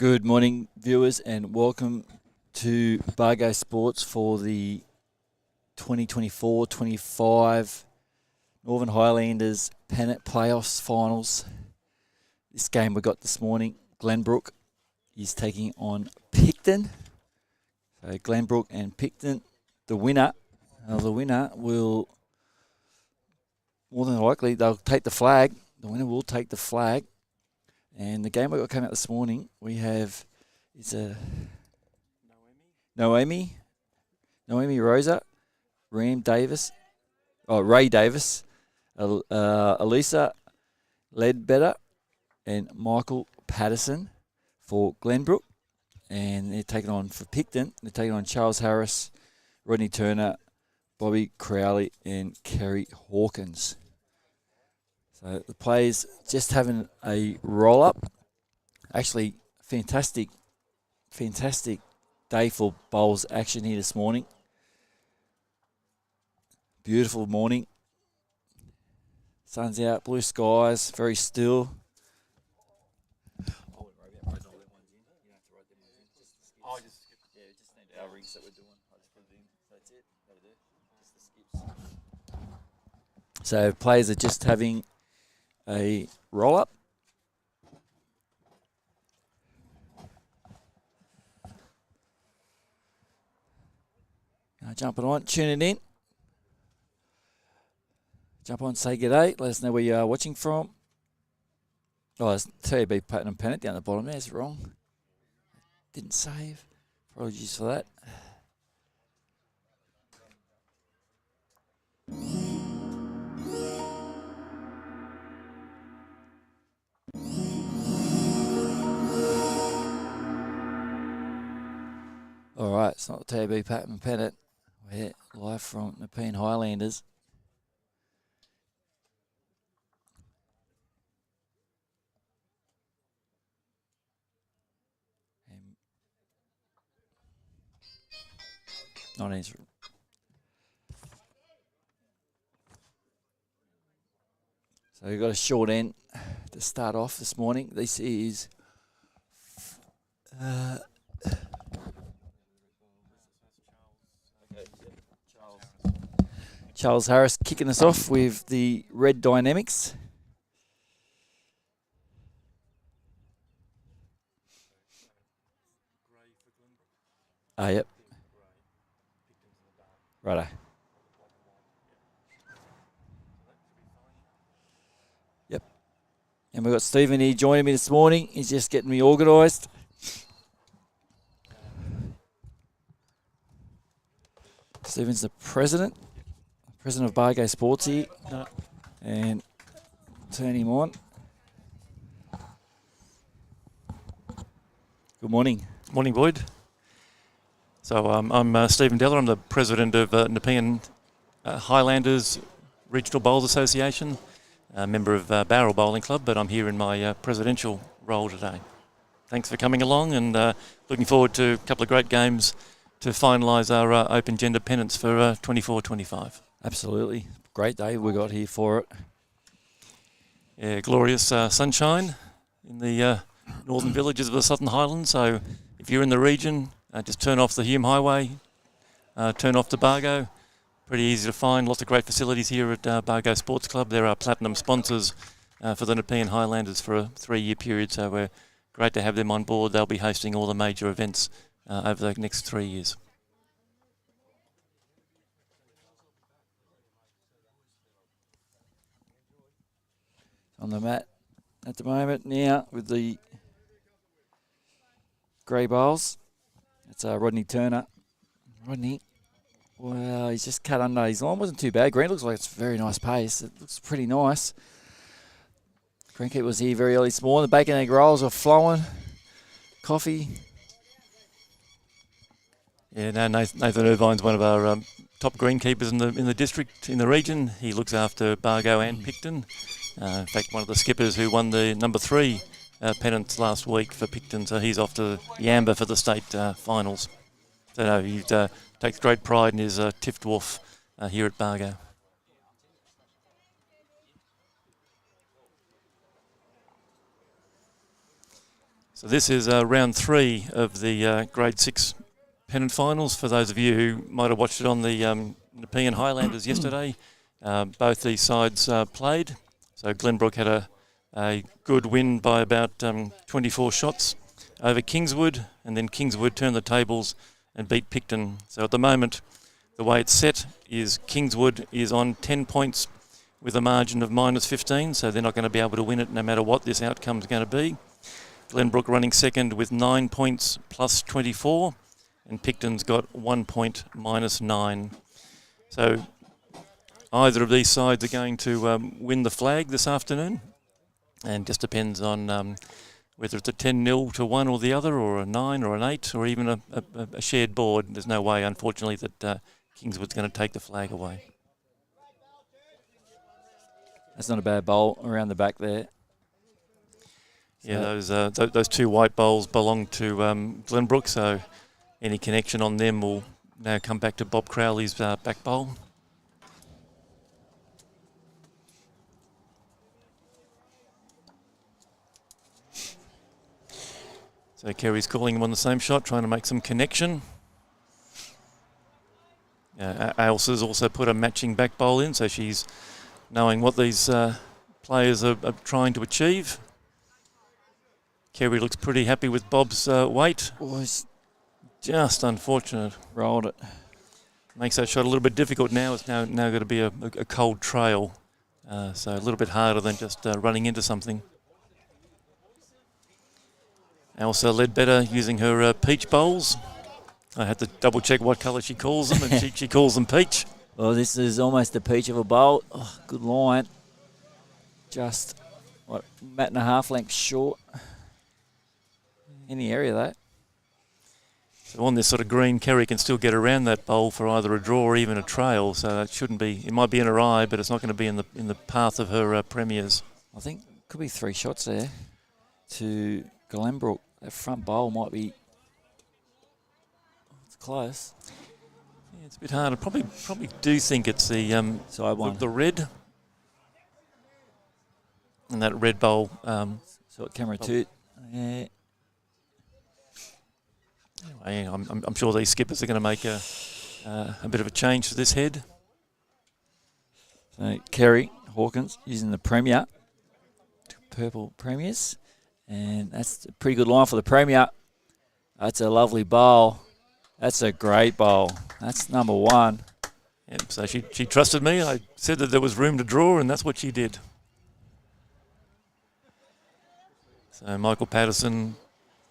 Good morning, viewers, and welcome to Bago Sports for the 2024-25 Northern Highlanders Pennant Playoffs Finals. This game we got this morning, Glenbrook is taking on Pikton. So Glenbrook and Pikton, the winner will, more than likely, they'll take the flag. The winner will take the flag. And the game we got came out this morning, we have Noemi Rosa, Ray Davis, Elisa Ledbetter, and Michael Patterson for Glenbrook. And they're taking on, for Pikton, they're taking on Charles Harris, Rodney Turner, Bobby Crowley, and Kerry Hawkins. So the players just having a roll-up. Actually, fantastic day for bowls action here this morning. Beautiful morning. Sun's out, blue skies, very still. So players are just having a roll-up. Jumping on, tuning in. Jump on, say g'day. Let us know where you are watching from. Oh, it's TB Pikton and Pennant down the bottom there. It's wrong. Didn't save. Apologies for that. All right, it's not TB Pikton and Pennant. We're live from Nepean Highlanders. So we've got a short end to start off this morning. This is Charles Harris kicking us off with the red dynamics. Yep. Righto. Yep. And we've got Stephen here joining me this morning. He's just getting me organised. Stephen's the president of Bago Sports here. No. And turn him on. Good morning. Morning, Boyd. So I'm Stephen Deller. I'm the president of Nepean Highlanders Regional Bowls Association, a member of Barrel Bowling Club, but I'm here in my presidential role today. Thanks for coming along, and looking forward to a couple of great games to finalise our open gender pennants for 24-25. Absolutely. Great day we got here for it. Yeah, glorious sunshine in the northern villages of the Southern Highlands. So if you're in the region, just turn off the Hume Highway, turn off to Bago. Pretty easy to find. Lots of great facilities here at Bago Sports Club. There are platinum sponsors for the Nepean Highlanders for a 3-year period. So we're great to have them on board. They'll be hosting all the major events over the next 3 years. On the mat at the moment now with the grey bowls. It's Rodney Turner. Rodney, well, he's just cut under his line. Wasn't too bad. Green looks like it's very nice pace. It looks pretty nice. Greenkeeper was here very early this morning. The bacon egg rolls are flowing. Coffee. Yeah, no, Nathan Irvine's one of our top greenkeepers in the district, in the region. He looks after Bago and Pikton. In fact, one of the skippers who won the number 3 pennants last week for Pikton, so he's off to the Amber for the state finals. So no, he takes great pride in his Tiff Dwarf here at Bago. So this is round 3 of the Grade 6 Pennant finals. For those of you who might have watched it on the Nepean Highlanders yesterday, both these sides played. So Glenbrook had a good win by about 24 shots over Kingswood, and then Kingswood turned the tables and beat Pikton. So at the moment, the way it's set is Kingswood is on 10 points with a margin of -15, so they're not going to be able to win it no matter what this outcome is going to be. Glenbrook running second with 9 points plus 24, and Pikton's got 1 point -9. So either of these sides are going to win the flag this afternoon, and just depends on whether it's a 10-0 to one or the other, or a 9 or an 8, or even a shared board. There's no way, unfortunately, that Kingswood's going to take the flag away. That's not a bad bowl around the back there. Yeah, those 2 white bowls belong to Glenbrook, so any connection on them will now come back to Bob Crowley's back bowl. So Kerry's calling him on the same shot, trying to make some connection. Ailsa's also put a matching back bowl in, so she's knowing what these players are trying to achieve. Kerry looks pretty happy with Bob's weight. Boys, just unfortunate. Rolled it. Makes that shot a little bit difficult now. It's now going to be a cold trail, so a little bit harder than just running into something. Ailsa led better using her peach bowls. I had to double check what colour she calls them, and she calls them peach. Well, this is almost a peach of a bowl. Oh, good line. Just, what, mat and a half lengths short. In the area, that. So on this sort of green, Kerry can still get around that bowl for either a draw or even a trail. So it shouldn't be. It might be in her eye, but it's not going to be in the path of her premiers. I think could be 3 shots there to Glenbrook. That front bowl might be. It's close. Yeah, it's a bit hard. I probably do think it's the side one. The red. And that red bowl. So camera 2. Yeah. Anyway, I'm sure these skippers are going to make a bit of a change to this head. So Kerry Hawkins using the Premier, 2 purple Premiers, and that's a pretty good line for the Premier. That's a lovely bowl. That's a great bowl. That's number 1. Yep, so she trusted me. I said that there was room to draw, and that's what she did. So Michael Patterson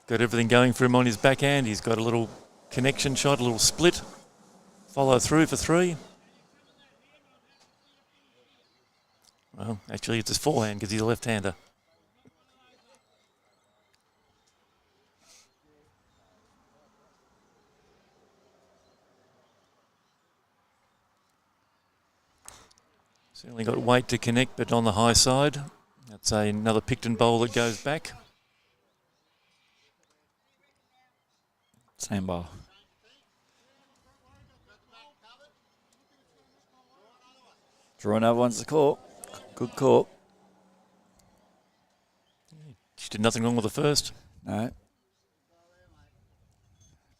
got everything going for him on his backhand. He's got a little connection shot, a little split. Follow through for 3. Well, actually, it's his forehand because he's a left-hander. Certainly got weight to connect, but on the high side. That's another Pikton bowl that goes back. Same bowl. Draw another one's the call. Good call. She did nothing wrong with the first. No.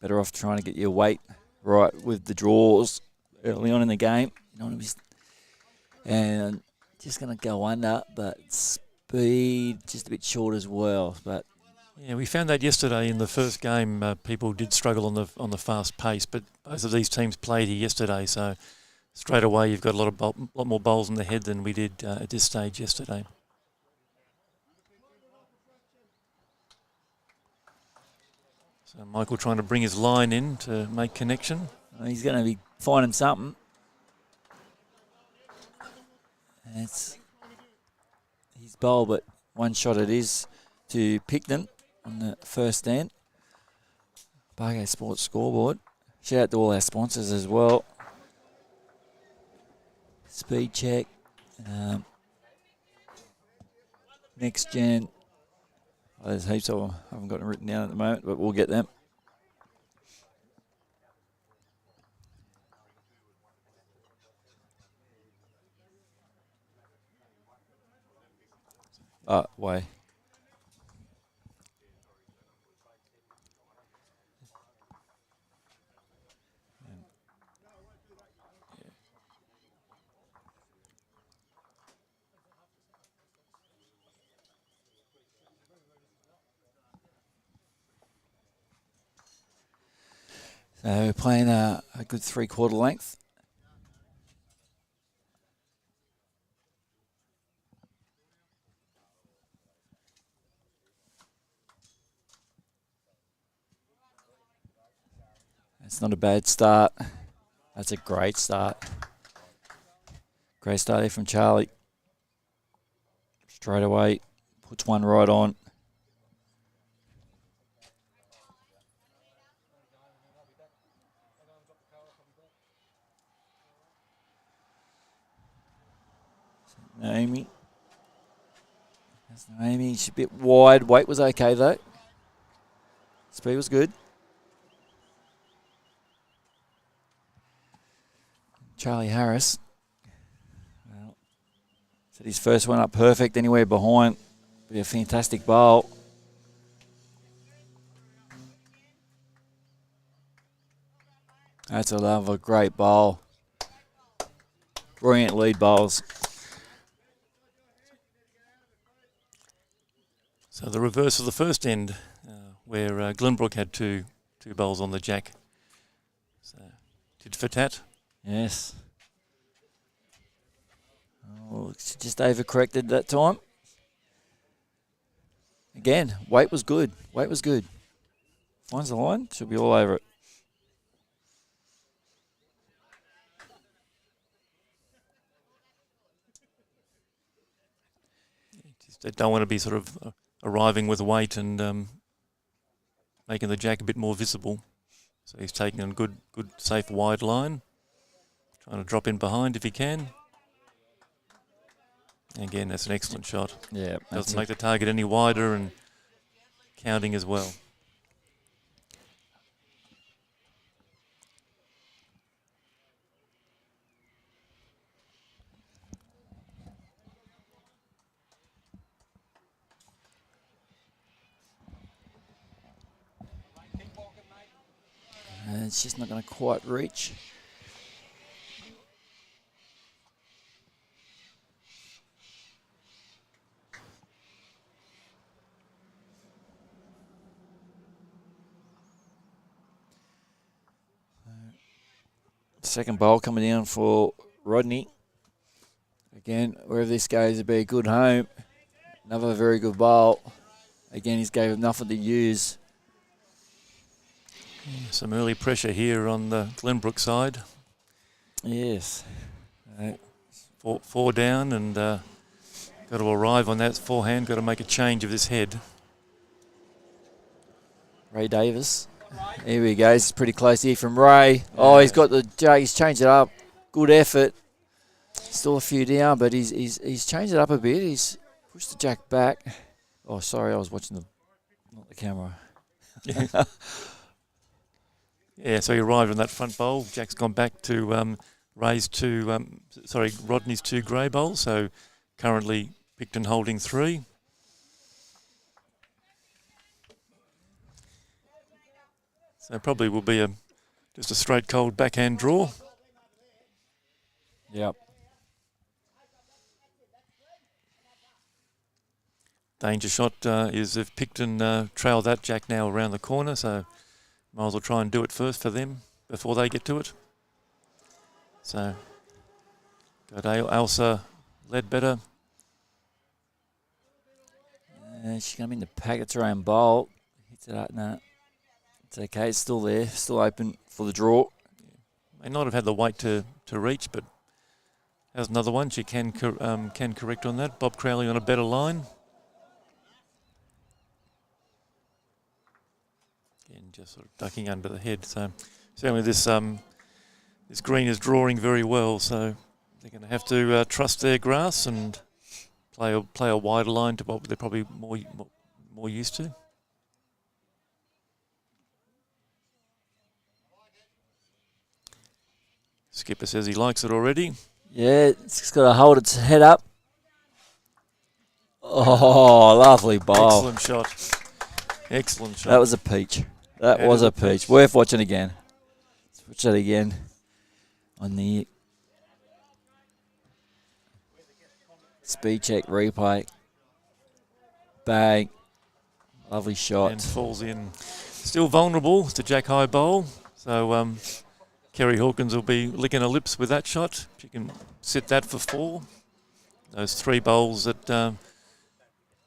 Better off trying to get your weight right with the draws early on in the game. You don't want to be, and just going to go under, but speed just a bit short as well. But yeah, we found that yesterday in the first game. People did struggle on the fast pace, but both of these teams played here yesterday, so straight away you've got a lot more bowls in the head than we did at this stage yesterday. So Michael trying to bring his line in to make connection. he's going to be finding something. It's his bowl, but 1 shot it is to Pikton on the first stand. Bago Sports scoreboard. Shout out to all our sponsors as well. Speed check. Next gen. Oh, there's heaps of them. I haven't got them written down at the moment, but we'll get them. Way. So we're playing a good 3/4 length. That's not a bad start. That's a great start. Great start there from Charlie. Straight away, puts one right on. Naomi. That's Naomi. She's a bit wide. Weight was okay though. Speed was good. Charlie Harris. Well, set his first one up perfect. Anywhere behind. Be a fantastic bowl. That's a love of a great bowl. Brilliant lead bowls. So the reverse of the first end, where Glenbrook had two bowls on the jack. So tit for tat. Yes. Oh, she just overcorrected that time. Again, weight was good. Weight was good. Finds the line, she'll be all over it. They don't want to be sort of arriving with weight and making the jack a bit more visible. So he's taking a good, safe, wide line. Trying to drop in behind if he can. Again, that's an excellent shot. Yeah. Doesn't make the target any wider and counting as well. And it's just not going to quite reach. Second bowl coming down for Rodney. Again, wherever this goes, it'll be a good home. Another very good bowl. Again, he's gave nothing to use. Some early pressure here on the Glenbrook side. Yes. Four down and got to arrive on that forehand. Got to make a change of this head. Ray Davis. Here we go. It's pretty close here from Ray. Yeah. Oh, he's got the jack. He's changed it up. Good effort. Still a few down, but he's changed it up a bit. He's pushed the jack back. Oh, sorry, I was watching not the camera. Yeah, so he arrived on that front bowl. Jack's gone back to Rodney's 2 grey bowls. So currently Pikton holding 3. So probably will be just a straight cold backhand draw. Yep. Danger shot is if Pikton trail that jack now around the corner, so might as well try and do it first for them before they get to it. So got Elsa Ledbetter. She's going to be in the pack. It's her own bowl. Hits it up. No. It's okay. It's still there. Still open for the draw. May not have had the weight to reach, but has another one. She can correct on that. Bob Crowley on a better line. Again, just sort of ducking under the head. So certainly this green is drawing very well. So they're going to have to trust their grass and play a wider line to what they're probably more used to. Skipper says he likes it already. Yeah, it's just got to hold its head up. Oh, lovely ball. Excellent shot. Excellent shot. That was a peach. That was a peach. Worth watching again. Let's watch that again on the speed check replay. Bang. Lovely shot. And falls in. Still vulnerable to Jack High Bowl. So Kerry Hawkins will be licking her lips with that shot. She can sit that for 4. Those 3 bowls at 10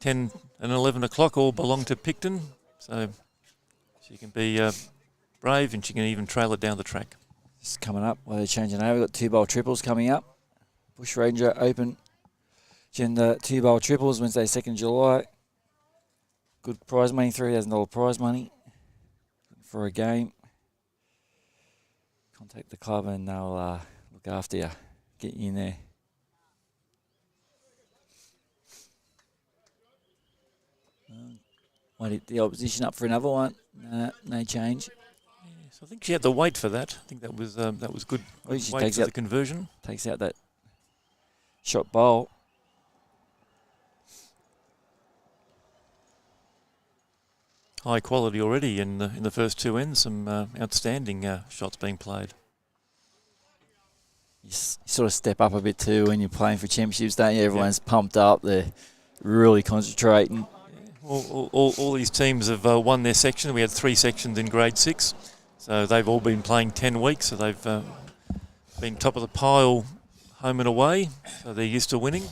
and 11 o'clock all belong to Pikton. So she can be brave, and she can even trail it down the track. Just coming up while they're changing over. We've got 2-bowl triples coming up. Bush Ranger Open Gender 2-bowl triples, Wednesday, 2nd July. Good prize money, $3,000 prize money for a game. Contact the club and they'll look after you, get you in there. Wait, the opposition up for another one. No change. Yes, I think she had the weight for that. I think that was good. Well, she weight takes for out the conversion. Takes out that shot bowl. High quality already in the first 2 ends. Some outstanding shots being played. You sort of step up a bit too when you're playing for championships, don't you? Everyone's pumped up. They're really concentrating. All these teams have won their section. We had 3 sections in grade 6. So they've all been playing 10 weeks. So they've been top of the pile home and away. So they're used to winning.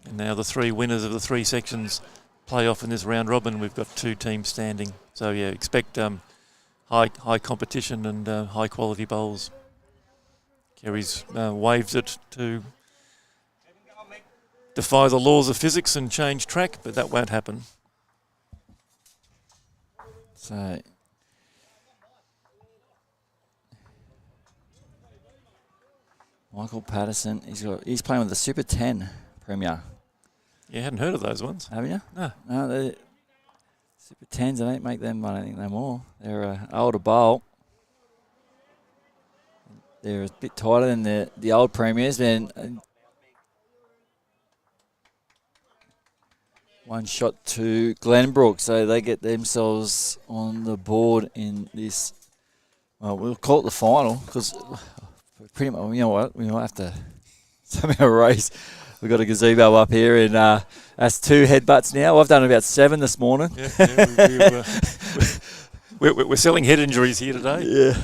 And now the 3 winners of the 3 sections play off in this round robin. We've got 2 teams standing. So yeah, expect high competition and high quality bowls. Kerry's waved it to defy the laws of physics and change track, but that won't happen. So Michael Patterson, he's playing with the Super 10 Premier. Yeah, hadn't heard of those ones. Haven't you? No. The Super 10s, they don't make them, I don't think, no more. They're an older bowl. They're a bit tighter than the old Premiers. And one shot to Glenbrook, so they get themselves on the board in this. Well, we'll call it the final because pretty much, you know what, we might have to somehow race. We've got a gazebo up here, and that's 2 headbutts now. I've done about 7 this morning. We're selling head injuries here today. Yeah.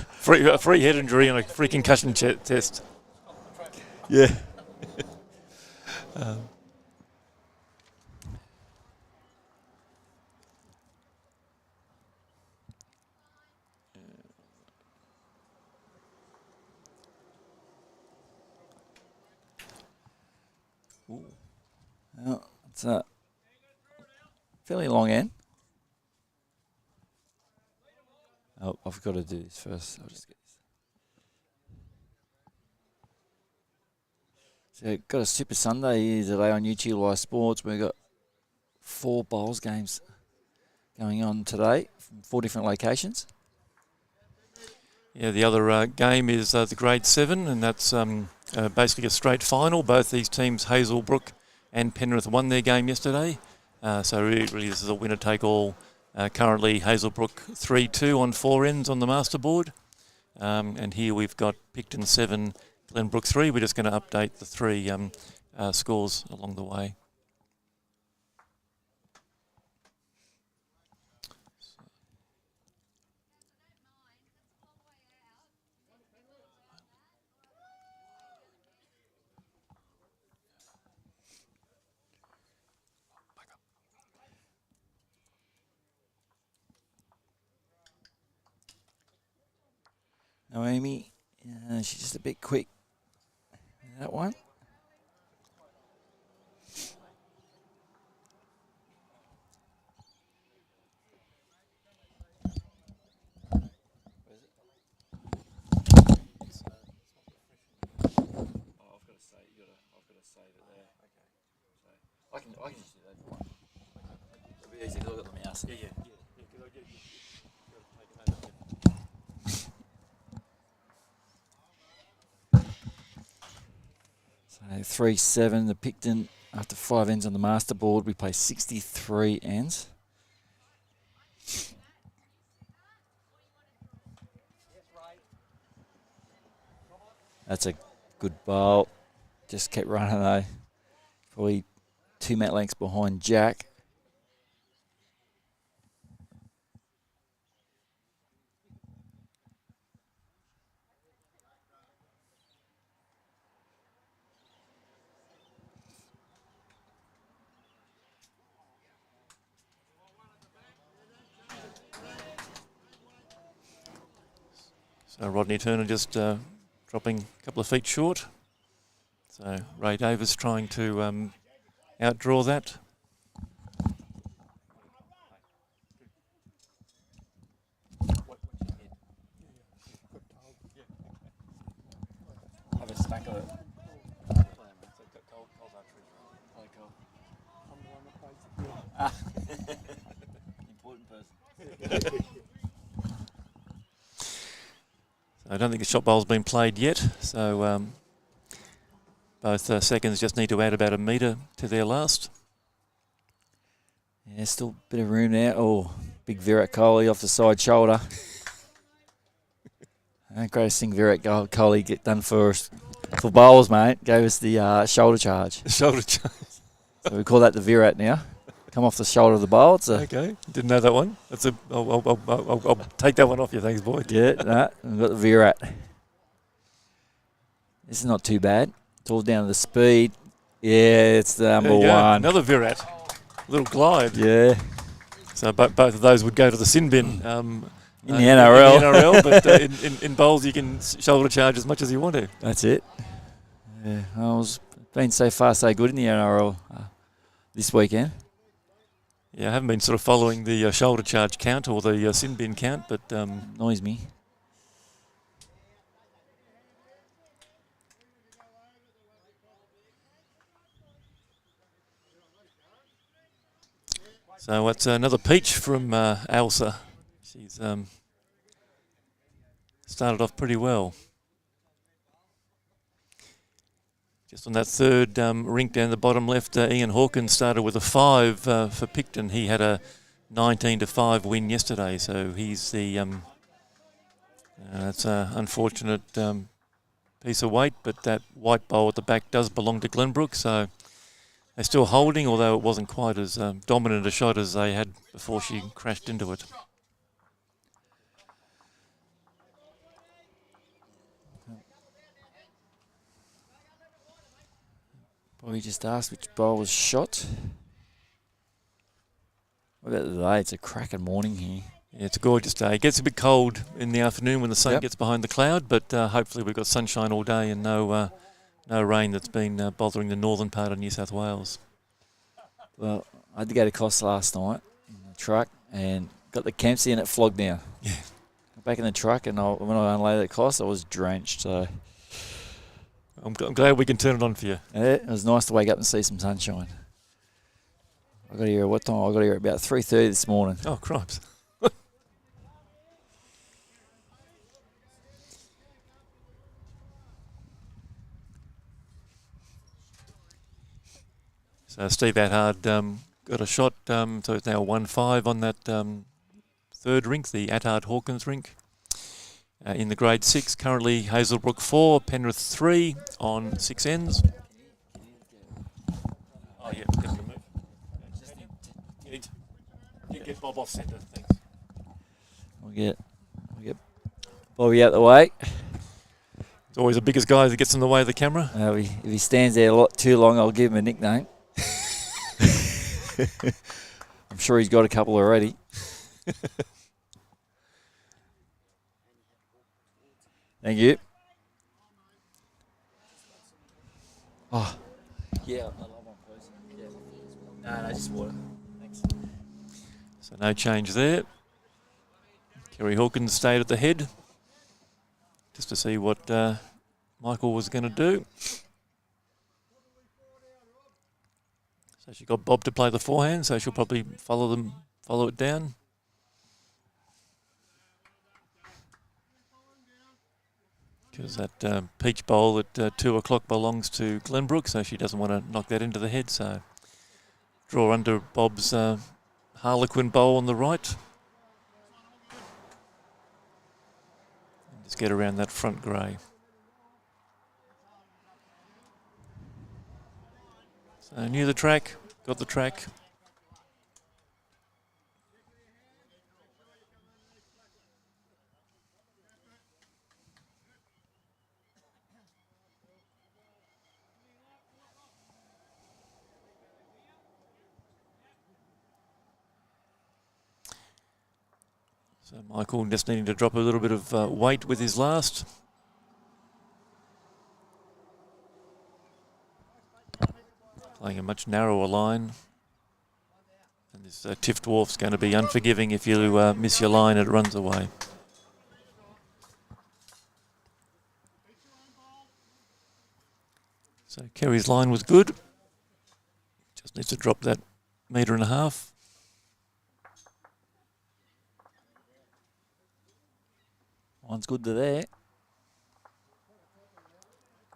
Free head injury and a free concussion test. Yeah. Well, it's a fairly long end. Oh, I've got to do this first. I'll just get this. So, got a Super Sunday here today on Youtubelivesports. We've got 4 bowls games going on today from 4 different locations. Yeah, the other game is the grade 7, and that's basically a straight final. Both these teams, Hazelbrook and Penrith, won their game yesterday. So really this is a winner-take-all. Currently Hazelbrook 3-2 on 4 ends on the master board. And here we've got Pikton 7, Glenbrook 3. We're just going to update the 3 scores along the way. Naomi, she's just a bit quick. That one. I can just do that. It'll be easy because I've got the mouse. Yeah. So 3-7, the Pikton, after 5 ends on the master board, we play 63 ends. That's a good bowl. Just kept running though. Probably 2 mat lengths behind Jack. So Rodney Turner just dropping a couple of feet short. So Ray Davis trying to outdraw that. Have a stack of it. Important person. I don't think the shot bowl's been played yet, so both seconds just need to add about a metre to their last. Yeah, still a bit of room there. Oh, big Virat Kohli off the side shoulder. Greatest thing Virat Kohli get done for bowls, mate. Gave us the shoulder charge. Shoulder charge. So we call that the Virat now. Come off the shoulder of the bowl. It's Okay, didn't know that one. That's a. I'll take that one off you, thanks, boy. Yeah, nah, we've got the Virat. This is not too bad. It's all down to the speed. Yeah, it's the number one. Another Virat. Little glide. Yeah. So both of those would go to the sin bin. In the NRL. In the NRL, but in bowls you can shoulder charge as much as you want to. That's it. Yeah, I was been so far so good in the NRL this weekend. Yeah, I haven't been sort of following the shoulder charge count or the sin bin count, but Annoys me. so it's another peach from Elsa. She's started off pretty well. Just on that third rink down the bottom left, Ian Hawkins started with a 5 for Pikton. He had a 19-5 win yesterday, so he's the that's an unfortunate piece of weight, but that white bowl at the back does belong to Glenbrook, so they're still holding, although it wasn't quite as dominant a shot as they had before she crashed into it. Probably just asked which bowl was shot. What about the day? It's a cracking morning here. Yeah, it's a gorgeous day. It gets a bit cold in the afternoon when the sun gets behind the cloud, but hopefully we've got sunshine all day and no rain that's been bothering the northern part of New South Wales. Well, I had to go to Costa last night in the truck and got the Kempsey and it flogged down. Yeah. Back in the truck and when I unloaded the Costa, I was drenched. So I'm glad we can turn it on for you. yeah, it was nice to wake up and see some sunshine. I got here at what time? I got here at about 3:30 this morning. Oh, cripes. So Steve Attard got a shot, so it's now 1-5 on that third rink, the Attard Hawkins rink. In the grade 6, currently Hazelbrook 4, Penrith 3 on 6 ends. Oh yeah, definitely move. Get Bob off centre, thanks. We'll get Bobby out the way. It's always the biggest guy that gets in the way of the camera. If he stands there a lot too long, I'll give him a nickname. I'm sure he's got a couple already. Thank you. Oh, yeah, I love one, please. Yeah. No, just water. Thanks. So no change there. Kerry Hawkins stayed at the head just to see what Michael was going to do. So she got Bob to play the forehand, so she'll probably follow it down. Because that peach bowl at 2 o'clock belongs to Glenbrook, so she doesn't want to knock that into the head. So draw under Bob's Harlequin bowl on the right. And just get around that front grey. So knew the track, got the track. So Michael just needing to drop a little bit of weight with his last. Playing a much narrower line. And this Tiff Dwarf's going to be unforgiving if you miss your line, it runs away. So Kerry's line was good. Just needs to drop that 1.5 meters. Line's good to there.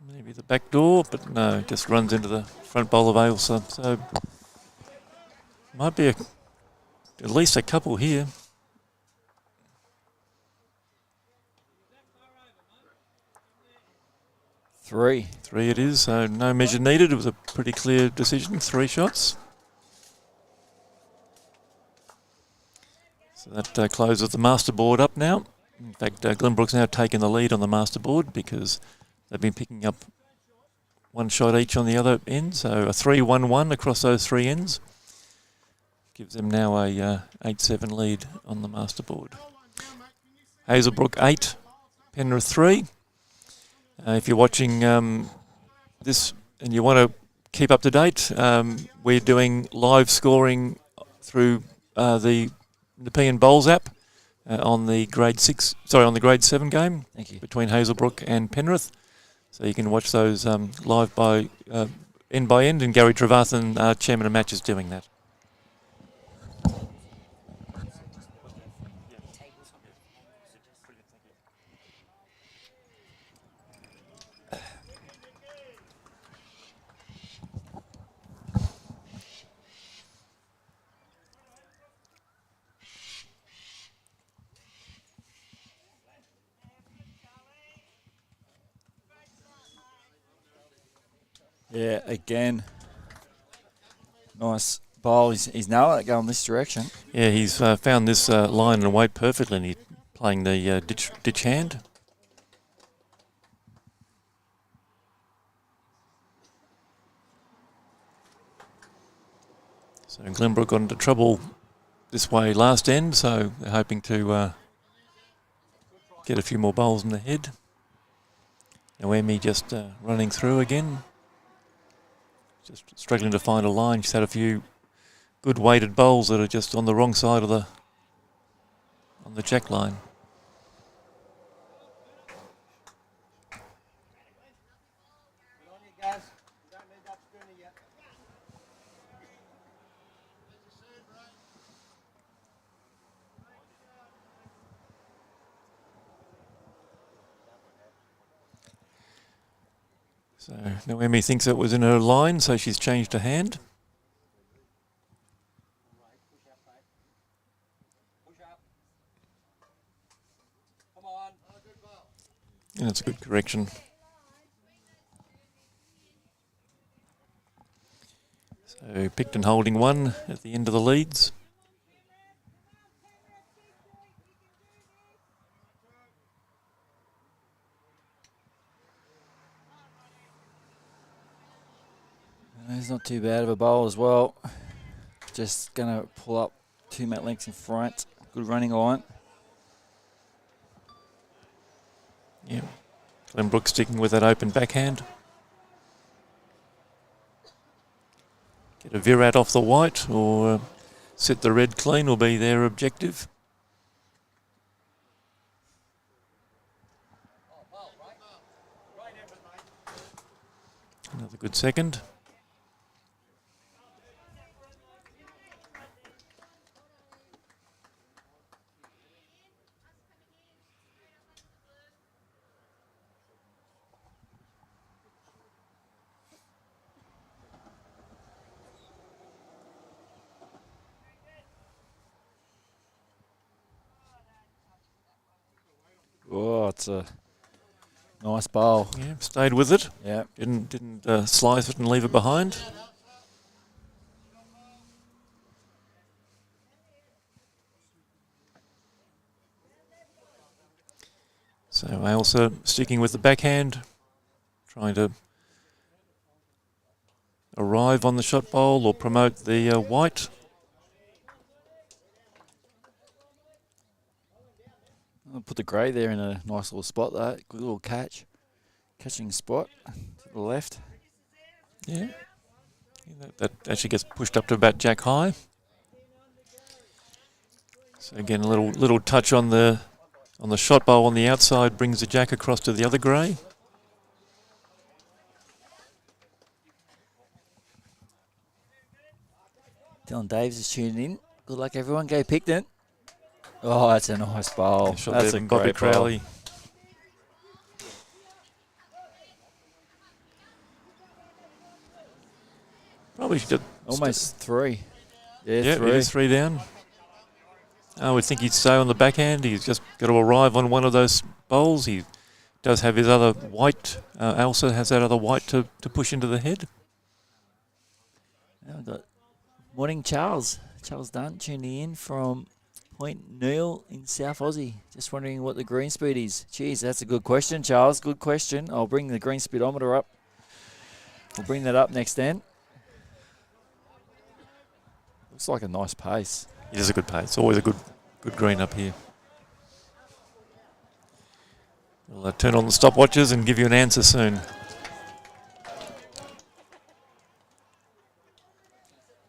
Maybe the back door, but no, just runs into the front bowl of Ailsa. So might be at least a couple here. 3. 3 it is, so no measure needed. It was a pretty clear decision, 3 shots. So that closes the master board up now. In fact, Glenbrook's now taken the lead on the master board because they've been picking up 1 shot each on the other end. So a 3-1-1 across those 3 ends gives them now a 8-7 lead on the master board. Hazelbrook 8, Penrith 3. If you're watching this and you want to keep up to date, we're doing live scoring through the Nepean Bowls app on the grade 7 game. Thank you. Between Hazelbrook and Penrith. So you can watch those live by end, and Gary Trevathan, chairman of match, is doing that. Yeah, again, nice bowl. He's nailed it going this direction. Yeah, he's found this line and weight perfectly, and he's playing the ditch hand. So Glenbrook got into trouble this way last end, so they're hoping to get a few more bowls in the head. Noemi just running through again. Just struggling to find a line. She's had a few good weighted bowls that are just on the wrong side of the jack line. So Noemi thinks it was in her line, so she's changed her hand. And it's a good correction. So Pikton holding 1 at the end of the leads. He's not too bad of a bowl as well. Just going to pull up 2 mat lengths in front. Good running line. Yeah. Glenbrook sticking with that open backhand. Get a virat off the white or set the red clean will be their objective. Another good second. Oh, it's a nice bowl. Yeah, stayed with it. Yeah. Didn't slice it and leave it behind. So Ailsa sticking with the backhand, trying to arrive on the shot bowl or promote the white. I'll put the grey there in a nice little spot there. Good little catching spot to the left. Yeah. That actually gets pushed up to about jack high. So again, a little touch on the shot bowl on the outside brings the jack across to the other grey. Dylan Daves is tuning in. Good luck, everyone. Go Pikton. Oh, that's a nice bowl. That's a Bobby great Crowley. bowl. Probably should have Almost three. Yeah, three. three. It is 3 down. I would think he'd stay on the backhand. He's just got to arrive on one of those bowls. He does have his other white. Elsa has that other white to push into the head. Now we've got morning Charles. Charles Dunn tuning in from Point Neil in South Aussie. Just wondering what the green speed is. Geez, that's a good question, Charles. Good question. I'll bring the green speedometer up. We'll bring that up next then. Looks like a nice pace. It is a good pace. It's always a good green up here. We'll turn on the stopwatches and give you an answer soon.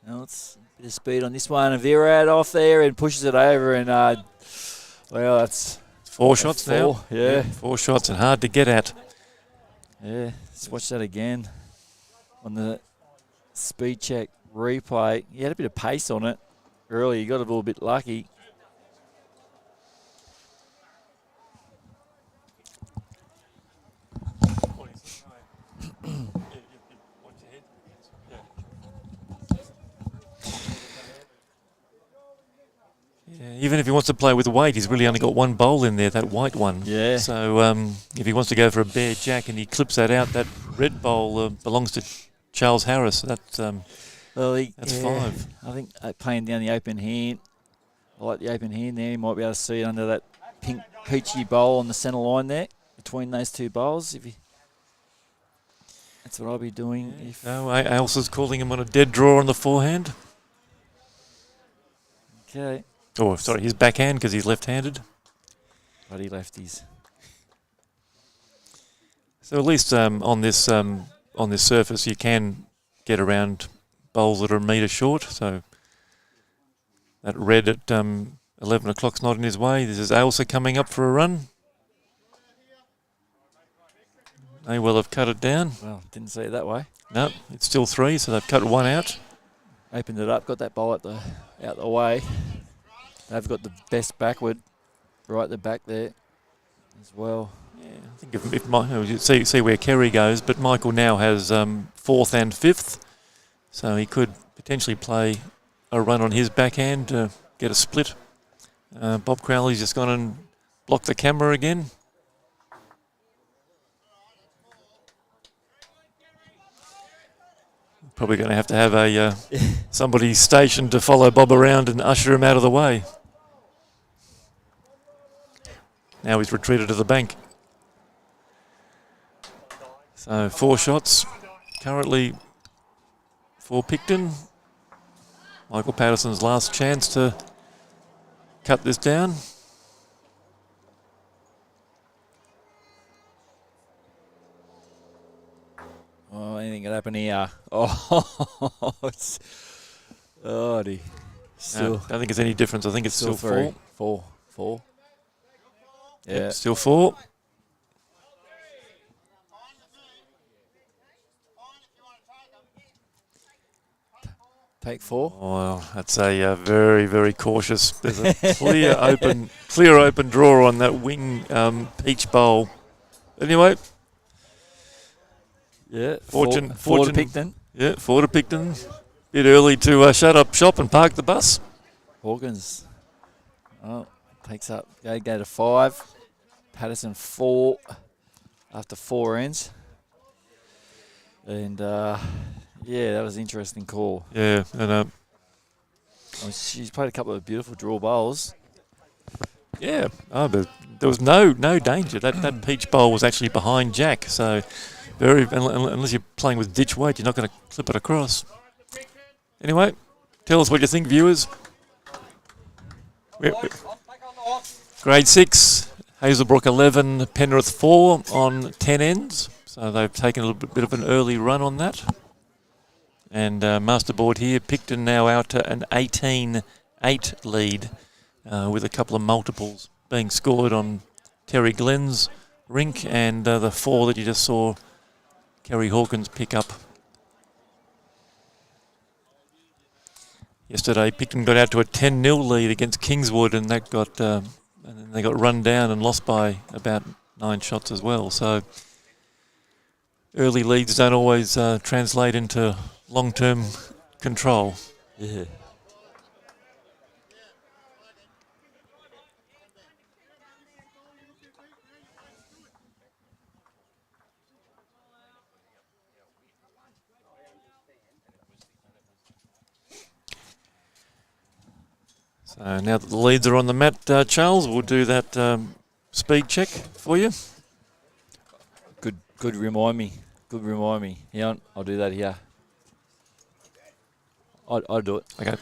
Now it's a bit of speed on this one. Virad off there and pushes it over and, well, that's 4 shots four, now. Yeah. 4 shots and hard to get at. Yeah, let's watch that again on the speed check replay. He had a bit of pace on it early. He got a little bit lucky. Yeah, even if he wants to play with weight, he's really only got one bowl in there, that white one. Yeah. So if he wants to go for a bare jack and he clips that out, that red bowl belongs to Charles Harris. That's That's 5. I think playing down the open hand, I like the open hand there. You might be able to see it under that pink peachy bowl on the centre line there, between those two bowls. That's what I'll be doing. Yeah. If No, Elsa's calling him on a dead draw on the forehand. Okay. Oh, sorry, his backhand because he's left-handed. Bloody lefties. So at least on this surface, you can get around bowls that are a metre short. So that red at 11 o'clock's not in his way. This is Ailsa coming up for a run. They will have cut it down. Well, didn't see it that way. No, it's still 3, so they've cut 1 out. Opened it up, got that bowl out the way. They've got the best backward, right at the back there as well. Yeah, I think if you see where Kerry goes, but Michael now has 4th and 5th, so he could potentially play a run on his backhand to get a split. Bob Crowley's just gone and blocked the camera again. Probably going to have a somebody stationed to follow Bob around and usher him out of the way. Now he's retreated to the bank. So 4 shots currently for Pikton. Michael Patterson's last chance to cut this down. Oh, anything could happen here. Oh, it's... Oh, still... I don't think it's any difference. I think it's still 4. 4. Yeah. Yep, still 4. Take 4. Oh, well, that's a very, very cautious. There's a clear open draw on that wing peach bowl. Anyway, Yeah. Fortune to Pikton. Yeah, 4 to Pikton. Bit early to shut up shop and park the bus. Hawkins. Oh, takes up. Go to 5. Patterson 4 after 4 ends. And yeah, that was an interesting call. Yeah, and She's played a couple of beautiful draw bowls. yeah, there was no danger. That peach bowl was actually behind Jack, so unless you're playing with ditch weight, you're not going to clip it across. Anyway, tell us what you think, viewers. Grade 6, Hazelbrook 11, Penrith 4 on 10 ends. So they've taken a little bit of an early run on that. And masterboard here, Pikton now out to an 18-8 lead with a couple of multiples being scored on Terry Glenn's rink and the 4 that you just saw Kerry Hawkins pick up. Yesterday, Pikton got out to a 10-0 lead against Kingswood, and that got and then they got run down and lost by about 9 shots as well. So early leads don't always translate into long-term control. Yeah. So now that the leads are on the mat, Charles, we'll do that speed check for you. Good remind me. Good remind me. Yeah, I'll do that here. I'll do it. Okay.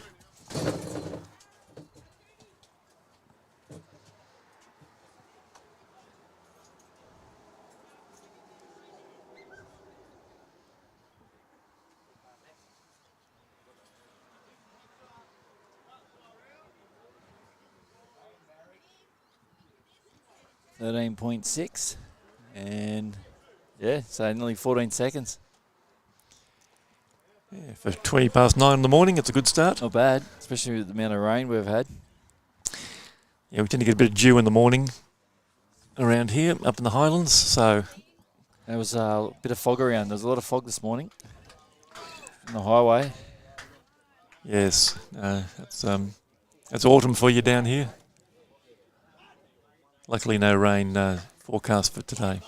$13.6, and yeah, so nearly 14 seconds. Yeah, for 20 past 9 in the morning, it's a good start. Not bad, especially with the amount of rain we've had. Yeah, we tend to get a bit of dew in the morning around here, up in the Highlands, so... There was a bit of fog around. There was a lot of fog this morning on the highway. Yes, that's autumn for you down here. Luckily no rain forecast for today.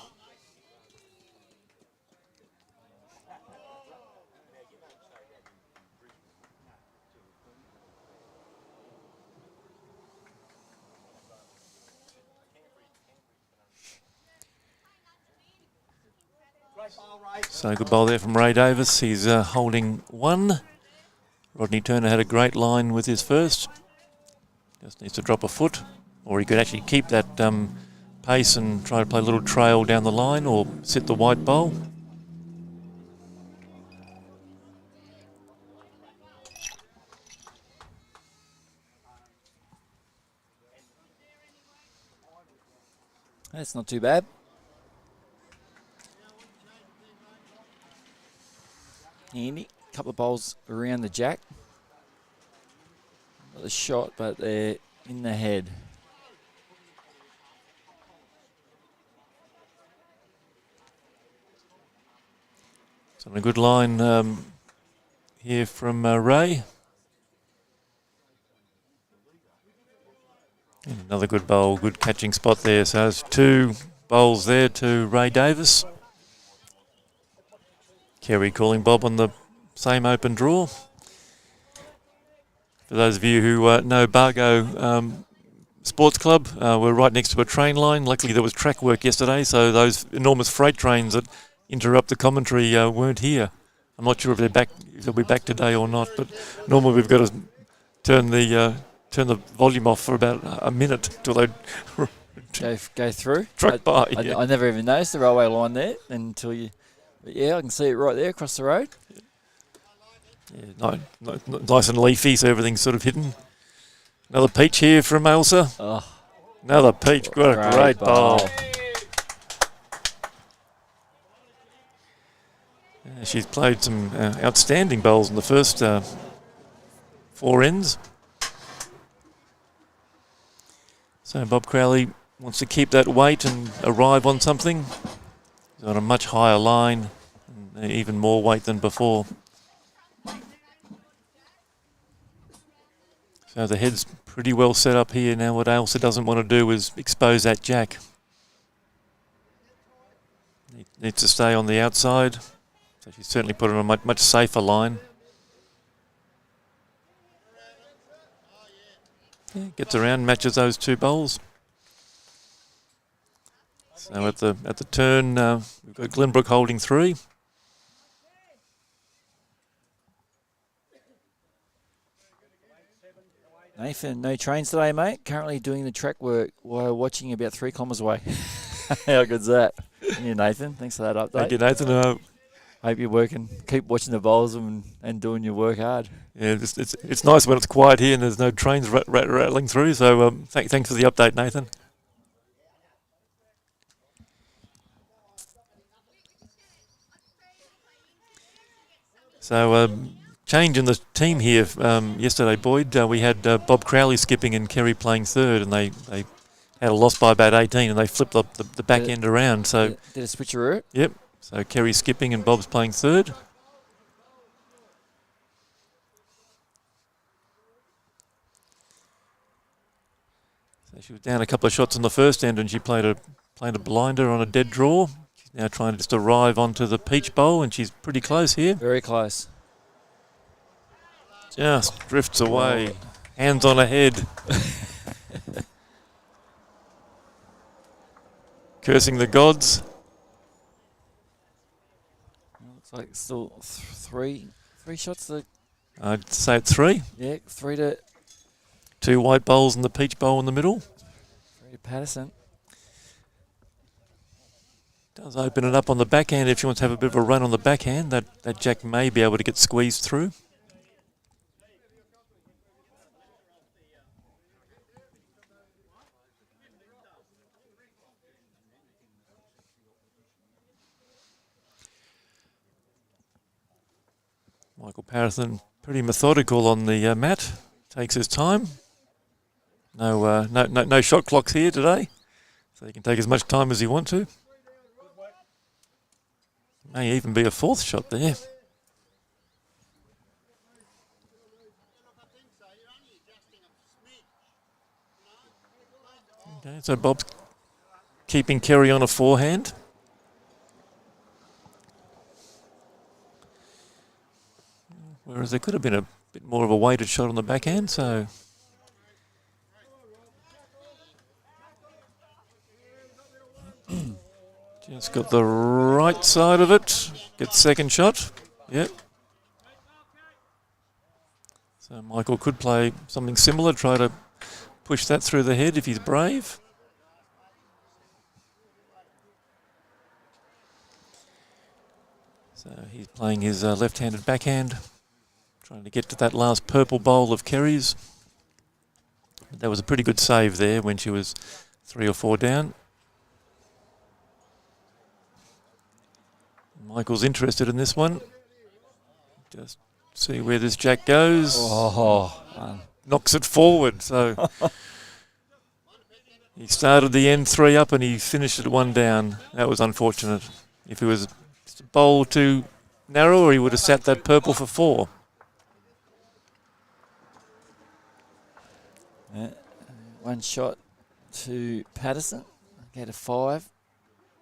So good ball there from Ray Davis. He's holding 1. Rodney Turner had a great line with his first. Just needs to drop a foot. Or he could actually keep that pace and try to play a little trail down the line or sit the white bowl. That's not too bad. Handy. Couple of bowls around the jack. Not a shot, but they're in the head. So a good line here from Ray. And another good bowl, good catching spot there. So there's 2 bowls there to Ray Davis. Kerry calling Bob on the same open draw. For those of you who know Bago Sports Club, we're right next to a train line. Luckily there was track work yesterday, so those enormous freight trains that interrupt the commentary weren't here. I'm not sure if they'll be back today or not, but normally we've got to turn the volume off for about a minute till they go through. Truck by. Yeah. I never even noticed the railway line there until you. But yeah, I can see it right there across the road. Yeah, nice and leafy, so everything's sort of hidden. Another peach here from Ailsa. Oh, another peach. What a great bowl. Yeah, she's played some outstanding bowls in the first 4 ends. So Bob Crowley wants to keep that weight and arrive on something. He's on a much higher line, and even more weight than before. So the head's pretty well set up here now. What Ailsa doesn't want to do is expose that jack. Needs to stay on the outside. So she's certainly put on a much safer line. Yeah, gets around, matches those 2 bowls. So at the turn, we've got Glenbrook holding 3. Nathan, no trains today, mate. Currently doing the track work while watching about 3 kilometres away. How good's that? Yeah, Nathan. Thanks for that update. Thank you, Nathan. Hope you're working. Keep watching the bowls and doing your work hard. Yeah, it's nice when it's quiet here and there's no trains rattling through. So thanks for the update, Nathan. So change in the team here yesterday, Boyd. We had Bob Crowley skipping and Kerry playing third, and they had a loss by about 18, and they flipped the back end around. So did a switcheroo? Yep. So Kerry's skipping and Bob's playing third. So she was down a couple of shots on the first end, and she played a blinder on a dead draw. She's now trying to just arrive onto the peach bowl, and she's pretty close here. Very close. Just drifts away. Hands on her head. Cursing the gods. Looks like still three shots. I'd say it's 3. Yeah, 3 to... 2 white bowls and the peach bowl in the middle. 3 to Patterson. Does open it up on the backhand if she wants to have a bit of a run on the backhand. That jack may be able to get squeezed through. Michael Patterson pretty methodical on the mat. Takes his time. No shot clocks here today, so he can take as much time as he wants to. May even be a 4th shot there. Okay, so Bob's keeping Kerry on a forehand. Whereas there could have been a bit more of a weighted shot on the backhand, so... Just got the right side of it. Gets second shot. Yep. So Michael could play something similar, try to push that through the head if he's brave. So he's playing his left-handed backhand, trying to get to that last purple bowl of Kerry's. That was a pretty good save there when she was 3 or 4 down. Michael's interested in this one. Just see where this jack goes. Knocks it forward. So he started the end 3 up and he finished it 1 down. That was unfortunate. If he was bowl too narrow, or he would have sat that purple for 4. One shot to Patterson. Get a 5.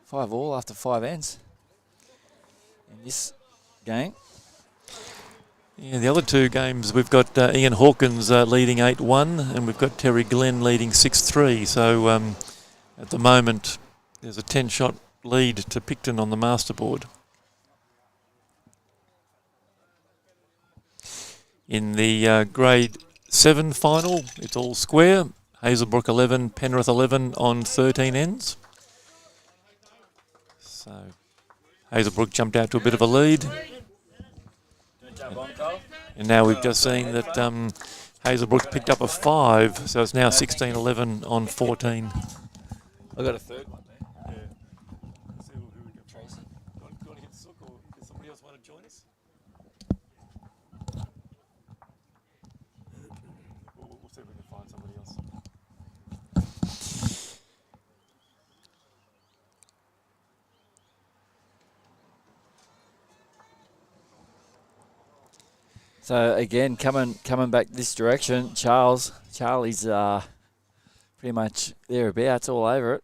5 all after 5 ends in this game. Yeah, the other 2 games, we've got Ian Hawkins leading 8-1, and we've got Terry Glenn leading 6-3. So at the moment, there's a 10-shot lead to Pikton on the masterboard. In the grade 7 final, it's all square. Hazelbrook 11, Penrith 11 on 13 ends. So Hazelbrook jumped out to a bit of a lead. And now we've just seen that Hazelbrook's picked up a 5, so it's now 16-11 on 14. I got a third one there. Yeah. Let's see who we got. Tracy. Do you want to hit Sook, or does somebody else want to join us? We'll see if we can find somebody else. So again, coming back this direction, Charlie's pretty much thereabouts, all over it.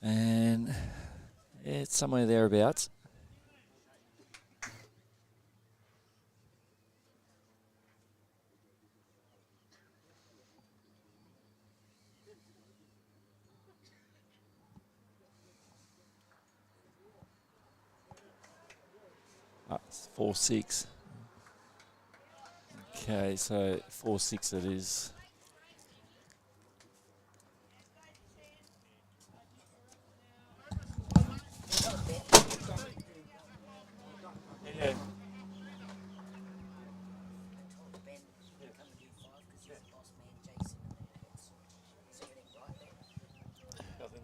And yeah, it's somewhere thereabouts. It's 4-6. Okay, so 4-6 it is.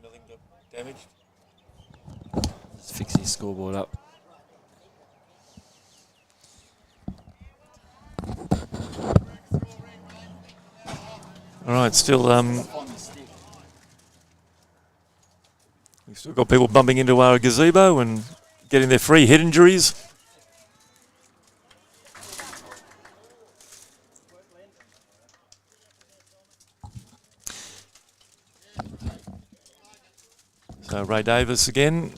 Nothing damaged. Let's fix his scoreboard up. All right, still we've still got people bumping into our gazebo and getting their free head injuries. So Ray Davis again.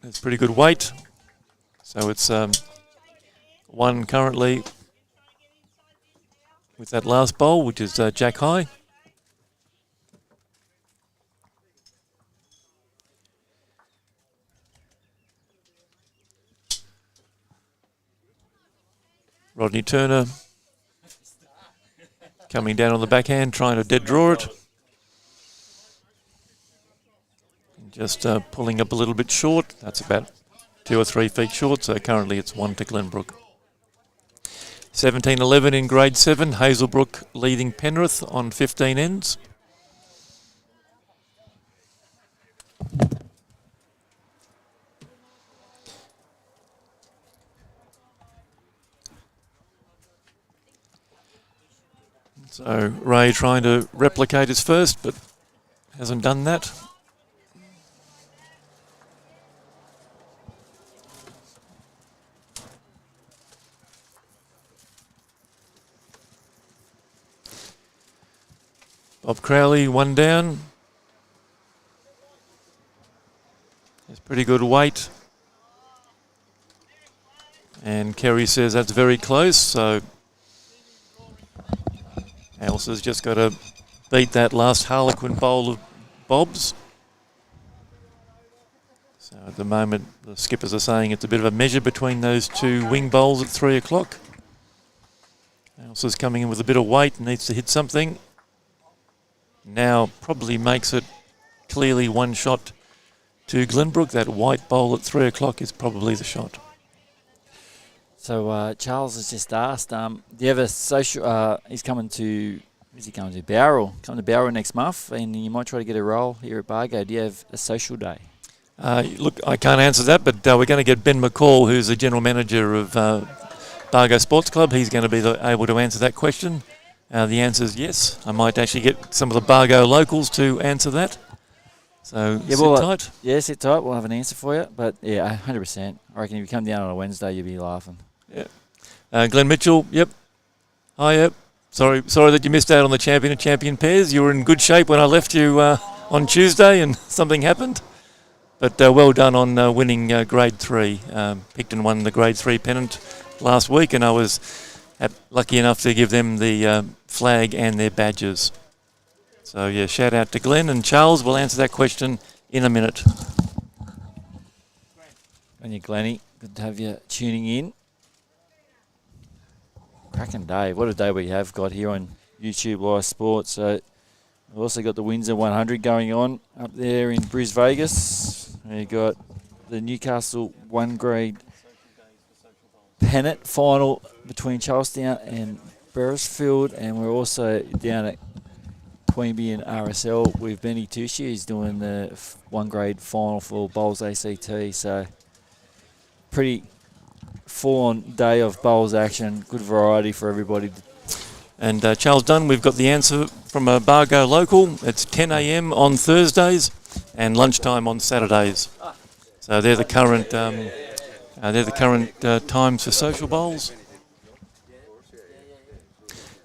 It's pretty good weight. So it's one currently with that last bowl, which is Jack High. Rodney Turner coming down on the backhand, trying to dead draw it. Just pulling up a little bit short. That's about 2 or 3 feet short, so currently it's 1 to Glenbrook. 17-11 in grade 7, Hazelbrook leading Penrith on 15 ends. So Ray trying to replicate his first, but hasn't done that. Bob Crowley, 1 down. It's pretty good weight. And Kerry says that's very close, so Elsa's just got to beat that last Harlequin bowl of Bob's. So at the moment, the skippers are saying it's a bit of a measure between those 2 wing bowls at 3 o'clock. Elsa's coming in with a bit of weight, needs to hit something. Now probably makes it clearly 1 shot to Glenbrook. That white bowl at 3 o'clock is probably the shot. So Charles has just asked, do you have a social, he's coming to, where's he coming to? Bowral. Coming to Bowral next month, and you might try to get a role here at Bago. Do you have a social day? Look, I can't answer that, but we're going to get Ben McCall, who's the general manager of Bago Sports Club. He's going to be able to answer that question. The answer is yes. I might actually get some of the Bago locals to answer that. So yeah, sit tight. Yeah, sit tight. We'll have an answer for you. But yeah, 100%. I reckon if you come down on a Wednesday, you'll be laughing. Yeah. Glenn Mitchell, yep. Hi, yep. Sorry that you missed out on the champion pairs. You were in good shape when I left you on Tuesday and something happened. But well done on winning grade 3. Pikton won the grade 3 pennant last week, and I was lucky enough to give them the flag and their badges. So yeah, shout out to Glenn, and Charles will answer that question in a minute. And you, Glenny, good to have you tuning in. Cracking day. What a day we have got here on YouTube Live Sports. So we've also got the Windsor 100 going on up there in Bris Vegas. We've got the Newcastle 1 grade Pennant final between Charlestown and Beresfield, and we're also down at Queanbeyan RSL with Benny Tucci. He's doing the 1 grade final for Bowls ACT, so pretty full-on day of bowls action. Good variety for everybody. And Charles Dunn, we've got the answer from a Bago local. It's 10 a.m. on Thursdays and lunchtime on Saturdays. So they're the current times for social bowls.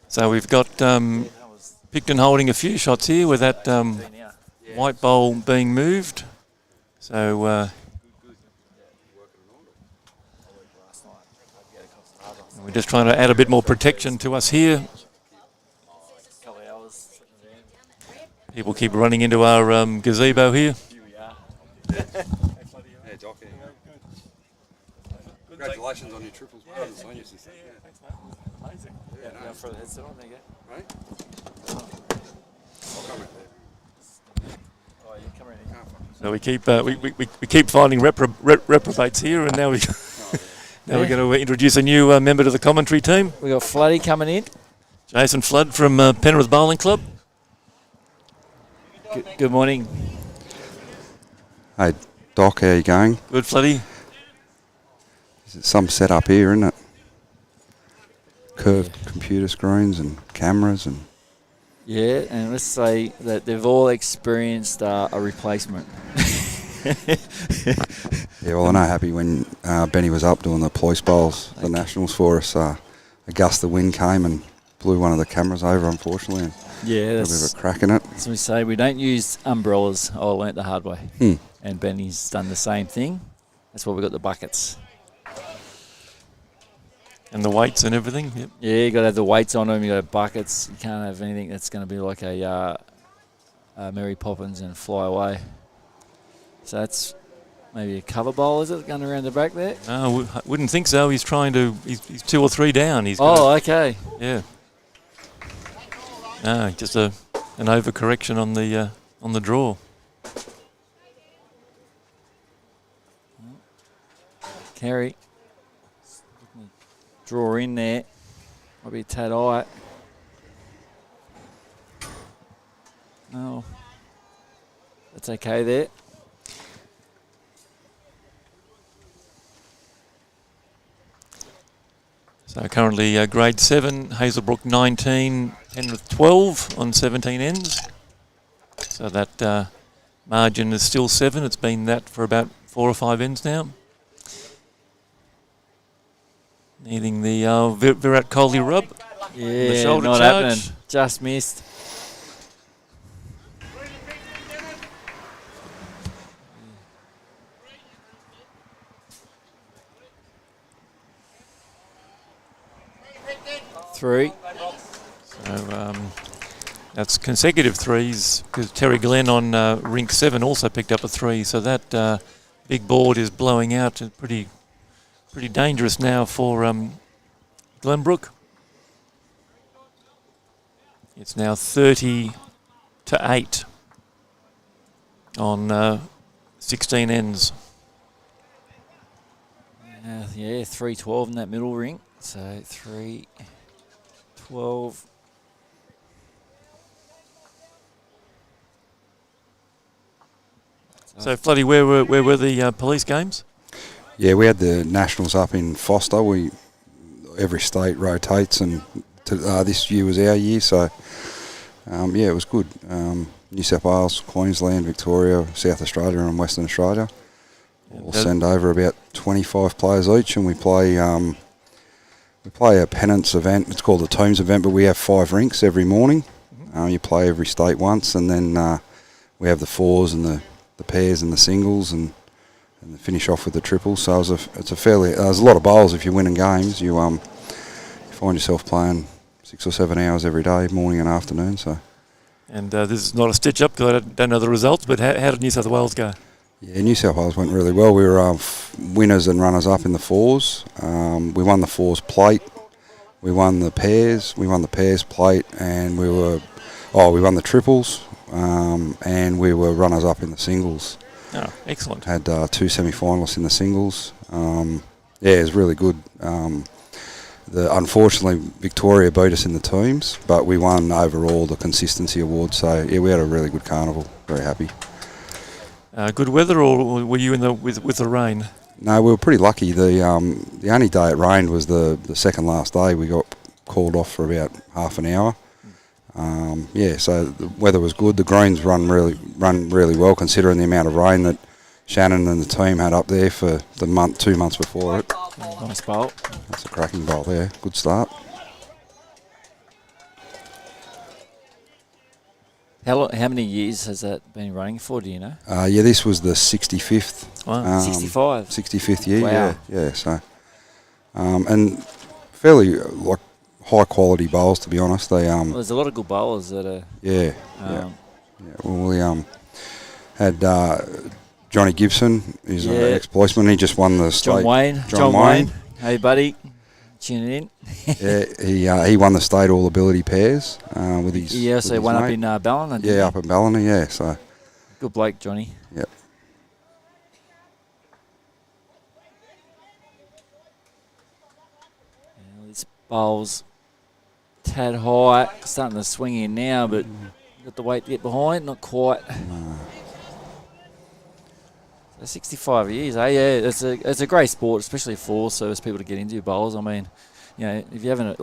So we've got Pikton holding a few shots here with that white bowl being moved. So we're just trying to add a bit more protection to us here. People keep running into our gazebo here. Congratulations on your triples. Yeah, thanks, mate. Amazing. Yeah, no. For the headset on, there you go. Right? I'll come in there. Oh, you come around here. So we keep finding reprobates here, and now we're going to introduce a new member to the commentary team, We got Floody coming in. Jason Flood from Penrith Bowling Club. Good morning. Hey, Doc, how you going? Good, Floody. Some setup here, isn't it? Curved computer screens and cameras and... Yeah, and let's say that they've all experienced a replacement. Yeah, well, I know happy when Benny was up doing the Ployce Bowls, the Nationals for us. A gust of wind came and blew one of the cameras over, unfortunately. And Yeah, a bit that's of a crack in it. as we say, we don't use umbrellas. I learnt the hard way. Hmm. And Benny's done the same thing. That's why we got the buckets. And the weights and everything. Yep. Yeah, you got to have the weights on them. You got to have buckets. You can't have anything that's going to be like a Mary Poppins and fly away. So that's maybe a cover bowl, is it, going around the back there? No, I wouldn't think so. He's trying to. He's 2 or 3 down. Okay. Yeah. No, just an overcorrection on the draw. Carry. Draw in there. Might be a tad high. No. That's okay there. So currently grade 7, Hazelbrook 19, Penrith 12 on 17 ends. So that margin is still 7. It's been that for about 4 or 5 ends now. Needing the Virat Kohli rub. Yeah, The shoulder not charge. happening. Just missed. Three. So that's consecutive threes because Terry Glenn on rink 7 also picked up a 3. So that big board is blowing out. It's pretty dangerous now for Glenbrook. It's now 30-8 on 16 ends. Yeah, 3-12 in that middle ring. So 3-12. So Floody, where were the police games? Yeah, we had the Nationals up in Foster. Every state rotates, and this year was our year, so yeah, it was good. New South Wales, Queensland, Victoria, South Australia and Western Australia. We'll send over about 25 players each, and we play a Pennant event. It's called the Teams event, but we have 5 rinks every morning. You play every state once, and then we have the fours and the pairs and the singles, and finish off with the triples. So there's a lot of bowls. If you're winning games, you find yourself playing 6 or 7 hours every day, morning and afternoon. So. And this is not a stitch up because I don't know the results, but how did New South Wales go? Yeah, New South Wales went really well. We were winners and runners up in the fours. We won the fours plate. We won the pairs. We won the pairs plate, and we won the triples, and we were runners up in the singles. Oh, excellent. Had 2 semi-finalists in the singles. Yeah, it was really good. Unfortunately, Victoria beat us in the teams, but we won overall the consistency award. So yeah, we had a really good carnival. Very happy. Good weather, or were you with the rain? No, we were pretty lucky. The only day it rained was the second last day. We got called off for about half an hour. Yeah, so the weather was good. The greens run really well considering the amount of rain that Shannon and the team had up there for the 2 months before it. Nice bowl. That's a cracking bowl there. Good start. How many years has that been running for, do you know? Yeah, this was the 65th. Wow. 65? 65th year, Wow. yeah. So, and fairly high quality bowls, to be honest. They Well, there's a lot of good bowlers that are... Yeah. Well, we had Johnny Gibson is an ex-policeman. He just won the state. John Wayne. Hey, buddy. Tuning in. He won the state all ability pairs with his. Yeah, so he won up in Ballina. Yeah, up in Ballina. Yeah, so. Good bloke, Johnny. Yep. This bowl's tad high, starting to swing in now, but got the weight to get behind, not quite. No. So 65 years, eh? Yeah, it's a great sport, especially for service people to get into bowls. I mean, if you're having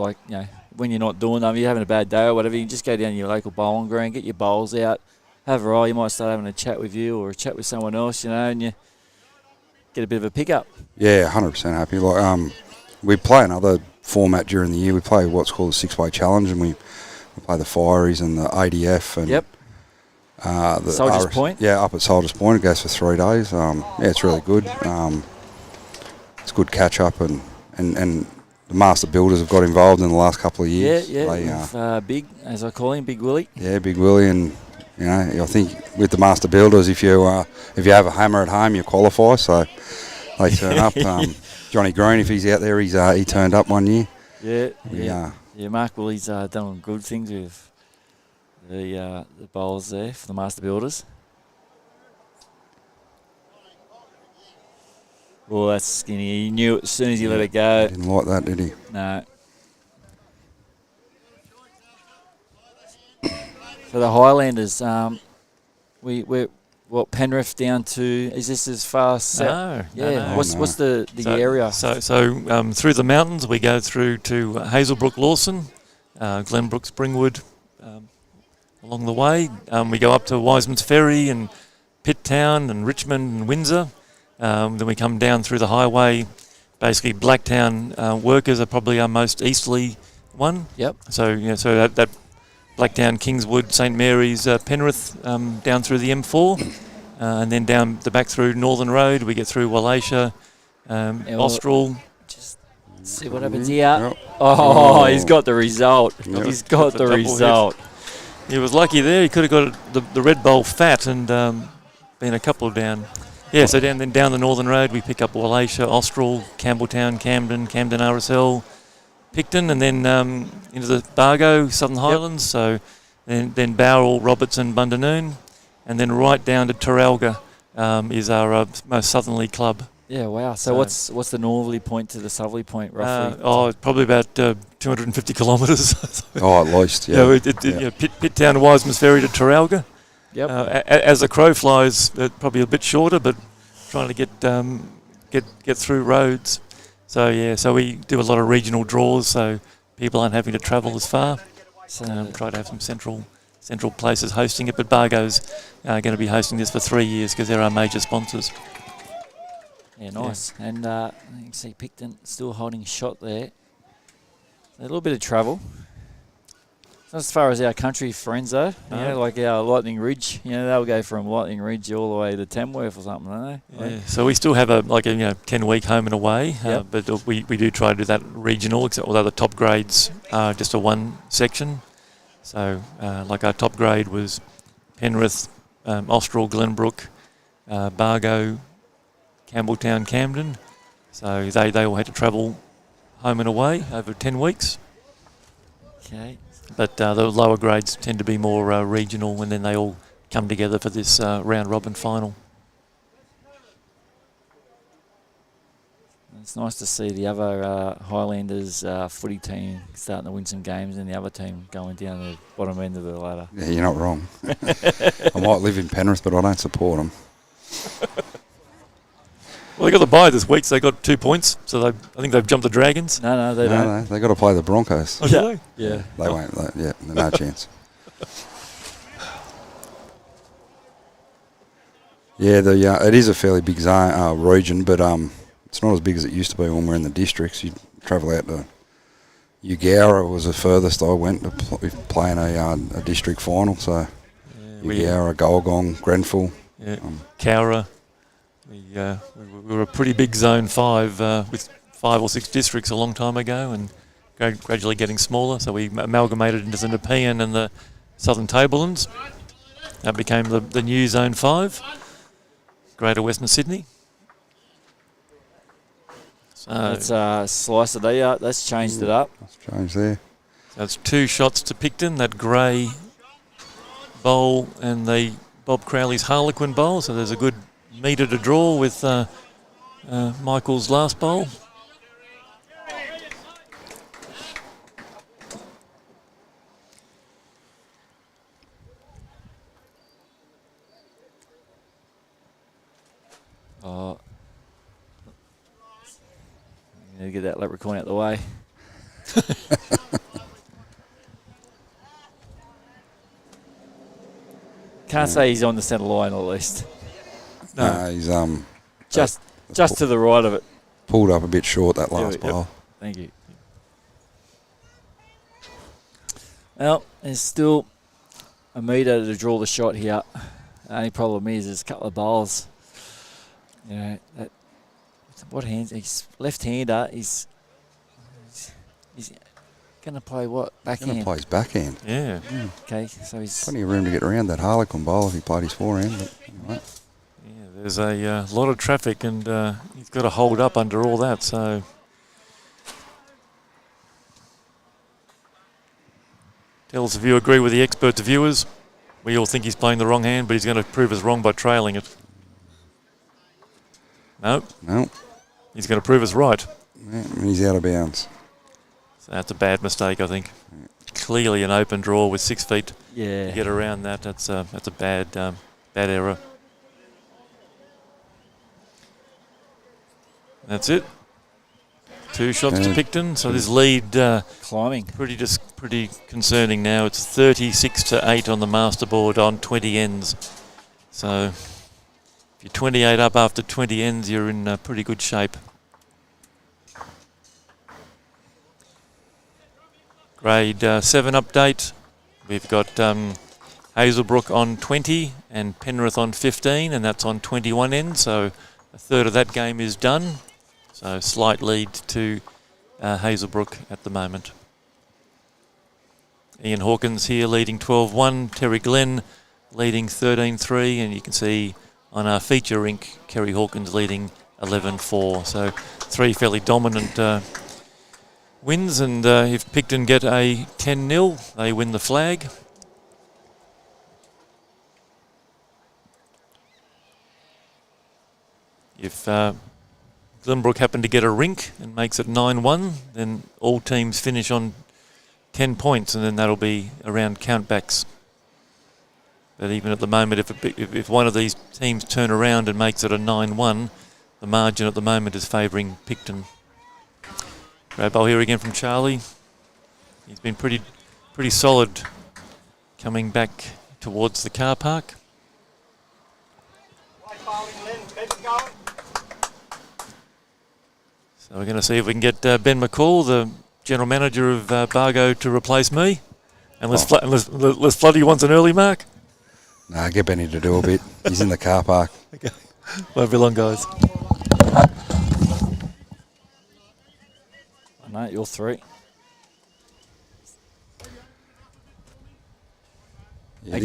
when you're not doing them, you're having a bad day or whatever, you can just go down to your local bowling green, get your bowls out, have a roll. You might start having a chat with you or a chat with someone else, and you get a bit of a pickup. Yeah, 100% happy. Like, we play another format during the year. We play what's called a six-way challenge, and we play the Fireys and the ADF and the Soldiers Point. Yeah, up at Soldiers Point. It goes for 3 days. It's really good. It's good catch up, and the master builders have got involved in the last couple of years. Big, as I call him, Big Willie. Yeah, Big Willie, and I think with the master builders, if you have a hammer at home, you qualify. So they turn up. Johnny Green, if he's out there, he turned up one year. Yeah. Mark Willie's done good things with the bowlers there for the master builders. Oh, that's skinny. He knew it as soon as he let it go. Didn't like that, did he? No. For the Highlanders, we're Penrith down to. Is this as far south? No. What's the area? So through the mountains we go through to Hazelbrook, Lawson, Glenbrook, Springwood. Along the way, we go up to Wiseman's Ferry and Pitt Town and Richmond and Windsor. Then we come down through the highway. Basically, Blacktown workers are probably our most easterly one. Yep. So that Blacktown, Kingswood, St Mary's, Penrith, down through the M4, and then down the back through Northern Road. We get through Wallachia, Austral. Just see what happens here. Yep. Oh, he's got the result. Yep. He's got the result. He was lucky there. He could have got the red bowl fat and been a couple down. Yeah, so down the Northern Road, we pick up Wallachia, Austral, Campbelltown, Camden RSL, Pikton, and then into the Bago, Southern Highlands. So then Bowral, Robertson, Bundanoon, and then right down to Terralga is our most southerly club. Yeah, wow. So what's the northerly point to the southerly point, roughly? Probably about 250 kilometres. At least, yeah. Pitt Town, Wiseman's Ferry to Terralga. Yep. As the crow flies, probably a bit shorter, but trying to get through roads. So we do a lot of regional draws, so people aren't having to travel as far. So try to have some central places hosting it. But Bago's going to be hosting this for 3 years because they're our major sponsors. Yeah, nice. Yeah. And you can see Pikton still holding shot there. A little bit of travel. Not as far as our country friends though. Like our Lightning Ridge. They'll go from Lightning Ridge all the way to Tamworth or something, don't they? Yeah. So we still have a 10-week home and away. But we do try to do that regional, except although the top grades are just a one section. So our top grade was Penrith, Austral, Glenbrook, Bago, Campbelltown, Camden. So they all had to travel home and away over 10 weeks. Okay. But the lower grades tend to be more regional, and then they all come together for this round-robin final. It's nice to see the other Highlanders footy team starting to win some games and the other team going down the bottom end of the ladder. Yeah, you're not wrong. I might live in Penrith, but I don't support them. Well, they got the bye this week, so they got 2 points. So I think they've jumped the Dragons. No, they don't. No, they got to play the Broncos. Oh, do they? Yeah. They won't. No chance. Yeah, it is a fairly big zone, region, but it's not as big as it used to be when we're in the districts. You travel out to Eugowra was the furthest I went to play in a district final. So Eugowra, Golgong, Grenfell, Cowra. We were a pretty big Zone 5 with 5 or 6 districts a long time ago, and gradually getting smaller. So we amalgamated into the Nepean and the Southern Tablelands. That became the new Zone 5. Greater Western Sydney. So That's a slicer. That's changed it up. That's changed there. that's 2 shots to Pikton, that grey bowl and the Bob Crowley's Harlequin bowl. So there's a good metre to draw with Michael's last bowl. Oh, I'm going to get that leprechaun out the way. Can't say he's on the centre line at least. No, he's Just to the right of it. pulled up a bit short that last Yep. bowl. Thank you. Well, there's still a metre to draw the shot here. The only problem is there's a couple of bowls. You know, what hands? He's left-hander. He's going to play what? Going to Backhand. play his backhand. Yeah. Okay, so he's... Plenty of room to get around that Harlequin bowl if he played his forehand. But anyway. Yeah, there's a lot of traffic and he's got to hold up under all that. So tell us if you agree with the experts, viewers. We all think he's playing the wrong hand, but he's going to prove us wrong by trailing it. No. He's going to prove us right. Yeah, he's out of bounds. So that's a bad mistake, I think. Clearly an open draw with 6 feet Yeah. to get around that. That's a bad error. That's it. 2 shots to Pikton. So this lead Climbing. pretty concerning now. It's 36-8 on the master board on 20 ends. So if you're 28 up after 20 ends, you're in pretty good shape. Grade 7 update. We've got Hazelbrook on 20 and Penrith on 15, and that's on 21 ends. So a third of that game is done. So slight lead to Hazelbrook at the moment. Ian Hawkins here leading 12-1. Terry Glenn leading 13-3. And you can see on our feature rink, Kerry Hawkins leading 11-4. So 3 fairly dominant wins. And if Pikton get a 10-0, they win the flag. If Glenbrook happen to get a rink and makes it 9-1, then all teams finish on 10 points, and then that'll be around countbacks. But even at the moment, if one of these teams turn around and makes it a 9-1, the margin at the moment is favouring Pikton. Grab ball here again from Charlie. He's been pretty solid coming back towards the car park. So we're going to see if we can get Ben McCall, the general manager of Bago, to replace me. Unless Floody wants an early mark. Nah, get Benny to do a bit. He's in the car park. Okay. Won't be long, guys. No, you're 3. Yeah,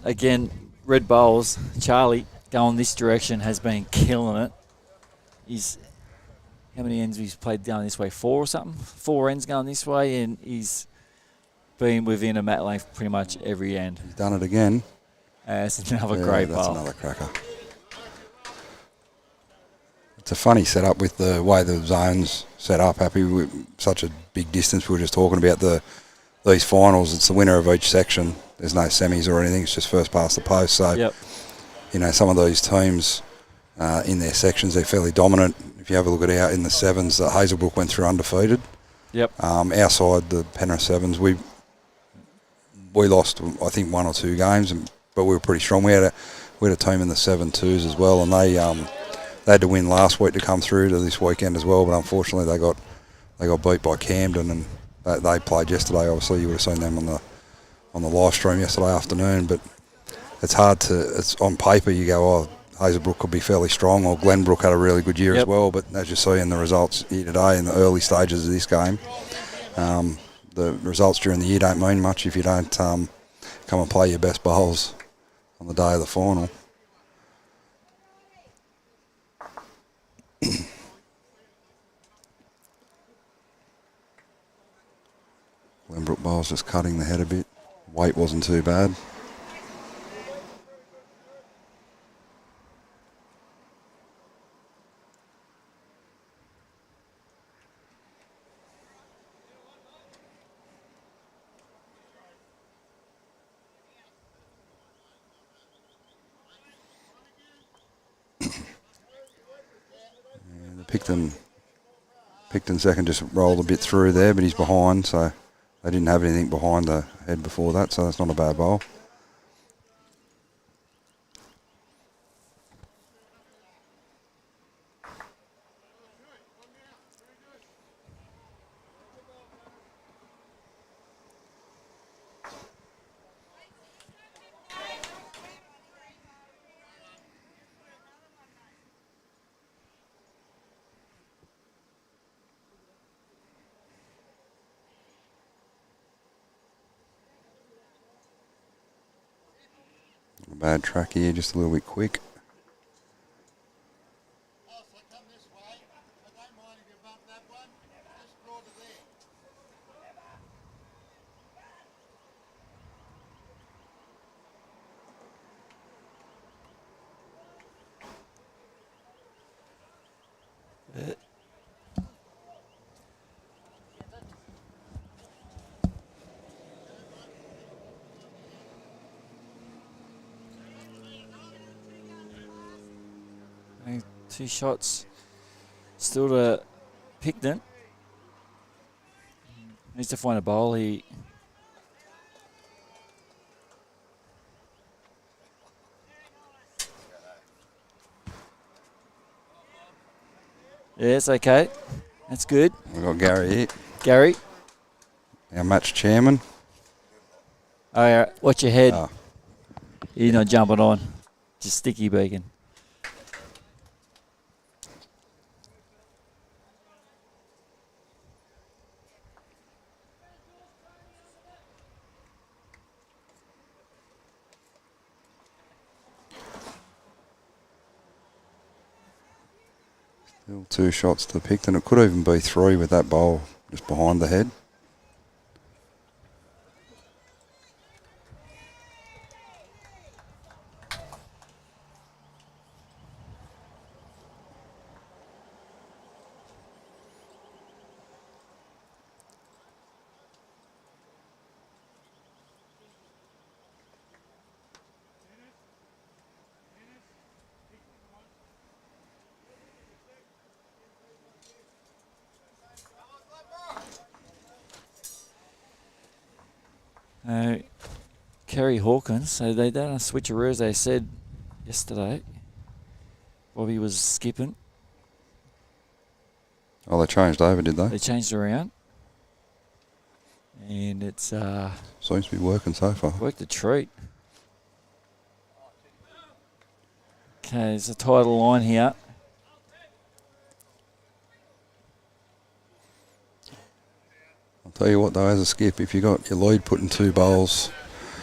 Again, red bowls. Charlie going this direction has been killing it. He's how many ends he's played down this way? 4 or something? 4 ends going this way, and he's been within a mat length pretty much every end. He's done it again. It's another great that's bowl. another cracker. It's a funny setup with the way the zone's set up. Happy with such a big distance. We were just talking about these finals. It's the winner of each section. There's no semis or anything. It's just first past the post. So, Yep. you know, some of these teams in their sections, they're fairly dominant. If you have a look at out in the sevens, Hazelbrook went through undefeated. Yep. Our side, the Penrith Sevens, we lost, I think, 1 or 2 games, but we were pretty strong. We had a team in the 7-2s as well, and they had to win last week to come through to this weekend as well. But unfortunately, they got beat by Camden, and they played yesterday. Obviously, you would have seen them on the live stream yesterday afternoon. But it's hard to. It's on paper you go, oh, Hazelbrook could be fairly strong, or Glenbrook had a really good year as well. But as you see in the results here today, in the early stages of this game, the results during the year don't mean much if you don't come and play your best bowls on the day of the final. That bowl's just cutting the head a bit. Weight wasn't too bad. Pikton second just rolled a bit through there, but he's behind, so they didn't have anything behind the head before that, so that's not a bad bowl. Not a bad track here, just a little bit quick. Two shots still to Pikton. Needs to find a bowl. Yeah, it's okay. That's good. We've got Gary here, Gary. our match chairman. Oh, yeah. Watch your head. Oh. You're not jumping on. Just sticky beacon. Still 2 shots to Pikton. It could even be 3 with that bowl just behind the head. Kerry Hawkins, so they done a switcheroo as they said yesterday. Bobby was skipping. Oh, they changed over, did they? They changed around. And it's Seems to be working so far. worked a treat. Okay, there's a title line here. I'll tell you what though, as a skip, if you got your lead putting 2 bowls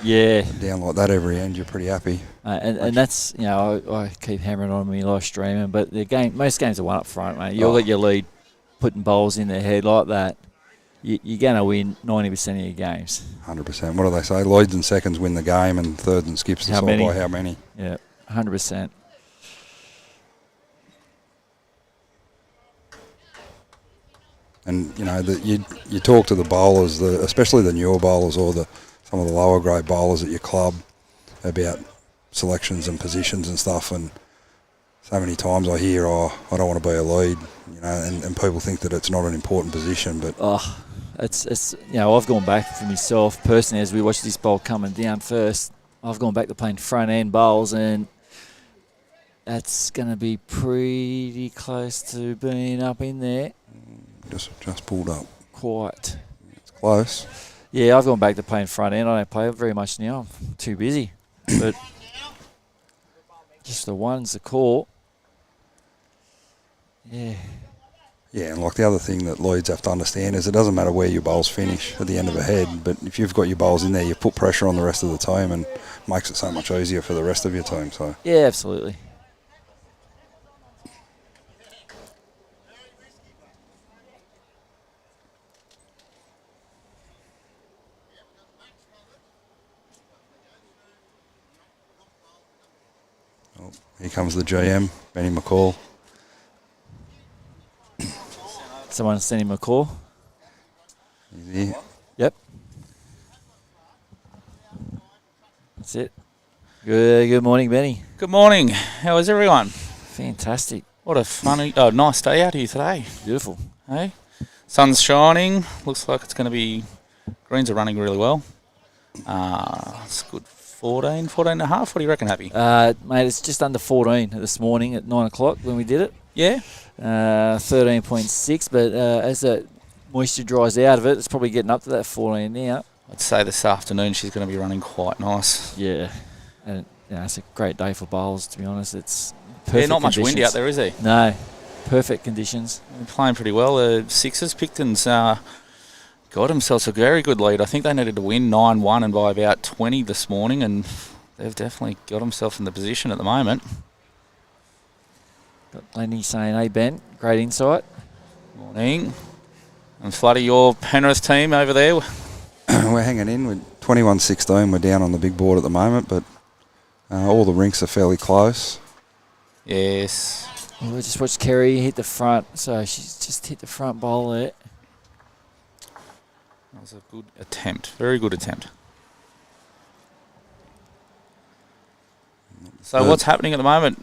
Yeah. down like that every end, you're pretty happy. And that's, you know, I keep hammering on me live streaming, but the game, most games are one up front, mate. You'll get your lead putting bowls in their head like that. You're going to win 90% of your games. 100%. What do they say? Leads and seconds win the game, and thirds and skips decide by how many. Yeah, 100%. And you know that you talk to the bowlers, especially the newer bowlers or some of the lower grade bowlers at your club about selections and positions and stuff. And so many times I hear, I don't want to be a lead, you know, and people think that it's not an important position, but it's you know, I've gone back for myself personally as we watch this bowl coming down first. I've gone back to playing front end bowls, and that's going to be pretty close to being up in there. just pulled up. Quite. It's close. Yeah, I've gone back to playing front end. I don't play it very much now. I'm too busy. But just the one's the call. Yeah. Yeah, and like the other thing that Lloyds have to understand is it doesn't matter where your bowls finish at the end of a head, but if you've got your bowls in there, you put pressure on the rest of the team and makes it so much easier for the rest of your team. So Yeah, absolutely. Here comes the GM, Benny McCall. Someone send him a call. He's here. Yep. That's it. Good morning, Benny. Good morning. How is everyone? Fantastic. What a nice day out here today. Beautiful. Hey, sun's shining. Looks like it's going to be. Greens are running really well. It's good. 14 and a half. What do you reckon, Happy? Mate, it's just under 14 this morning at 9 o'clock when we did it. Yeah. 13.6, but as that moisture dries out of it, it's probably getting up to that 14 now. I'd say this afternoon she's going to be running quite nice. Yeah. And it's a great day for bowls, to be honest. It's perfect Not much conditions. wind out there, is there? No. Perfect conditions. They're playing pretty well. The Sixers, Pikton's got themselves a very good lead. I think they needed to win 9-1 and by about 20 this morning, and they've definitely got themselves in the position at the moment. Got Lenny saying, hey, Ben, great insight. Morning. And Floody, your Penrith team over there. We're hanging in with 21-16. We're down on the big board at the moment, but all the rinks are fairly close. Yes. Well, we just watched Kerry hit the front, so she's just hit the front bowl there. That was a good attempt. Very good attempt. So what's happening at the moment?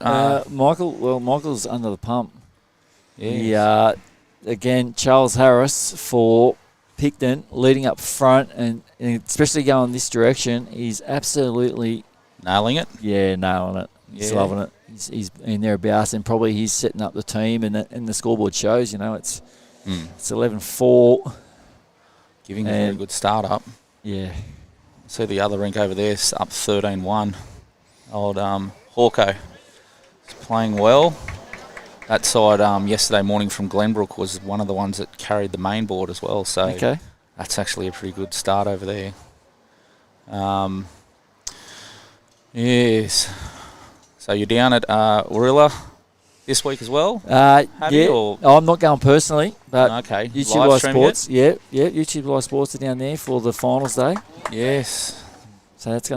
Michael's under the pump. Yeah. Again, Charles Harris for Pikton leading up front, and especially going this direction, he's absolutely Nailing it. nailing it. He's Yeah. loving it. He's in thereabouts, and probably he's setting up the team, and the scoreboard shows. It's 11-4. Giving a very good start up. Yeah. See the other rink over there up 13-1. Old Hawko is playing well. That side yesterday morning from Glenbrook was one of the ones that carried the main board as well. So Okay. that's actually a pretty good start over there. Yes. So you're down at Warilla this week as well? Yeah. Or? I'm not going personally, but Okay. YouTube Live Live streaming Sports. Yeah. YouTube Live Sports are down there for the finals day. it? Yes. So it's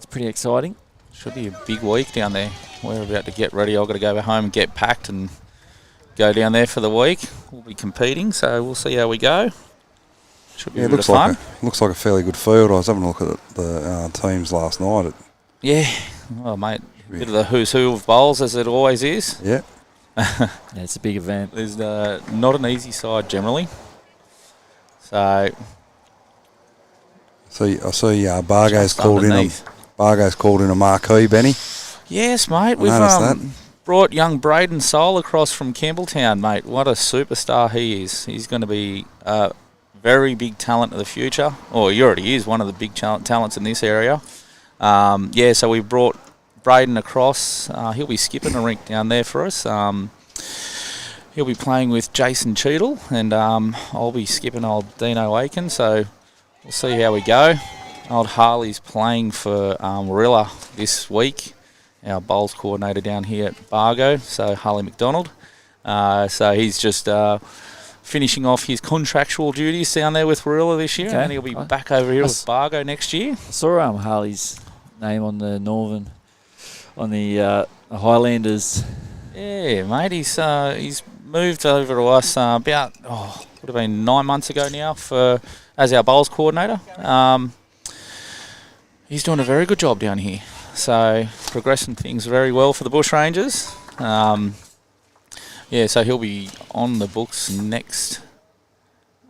pretty exciting. Should be a big week down there. We're about to get ready. I've got to go home and get packed and go down there for the week. We'll be competing, so we'll see how we go. Should be a bit of fun. Looks like a fairly good field. I was having a look at the teams last night. Yeah. Well, mate, a bit of the who's who of bowls, as it always is. Yeah. Yeah, it's a big event. There's not an easy side generally. So I see Bago's called in. Bago's called in a marquee, Benny. Yes, mate. We've brought young Braden Soul across from Campbelltown, mate. What a superstar he is. He's going to be a very big talent of the future. Or he already is one of the big talents in this area. So we brought Braden across. He'll be skipping a rink down there for us. He'll be playing with Jason Cheadle, and I'll be skipping old Dino Aiken. So we'll see how we go. Old Harley's playing for Warilla this week, our bowls coordinator down here at Bago, so Harley McDonald. So he's just finishing off his contractual duties down there with Warilla this year, and he'll be back over here with Bago next year. I saw Harley's name on the Highlanders. Yeah, mate, he's moved over to us about would have been 9 months ago now as our bowls coordinator. He's doing a very good job down here, so progressing things very well for the Bush Rangers. So he'll be on the books next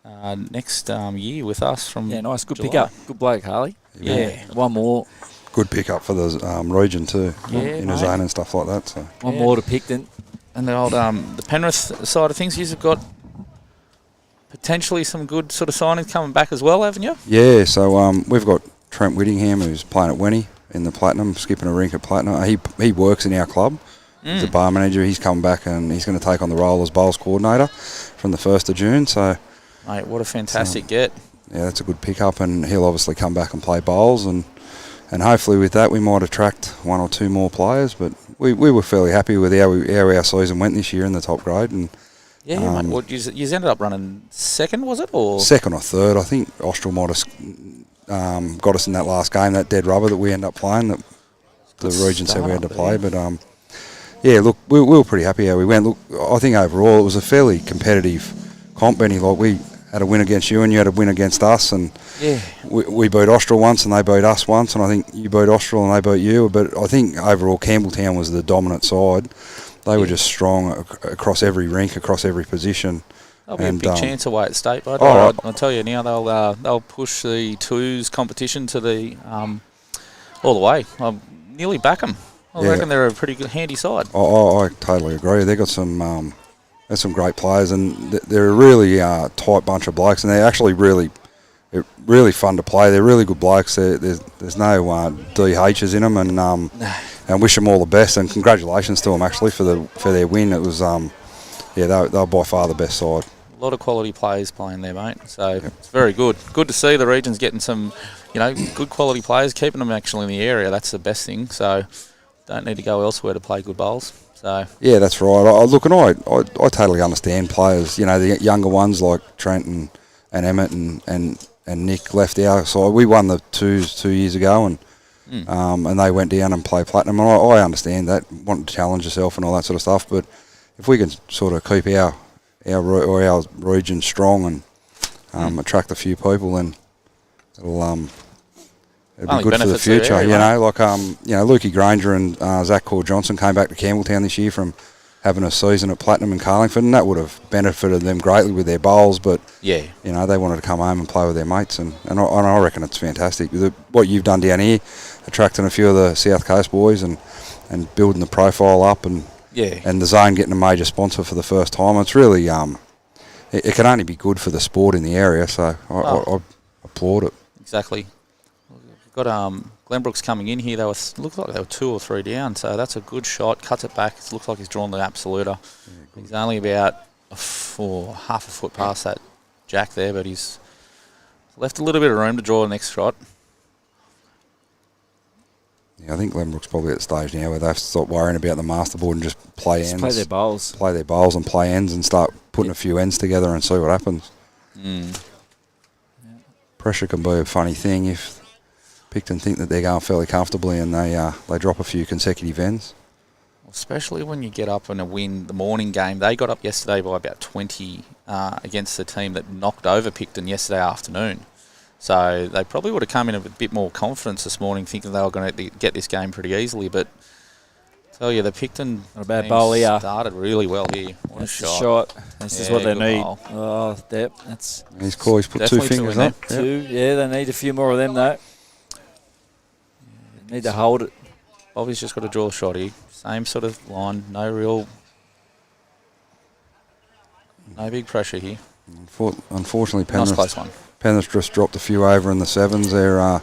year with us from Nice, good July. pickup, good bloke, Harley. Yeah. One more Good pickup for the region too, Yeah, in the mate. zone and stuff like that. So more to Pikton. And the old the Penrith side of things, you've got potentially some good sort of signings coming back as well, haven't you? yeah, so we've got Trent Whittingham, who's playing at Wenny in the Platinum, skipping a rink at Platinum. He works in our club. He's a bar manager. He's come back and he's going to take on the role as bowls coordinator from the 1st of June. So, Mate, what a fantastic get. yeah, that's a good pickup, and he'll obviously come back and play bowls, and hopefully with that we might attract one or two more players. But we were fairly happy with how our season went this year in the top grade, and Yeah, mate. What you ended up running second, was it, or second or third. I think Austral might have got us in that last game, that dead rubber that we end up playing. That region said we had to play. But yeah, look, we were pretty happy how we went. Look, I think overall it was a fairly competitive comp, Benny. Like, we had a win against you and you had a win against us, and we beat Austral once and they beat us once, and I think you beat Austral and they beat you. But I think overall Campbelltown was the dominant side. They were just strong across every rink, across every position. They'll be a big chance away at state, but I'll tell you now, they'll push the twos competition to the all the way. I'll nearly back them. I reckon they're a pretty good, handy side. I totally agree. They've got some great players, and they're a really tight bunch of blokes, and they're actually really fun to play. They're really good blokes. There's no DHs in them, and wish them all the best, and congratulations to them actually for their win. It was they were by far the best side. A lot of quality players playing there, mate. So it's very good. Good to see the region's getting some, good quality players, keeping them actually in the area. That's the best thing. So don't need to go elsewhere to play good bowls. So yeah, that's right. I totally understand players. The younger ones like Trent and Emmett and Nick left our side. We won the twos 2 years ago, and they went down and played platinum. And I understand that, wanting to challenge yourself and all that sort of stuff. But if we can sort of keep our region strong and attract a few people, then it'll be good for the future. Area, Lukey Granger and Zach Core Johnson came back to Campbelltown this year from having a season at Platinum and Carlingford, and that would have benefited them greatly with their bowls. But they wanted to come home and play with their mates, and I reckon it's fantastic. What you've done down here, attracting a few of the South Coast boys and building the profile up, and the Zone getting a major sponsor for the first time. It's really it can only be good for the sport in the area. So I applaud it. Exactly. We've got Glenbrook's coming in here. Looked like they were 2 or 3 down, so that's a good shot. Cuts it back. It looks like he's drawn the absoluter. He's only about half a foot past that jack there, but he's left a little bit of room to draw the next shot. Yeah, I think Glenbrook's probably at the stage now where they've stopped worrying about the masterboard and just play ends. Play their bowls. Play their bowls and play ends and start putting a few ends together and see what happens. Pressure can be a funny thing if Pikton think that they're going fairly comfortably and they drop a few consecutive ends. Especially when you get up and win the morning game. They got up yesterday by about 20 against the team that knocked over Pikton yesterday afternoon. So they probably would have come in a bit more confidence this morning, thinking they were going to get this game pretty easily. But I tell you, the Pikton team started really well here. What that's a shot. This is what they need. Bowl. Oh, that's he's put 2 fingers up. Two. Yeah, they need a few more of them though. Need to hold it. Bobby's just got to draw a shot here. Same sort of line. No big pressure here. Unfortunately, Nice close one. Pennant just dropped a few over in the sevens. They're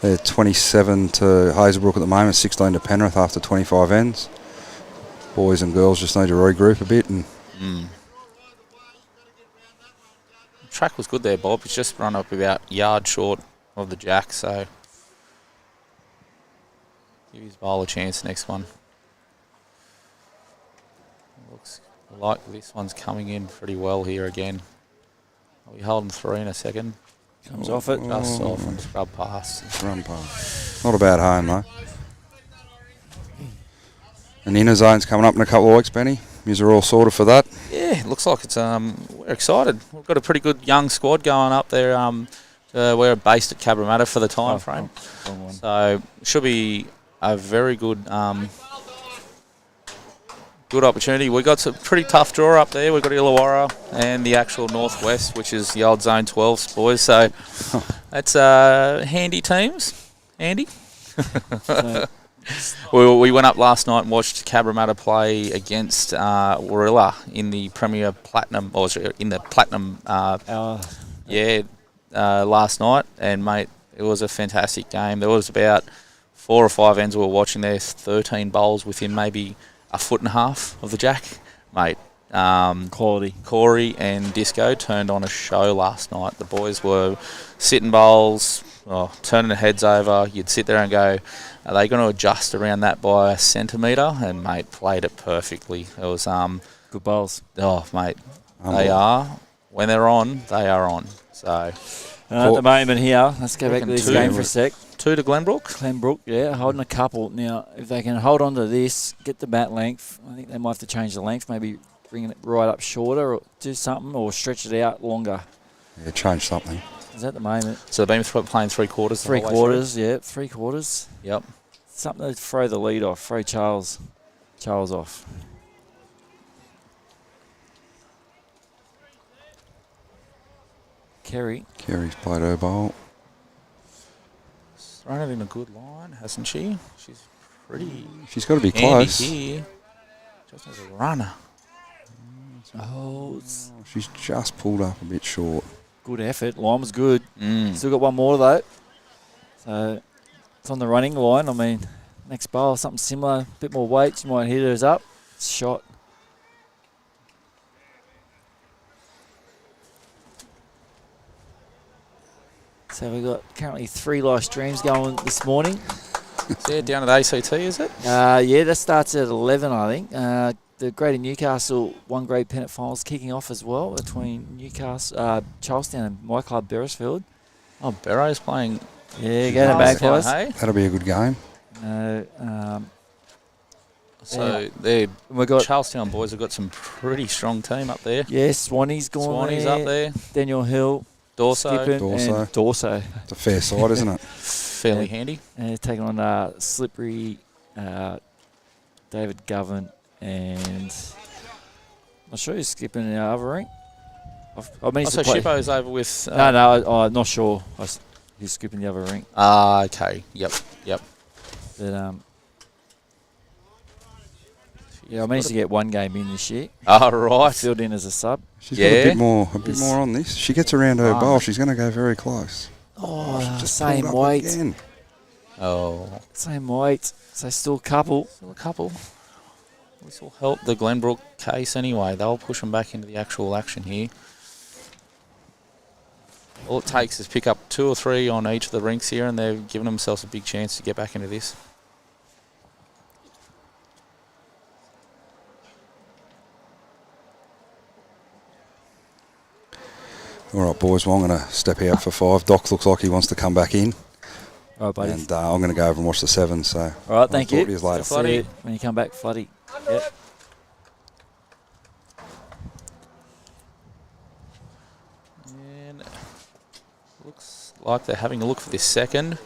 27 to Hazelbrook at the moment, 16 to Penrith after 25 ends. Boys and girls just need to regroup a bit. And The track was good there, Bob. He's just run up about a yard short of the jack, so give his bowl a chance next one. Looks like this one's coming in pretty well here again. Are we holding 3 in a second? Comes off it. Just off and scrub past. Run past. Not a bad home, though. And the inner zone's coming up in a couple of weeks, Benny. You're all sorted for that? Yeah, looks like it's. We're excited. We've got a pretty good young squad going up there. We're based at Cabramatta for the time frame. So should be a very good good opportunity. We've got some pretty tough draw up there. We've got Illawarra and the actual Northwest, which is the old Zone 12s, boys. So that's handy teams. Andy? We went up last night and watched Cabramatta play against Warilla in the Premier Platinum, or in the Platinum last night. And, mate, it was a fantastic game. There was about 4 or 5 ends we were watching there, 13 bowls within maybe a foot and a half of the jack, mate. Quality. Corey and Disco turned on a show last night. The boys were sitting bowls, turning their heads over. You'd sit there and go, are they going to adjust around that by a centimetre? And, mate, played it perfectly. It was good bowls. Oh, mate, they are. When they're on, they are on. So at the moment here, let's go back to this game for a sec. 2 to Glenbrook. Glenbrook, yeah, holding a couple. Now, if they can hold on to this, get the bat length, I think they might have to change the length, maybe bring it right up shorter or do something or stretch it out longer. Yeah, change something. Is at the moment. So they've been playing 3 quarters. 3 quarters, yeah, 3 quarters. Yep. Something to throw the lead off, throw Charles off. Kerry's played her bowl. Thrown it in a good line, hasn't she? She's pretty. She's got to be handy close. here. Just as a runner. Oh, She's just pulled up a bit short. good effort. Line was good. Still got one more though. So it's on the running line. I mean, next bowl, something similar, a bit more weight. She might hit hers up. Shot. So we've got currently 3 live streams going this morning. So yeah, down at ACT, is it? Yeah, that starts at 11, I think. The Greater Newcastle 1 grade pennant finals kicking off as well between Newcastle, Charlestown and my club, Beresfield. Oh, Barrow's playing. Yeah, go to Magpies. Hey? That'll be a good game. So the we got Charlestown boys have got some pretty strong team up there. yeah, Swanee's gone Swanee's there. up there. Daniel Hill, Dorso, Skippin Dorso. and Dorso. It's a fair side, isn't it? fairly handy. And taking on Slippery, David Govan, and I'm not sure who's skipping the other ring. I mean, So Shippo's over with. I'm not sure. He's skipping the other ring. Okay. Yep. But yeah, I managed to get 1 game in this year. Oh, right. Filled in as a sub. She's got a bit more on this. She gets around her bowl, she's going to go very close. Oh, Just same pulled up weight. again. Oh. Same weight. So still a couple. Still a couple. This will help the Glenbrook case anyway. They'll push them back into the actual action here. All it takes is pick up 2 or 3 on each of the rinks here, and they've given themselves a big chance to get back into this. All right, boys, well, I'm going to step out for 5. Doc looks like he wants to come back in. All right, buddy. And I'm going to go over and watch the 7. So All right, thank I'll you. talk to you later. See you when you come back, Floody. Yep. And looks like they're having a look for this second.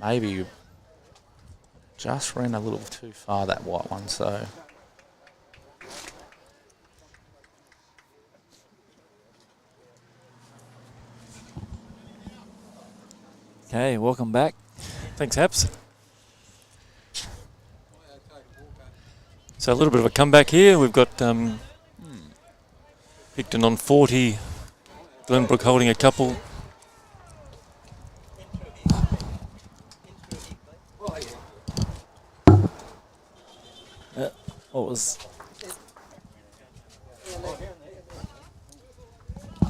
Maybe just ran a little too far, that white one, so... Okay, welcome back. Thanks, Haps. So a little bit of a comeback here. We've got Pikton on 40, Glenbrook holding a couple. What was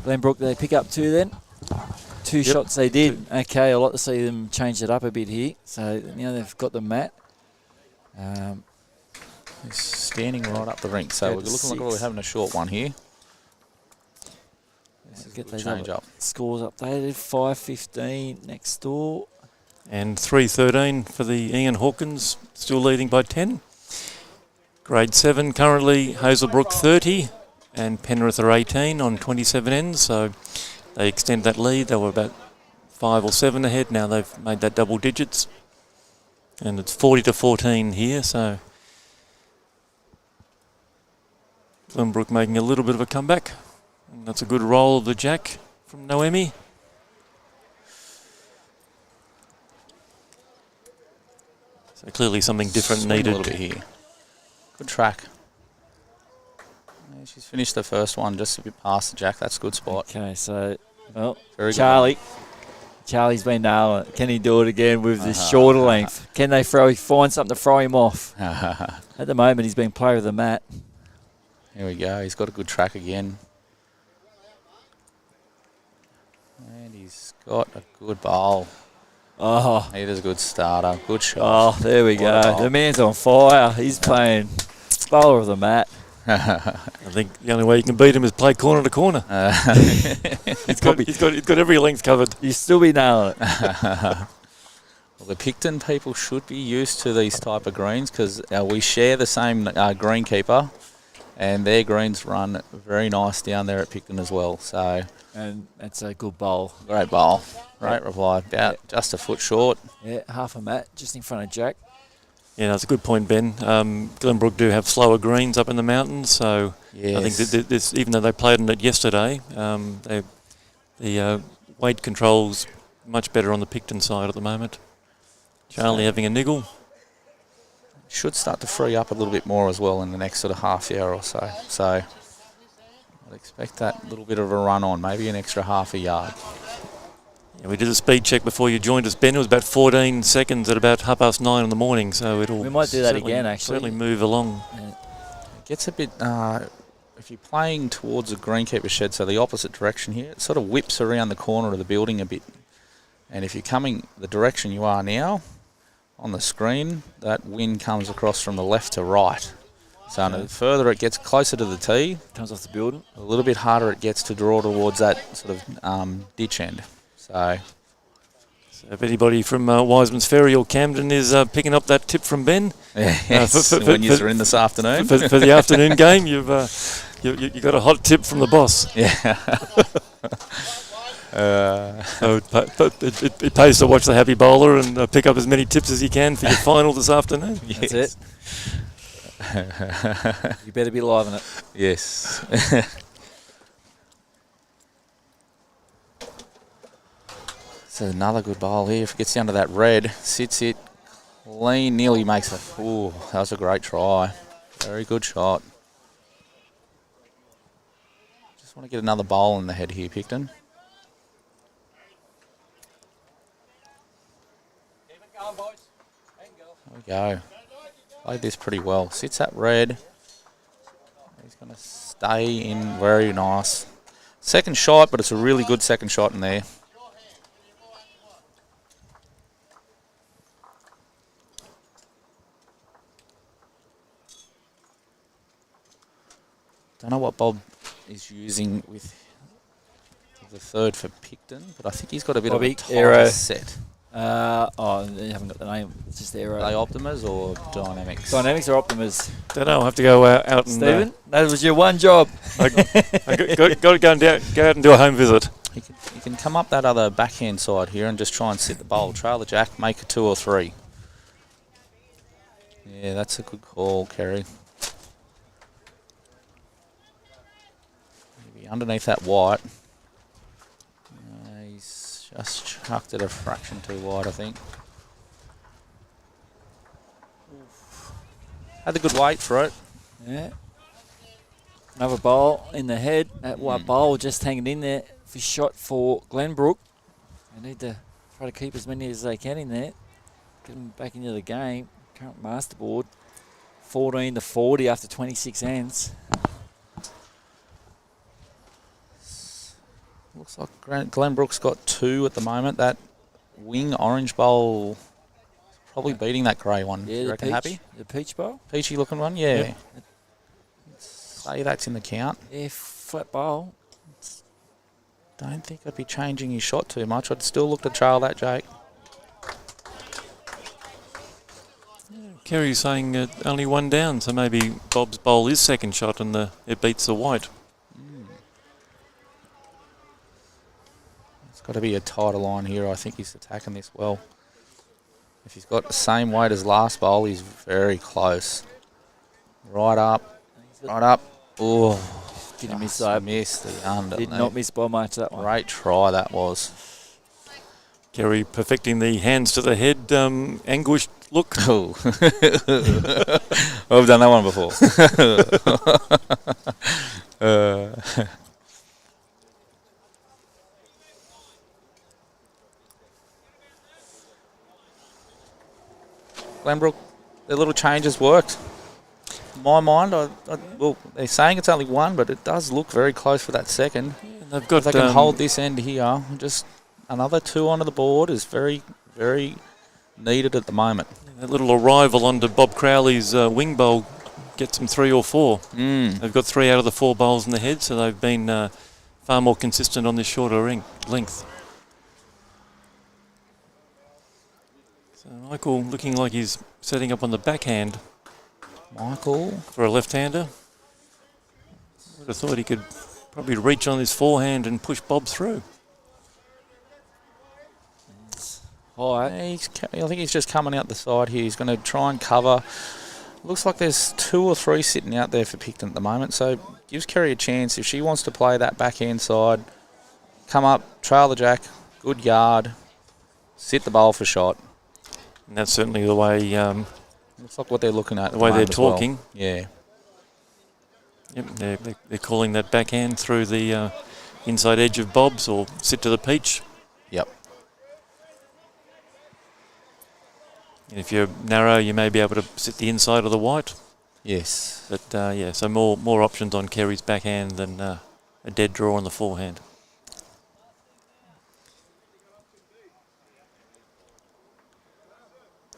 Glenbrook? They pick up 2 then. 2 shots they did. Okay, I'd like to see them change it up a bit here. So now they've got the mat. He's standing right up the rink, so we're looking like we're having a short one here. Get those change up. Scores updated. 5-15 next door. And 3-13 for the Ian Hawkins, still leading by 10. Grade 7 currently Hazelbrook 30 and Penrith are 18 on 27 ends, so they extend that lead. They were about 5 or 7 ahead. Now they've made that double digits. And it's 40-14 here, so Glenbrook making a little bit of a comeback. And that's a good roll of the jack from Noemi. So clearly something different Swing needed. a little bit here. Good track. Yeah, she's finished the first one just a bit past the jack. That's a good spot. Okay, so well, Very good. Charlie's been nailing it. Can he do it again with this shorter length? Can they find something to throw him off? At the moment, he's been player of the mat. Here we go. He's got a good track again. And he's got a good bowl. Oh, He does a good starter. Good shot. there we What a go. bowl. The man's on fire. He's playing bowler of the mat. I think the only way you can beat him is play corner to corner. He's got every length covered. You still be nailing it. Well, the Pikton people should be used to these type of greens because we share the same greenkeeper, and their greens run very nice down there at Pikton as well. So, And that's a good bowl. great bowl, great reply. About just a foot short. Yeah, half a mat just in front of Jack. Yeah, that's a good point, Ben. Glenbrook do have slower greens up in the mountains, so Yes. I think that this, even though they played on it yesterday, the weight control's much better on the Pikton side at the moment. Charlie having a niggle. Should start to free up a little bit more as well in the next sort of half hour or so. So I'd expect that little bit of a run on, maybe an extra half a yard. Yeah, we did a speed check before you joined us, Ben. It was about 14 seconds at about 9:30 in the morning, so We might do that certainly- again, actually. Certainly move along. It gets a bit, if you're playing towards a greenkeeper shed, so the opposite direction here, it sort of whips around the corner of the building a bit. And if you're coming the direction you are now, on the screen, that wind comes across from the left to right. So the further it gets closer to the tee, Comes off the building. a little bit harder it gets to draw towards that sort of ditch end. So So if anybody from Wiseman's Ferry or Camden is picking up that tip from Ben, yes, when you're in this afternoon. for the afternoon game, you got a hot tip from the boss. Yeah. So it pays to watch the happy bowler and pick up as many tips as you can for your final this afternoon. That's it. You better be live in it. Yes. So another good bowl here. If it gets down to that red, sits it clean, nearly makes it. Ooh, that was a great try. Very good shot. Just want to get another bowl in the head here, Pikton. There we go. Played this pretty well. Sits that red. He's going to stay in very nice. Second shot, but it's a really good second shot in there. Don't know what Bob is using with the third for Pikton, but I think he's got a bit Bobby, of a tighter Aero. set. You haven't got the name. It's just Aero. Are they Optimas or Dynamics? Dynamics or Optimas? Don't know. I'll have to go out and Stephen, that was your one job. I got to go out and do a home visit. You can come up that other backhand side here and just try and sit the bowl. Trail the jack, make a 2 or 3. Yeah, that's a good call, Kerry. Maybe underneath that white. He's just chucked it a fraction too wide, I think. Had a good weight for it. Yeah. Another bowl in the head. That white bowl just hanging in there for shot for Glenbrook. They need to try to keep as many as they can in there. Get them back into the game. Current masterboard. 14-40 after 26 ends. Looks like Glenbrook's got 2 at the moment. That wing orange bowl probably beating that grey one. Yeah, You the reckon peach, happy? the peach bowl. Peachy looking one, yeah. Yeah. Say that's in the count. Yeah, flat bowl. Don't think I'd be changing his shot too much. I'd still look to trail that, Jake. Kerry's saying only one down, so maybe Bob's bowl is second shot and it beats the white. It's got to be a tighter line here. I think he's attacking this well. If he's got the same weight as last bowl, he's very close. Right up. Right up. Oh, Didn't miss just that. missed the under. Did not miss by much that one. Great try that was. Kerry perfecting the hands to the head, anguished look. Oh, I've done that one before. Glenbrook, their little changes worked. In my mind, well, they're saying it's only one, but it does look very close for that second. They've got If they can hold this end here, just another 2 onto the board is very, very needed at the moment. that little arrival onto Bob Crowley's wing bowl get some 3 or 4. Mm. They've got 3 out of the 4 bowls in the head, so they've been far more consistent on this shorter length. So Michael looking like he's setting up on the backhand. Michael. For a left-hander. Would have thought he could probably reach on his forehand and push Bob through. All right. I think he's just coming out the side here. He's going to try and cover. Looks like there's 2 or 3 sitting out there for Pikton at the moment, so gives Kerry a chance. If she wants to play that backhand side, come up, trail the jack, good yard, sit the bowl for shot. And that's certainly the way... looks like what they're looking at. The way they're talking. Well. Yeah. Yep, they're calling that backhand through the inside edge of Bob's or sit to the peach. Yep. And if you're narrow, you may be able to sit the inside of the white. Yes. But yeah, so more options on Kerry's backhand than a dead draw on the forehand.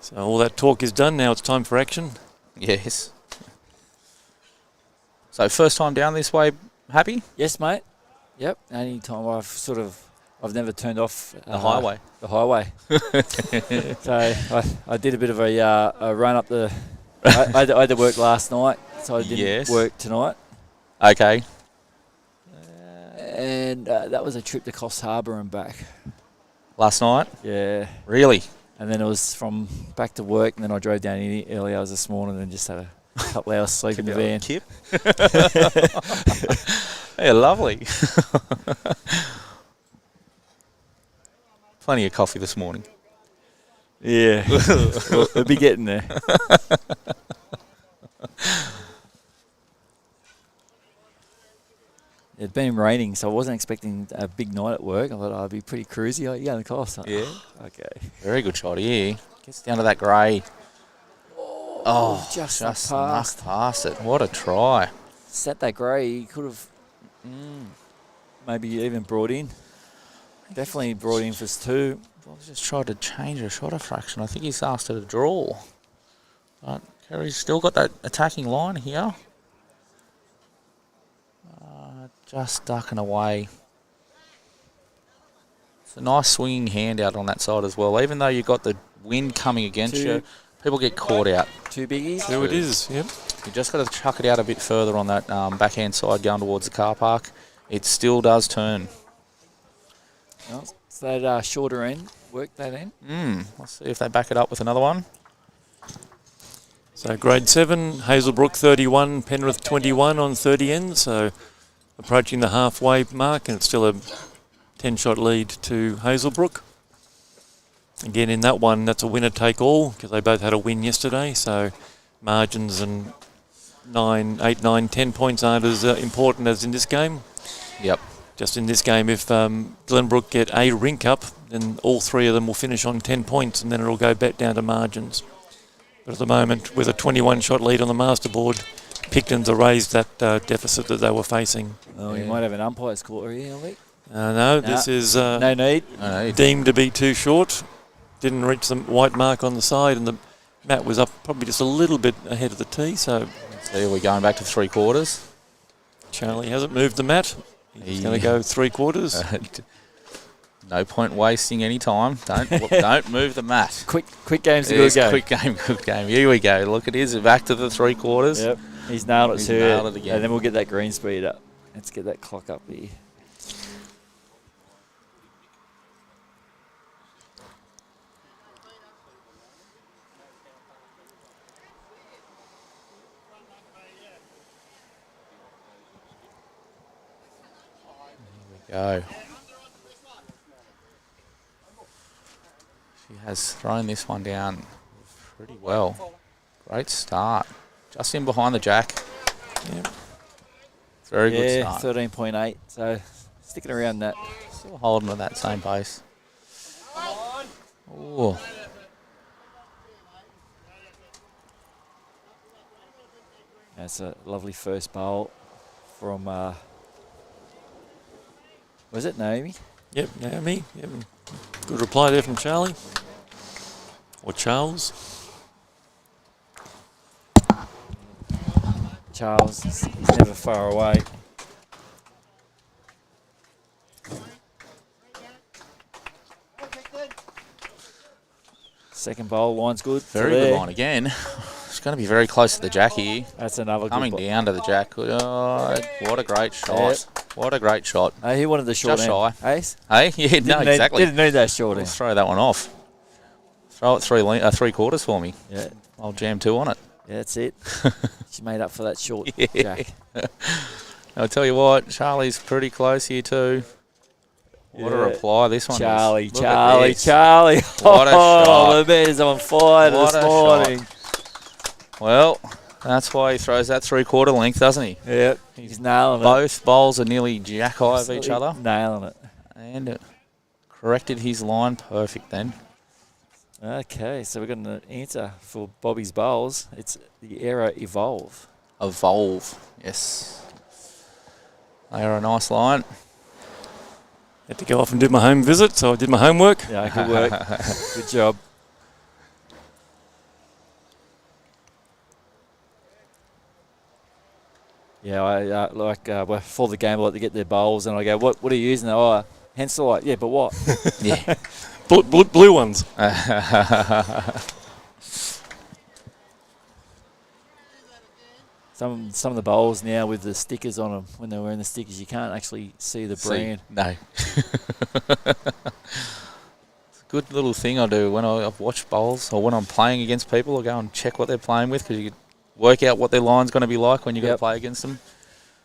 So all that talk is done. Now it's time for action. Yes. So first time down this way, happy? Yes, mate. Yep. Only time I've never turned off The highway. The highway. So I did a bit of a run up the. I had to work last night, so I didn't work tonight. Okay. And that was a trip to Coffs Harbour and back. Last night? Yeah. Really? And then it was from back to work, and then I drove down in the early hours this morning and just had a couple hours sleep in the van. Kip? Yeah, lovely. Plenty of coffee this morning. Yeah. We'll be getting there. It's been raining, so I wasn't expecting a big night at work. I thought I'd be pretty cruisy. Yeah, on the course. Yeah. Okay. Very good shot here. Gets down to that grey. Oh, just past it. What a try. Set that grey. He could have maybe even brought in. Definitely brought in for 2. Bob's just tried to change her shot a fraction. I think he's asked her to draw. But Kerry's still got that attacking line here. Just ducking away. It's a nice swinging hand out on that side as well. Even though you've got the wind coming against you, people get caught out. 2 biggies? 2 it is, yep. You just got to chuck it out a bit further on that backhand side going towards the car park. It still does turn. Well, so that shorter end, work that end. Let's see if they back it up with another one. So grade 7, Hazelbrook 31, Penrith 21 on 30 ends. So approaching the halfway mark, and it's still a 10-shot lead to Hazelbrook. Again, in that one, that's a winner-take-all because they both had a win yesterday. So margins and 8, 9, 10 points aren't as important as in this game. Yep. Just in this game, if Glenbrook get a rink up, then all 3 of them will finish on 10 points, and then it'll go back down to margins. But at the moment, with a 21-shot lead on the master board, Pikton's erased that deficit that they were facing. Oh, you might have an umpire's call here, Lee. No, this is no need. Deemed to be too short. Didn't reach the white mark on the side, and the mat was up probably just a little bit ahead of the tee. So we're going back to 3/4. Charlie hasn't moved the mat. He's going to go 3/4. No point wasting any time. Don't move the mat. Quick game's a good game. Quick game. Here we go. Look, it is back to the 3/4. Yep. He's nailed it too. Nailed it again. And then we'll get that green speed up. Let's get that clock up here. Go. She has thrown this one down pretty well. Great start. Just in behind the jack. Yep. Very good start. 13.8. So sticking around that. Still holding at that same pace. Oh. That's a lovely first bowl from, was it Naomi? Yep, Naomi. Yep. Good reply there from Charlie. Or Charles. Charles. He's never far away. Second bowl, line's good. Very good line again. It's going to be very close to the jack here. That's another Coming good down to the jack. Oh, what a great shot. What a great shot. Hey, he wanted the short Just end. shy. Ace? Hey? Yeah, no, exactly. Didn't need that short Let's end. throw that one off. Throw it three quarters for me. Yeah. I'll jam 2 on it. Yeah, that's it. She made up for that short Yeah. jack. I'll tell you what, Charlie's pretty close here too. What a Yeah. reply this one Charlie, is. Look at Charlie, this. Charlie. What a shot. The man is on fire What this a morning. Well, that's why he throws that 3/4 length, doesn't he? Yeah, he's nailing it. Both bowls are nearly jack high of each other. Nailing it. And corrected his line perfect then. Okay, so we've got an answer for Bobby's bowls. It's the Aero Evolve. Evolve, yes. They are a nice line. Had to go off and do my home visit, so I did my homework. Yeah, good work. Good job. Yeah, I before the game, I like to get their bowls, and I go, "What are you using?" Oh, Henselite. Yeah, but what? Yeah. Blue ones. Some of the bowls now with the stickers on them, when they're wearing the stickers, you can't actually see the brand. No. It's a good little thing I do when I watch bowls or when I'm playing against people. I go and check what they're playing with because you can work out what their line's going to be like when you're going to play against them.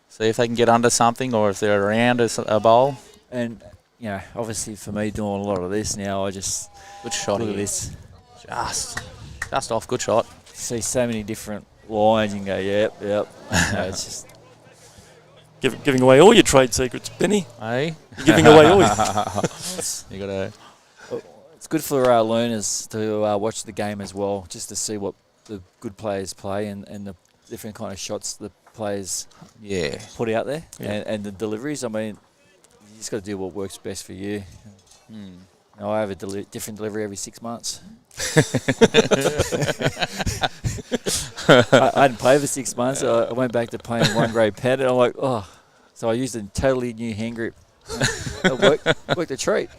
See if they can get under something or if they're around a bowl. And, you know, obviously for me doing a lot of this now, I just Good shot look here. at this. Just off. Good shot. See so many different lines and go, yep. No, it's just Giving away all your trade secrets, Benny. Hey? You're giving away all your... You got to... it's good for our learners to watch the game as well, just to see what the good players play and the different kind of shots the players put out there and the deliveries. I mean, you just got to do what works best for you. You know, I have a different delivery every 6 months. I hadn't played for 6 months. So I went back to playing 1 grade Pennant. I'm like, oh. So I used a totally new hand grip. It worked a treat.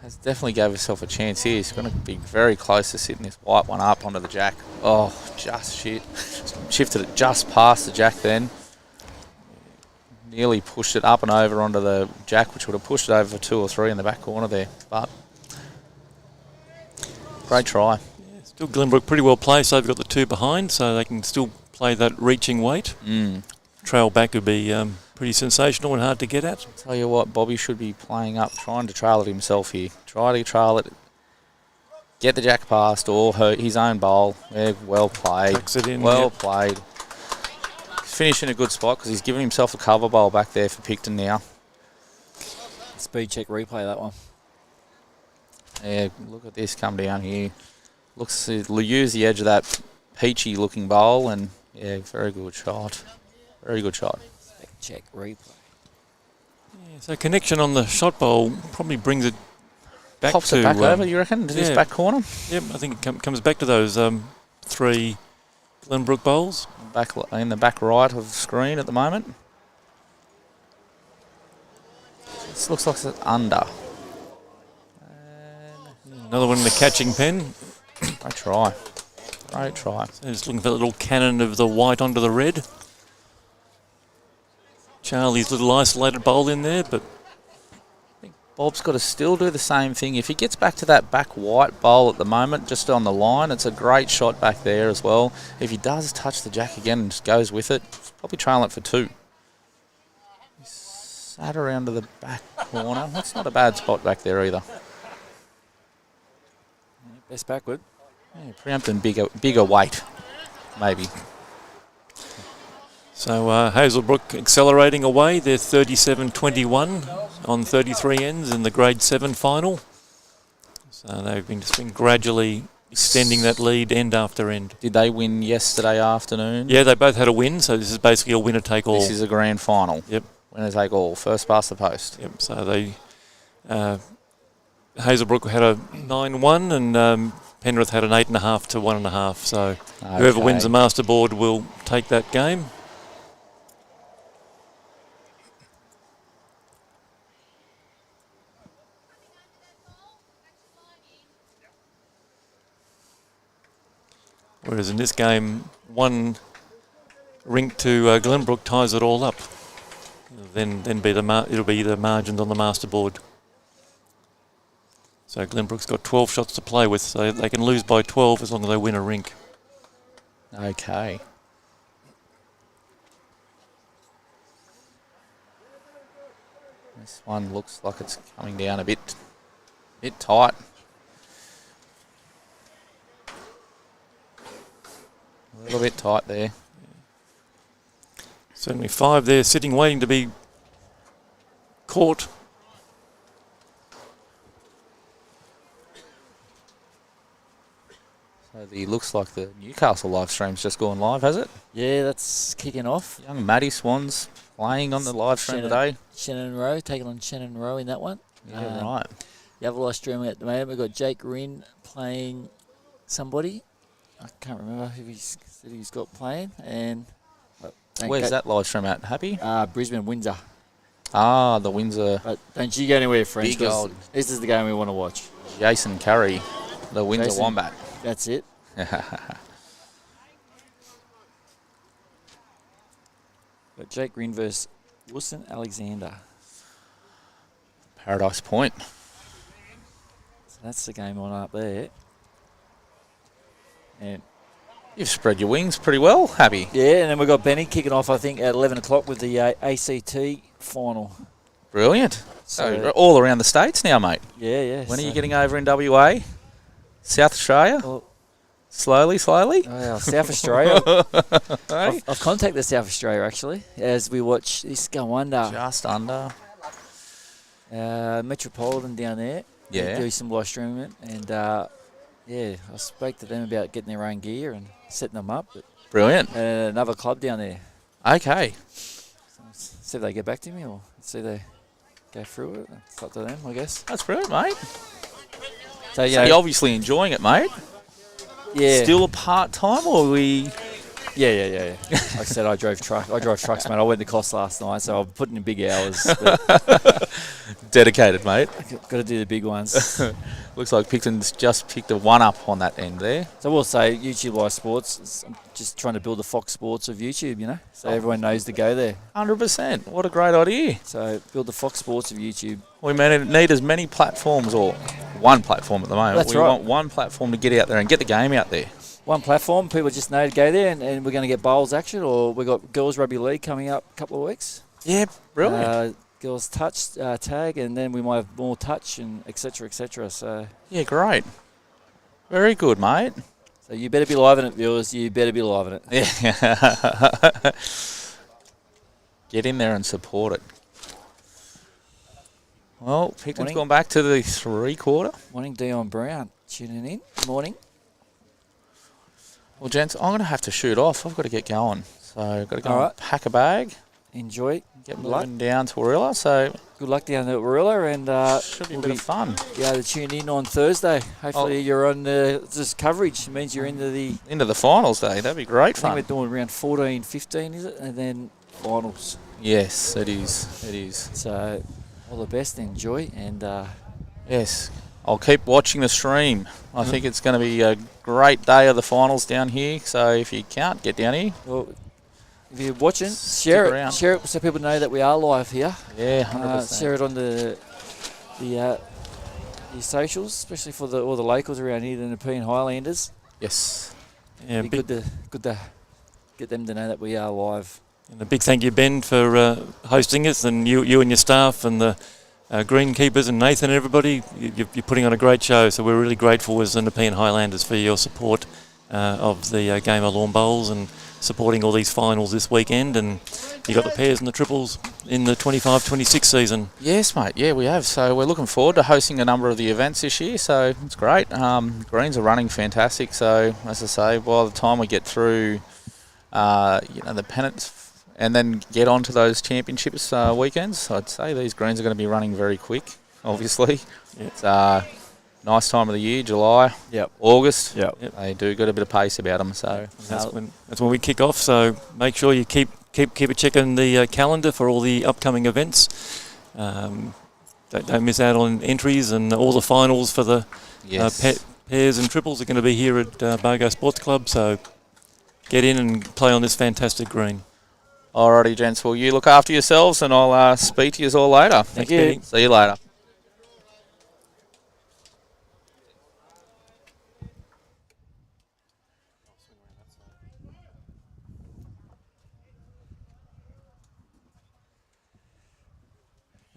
Has definitely gave himself a chance here. He's going to be very close to sitting this white one up onto the jack. Oh, just shit. Shifted it just past the jack then. Nearly pushed it up and over onto the jack, which would have pushed it over for 2 or 3 in the back corner there. But great try. Yeah, still Glenbrook pretty well placed. They've got the 2 behind, so they can still play that reaching weight. Trail back would be pretty sensational and hard to get at. Tell you what, Bobby should be playing up, trying to trail it himself here. Try to trail it, get the jack past or his own bowl. Yeah, well played. Tucks it in, well played. Finish in a good spot because he's given himself a cover bowl back there for Pikton now. Speed check replay, that one. Yeah, look at this come down here. Looks to use the edge of that peachy looking bowl and yeah, very good shot. Very good shot. Speed check replay. Yeah, so connection on the shot bowl probably brings it back Pops to... it back over, you reckon, to this back corner? Yep, I think it comes back to those 3 Glenbrook bowls. Back in the back right of the screen at the moment. This looks like it's under. Another one in the catching pen. Great try. Great try. So just looking for the little cannon of the white onto the red. Charlie's little isolated bowl in there, but Bob's got to still do the same thing. If he gets back to that back white bowl at the moment, just on the line, it's a great shot back there as well. If he does touch the jack again and just goes with it, probably trailing it for 2. He's sat around to the back corner. That's not a bad spot back there either. Best backward. Yeah, preempting bigger weight, maybe. so Hazelbrook accelerating away. They're 37-21 on 33 ends in the grade 7 final. So they've just been gradually extending that lead end after end. Did they win yesterday afternoon? Yeah, they both had a win, so this is basically a winner take all. This is a grand final. Yep. Winner take all. First past the post. Yep. So they Hazelbrook had a 9-1 and Penrith had an 8.5 to 1.5. So whoever wins the master board will take that game. Whereas in this game, one rink to Glenbrook ties it all up. Then it'll be the margins on the master board. So Glenbrook's got 12 shots to play with, so they can lose by 12 as long as they win a rink. Okay. This one looks like it's coming down a bit tight. A little bit tight there. Certainly 5 there sitting waiting to be caught. So looks like the Newcastle live stream's just gone live, has it? Yeah, that's kicking off. Young Matty Swans playing on the live stream today. Shannon Rowe, taking on Shannon Rowe in that one. Yeah, right. The other live streaming at the moment, we've got Jake Rinn playing somebody. I can't remember who he's got playing. And where's that live stream at? Happy? Brisbane, Windsor. Ah, the Windsor. But don't you go anywhere, friends. Big old. This is the game we want to watch. Jason Curry, the Windsor Wombat. That's it. But Jake Green versus Wilson Alexander. Paradise Point. So that's the game on up there. And you've spread your wings pretty well, Happy. Yeah, and then we've got Benny kicking off, I think, at 11 o'clock with the ACT final. Brilliant. So all around the States now, mate. Yeah. When are you getting over in WA? South Australia? Well, slowly? Oh, South Australia. I've contacted South Australia, actually, as we watch this go under. Just under. Metropolitan down there. Yeah. Do some live streaming. And, I spoke to them about getting their own gear and setting them up. But brilliant. Another club down there. Okay. So see if they get back to me or see if they go through it. It's up to them, I guess. That's brilliant, mate. So you're obviously enjoying it, mate. Yeah. Still a part-time, or are we... Yeah. Like I said, I drive trucks, mate. I went to Cost last night, so I'm putting in big hours. Dedicated, mate. Got to do the big ones. Looks like Pikton's just picked a 1-up on that end there. So I will say, Youtubelivesports, I'm just trying to build the Fox Sports of YouTube, so everyone knows to go there. 100%. What a great idea. So build the Fox Sports of YouTube. We need as many platforms, or one platform at the moment. That's we want one platform to get out there and get the game out there. One platform, people just know to go there, and we're going to get bowls action, or we've got Girls Rugby League coming up a couple of weeks. Yeah, brilliant. Girls touch tag, and then we might have more touch, and et cetera, et cetera. So yeah, great. Very good, mate. So you better be live in it, viewers. You better be live in it. Yeah. Get in there and support it. Well, Pikton's gone back to the 3-quarter. Morning, Dion Brown tuning in. Morning. Well, gents, I'm going to have to shoot off. I've got to get going. So I've got to go and pack a bag. Enjoy. Get moving down to Warilla. So good luck down at Warilla, and should be a bit of fun. Yeah, to tune in on Thursday. Hopefully you're on this coverage. It means you're into the finals day. That'd be great fun. I think we're doing around 14, 15, is it? And then finals. Yes, it is. It is. So all the best. Enjoy, and yes. I'll keep watching the stream. I think it's going to be a great day of the finals down here. So if you can't get down here, well, if you're watching, share it so people know that we are live here. Yeah, 100%. Share it on the your socials, especially for all the locals around here, the Nepean Highlanders. Yes. Yeah, good to get them to know that we are live. And a big thank you, Ben, for hosting us, and you and your staff and the greenkeepers and Nathan and everybody. You're putting on a great show, so we're really grateful as the Nepean Highlanders for your support of the game of lawn bowls and supporting all these finals this weekend. And you got the pairs and the triples in the 25-26 season. Yes, mate. Yeah, we have. So we're looking forward to hosting a number of the events this year. So it's great. Greens are running fantastic. So as I say, by the time we get through, the Pennant and then get on to those championships weekends, I'd say these greens are going to be running very quick, obviously. Yeah. It's, nice time of the year, July, Yep. August. Yep. They do got a bit of pace about them. So That's when we kick off. So make sure you keep a check on the calendar for all the upcoming events. Don't miss out on entries, and all the finals for the pairs and triples are going to be here at Bago Sports Club. So get in and play on this fantastic green. Alrighty, gents. Well, you look after yourselves, and I'll speak to you all later. Thank you. See you later.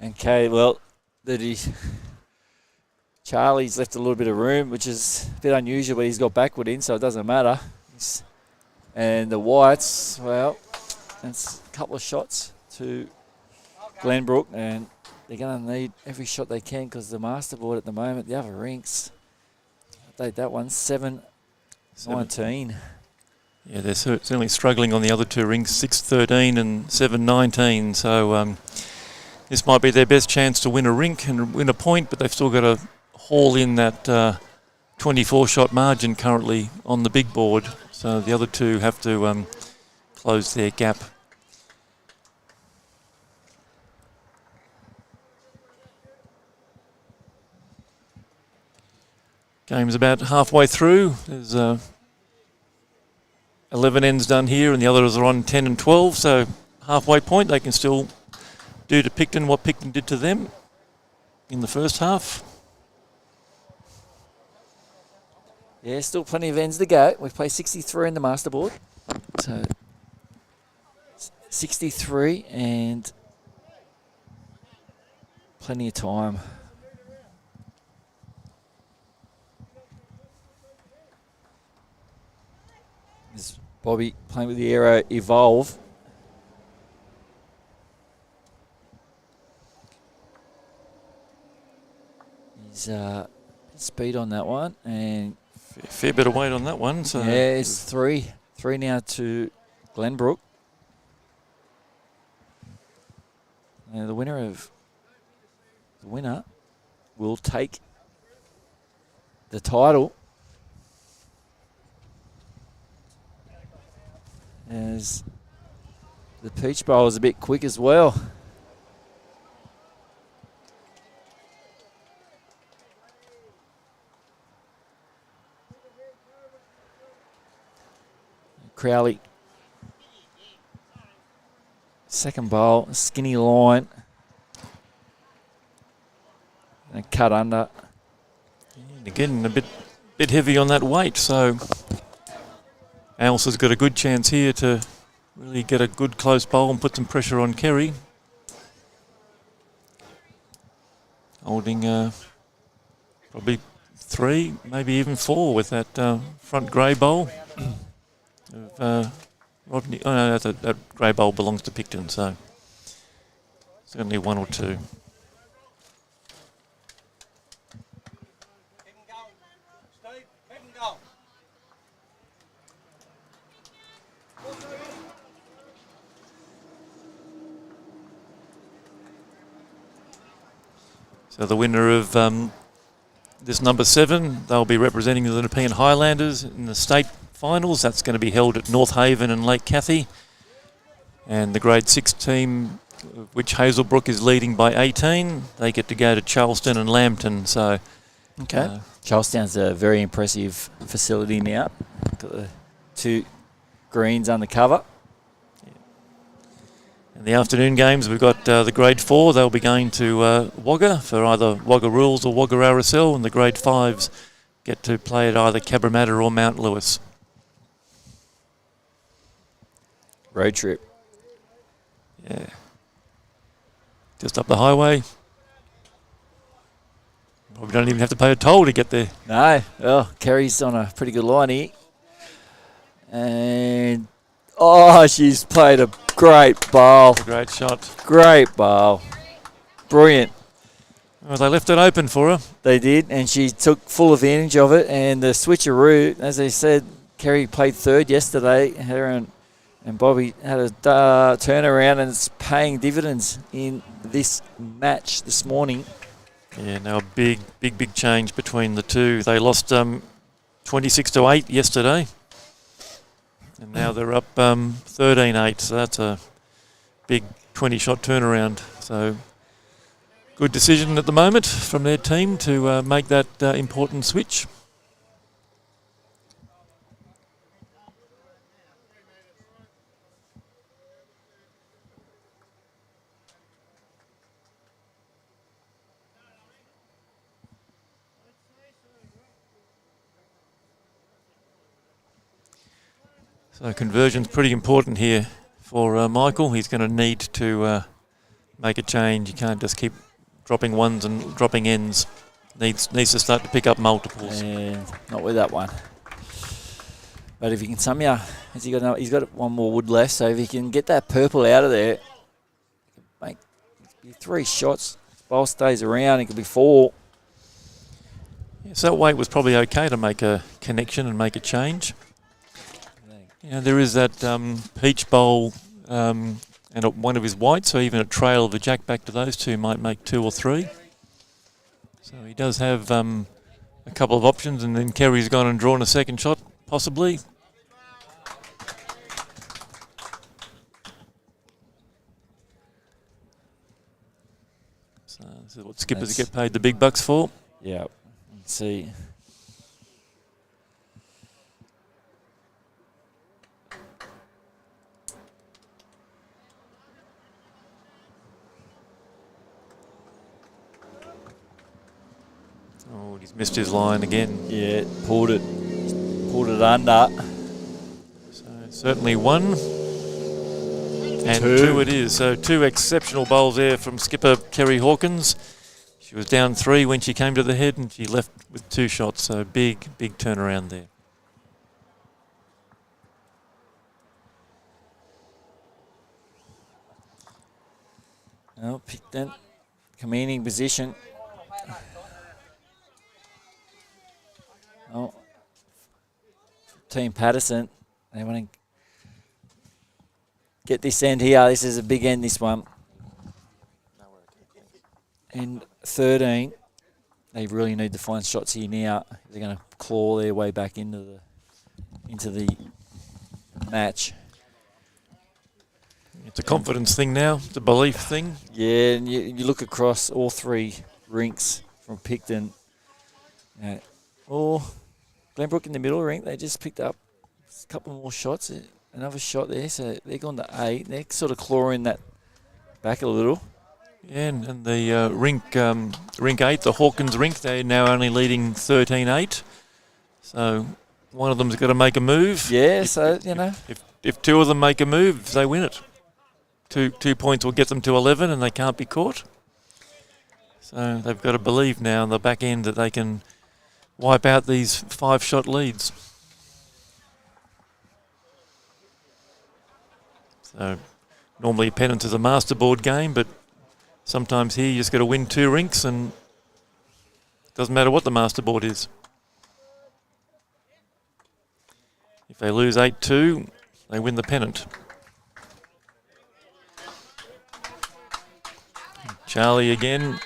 Okay, well, Charlie's left a little bit of room, which is a bit unusual, but he's got backward in, so it doesn't matter. And the Whites, well, that's a couple of shots to Glenbrook, and they're going to need every shot they can because the masterboard at the moment, the other rinks, update that one, 7-19. Yeah, they're certainly struggling on the other two rings, 6-13 and 7-19. So this might be their best chance to win a rink and win a point, but they've still got to haul in that 24-shot margin currently on the big board. So the other two have to close their gap. Game's about halfway through. There's 11 ends done here, and the others are on 10 and 12. So halfway point, they can still do to Pikton what Pikton did to them in the first half. Yeah, still plenty of ends to go. We've played 63 in the masterboard. So 63 and plenty of time. There's Bobby playing with the Aero Evolve. He's speed on that one, and fair bit of weight on that one. So yeah, it's three now to Glenbrook. Now the winner will take the title as the Peach Bowl is a bit quick as well. Crowley, second bowl, skinny line, and cut under. And again, a bit heavy on that weight, so Alice got a good chance here to really get a good close bowl and put some pressure on Kerry. Holding probably 3, maybe even 4 with that front grey bowl. Rodney, no, that grey bowl belongs to Pikton, so certainly 1 or 2. So the winner of this number 7, they'll be representing the Nepean Highlanders in the state finals. That's going to be held at North Haven and Lake Cathy. And the grade 6 team, which Hazelbrook is leading by 18, they get to go to Charleston and Lambton. So, okay. Charlestown's a very impressive facility now. Got the 2 greens undercover. In the afternoon games, we've got the grade 4. They'll be going to Wagga for either Wagga Rules or Wagga RSL, and the grade 5s get to play at either Cabramatta or Mount Lewis. Road trip. Yeah. Just up the highway. Probably don't even have to pay a toll to get there. No. Well, Kerry's on a pretty good line here. And, she's played a great bowl. Great shot. Great bowl. Brilliant. Well, they left it open for her. They did, and she took full advantage of it. And the switcheroo, as I said, Kerry played third yesterday. Her and Bobby had a turnaround, and it's paying dividends in this match this morning. Yeah, now a big change between the two. They lost 26-8 yesterday, and now they're up 13-8. So that's a big 20-shot turnaround. So good decision at the moment from their team to make that important switch. So conversion's pretty important here for Michael. He's going to need to make a change. You can't just keep dropping ones and dropping ends. Needs to start to pick up multiples. And not with that one. But if he can somehow, he's got one more wood left, so if he can get that purple out of there, make 3 shots. If bowl stays around, it could be 4. Yeah, so that weight was probably okay to make a connection and make a change. Yeah, there is that peach bowl and one of his whites, so even a trail of the jack back to those two might make 2 or 3. So he does have a couple of options, and then Kerry's gone and drawn a second shot, possibly. So this is what skippers get paid the big bucks for. Yeah, let's see. Oh, he's missed his line again. Yeah, pulled it under. So certainly 1 and 2 it is. So 2 exceptional bowls there from skipper Kerry Hawkins. She was down 3 when she came to the head, and she left with 2 shots. So big turnaround there. Oh, Pikton, commanding position. Oh, Team Patterson, they want to get this end here. This is a big end, this one. And 13, they really need to find shots here now. They're going to claw their way back into the match. It's a confidence thing now. It's a belief thing. Yeah, and you look across all 3 rinks from Pikton. Or Glenbrook in the middle rink, they just picked up a couple more shots. Another shot there, so they're gone to 8. They're sort of clawing that back a little. Yeah, and the rink 8, the Hawkins rink, they're now only leading 13-8. So one of them's got to make a move. Yeah, so, you know. If 2 of them make a move, they win it. 2 points will get them to 11, and they can't be caught. So they've got to believe now on the back end that they can wipe out these 5-shot leads. So normally Pennant is a masterboard game, but sometimes here you just got to win 2 rinks, and it doesn't matter what the masterboard is. If they lose 8-2, they win the pennant. Charlie again.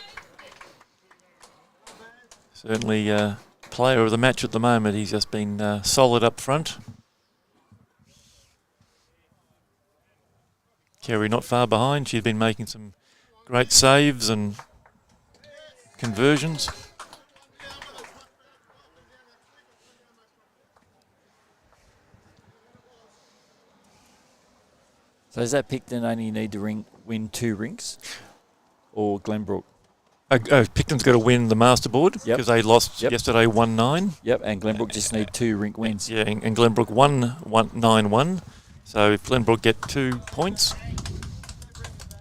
Certainly player of the match at the moment. He's just been solid up front. Kerry not far behind. She's been making some great saves and conversions. So does that Pikton only need to win 2 rinks? Or Glenbrook? Pikton's got to win the masterboard because they lost yesterday 1-9. Yep, and Glenbrook just need 2 rink wins. Yeah, and Glenbrook won 9-1. So if Glenbrook get 2 points,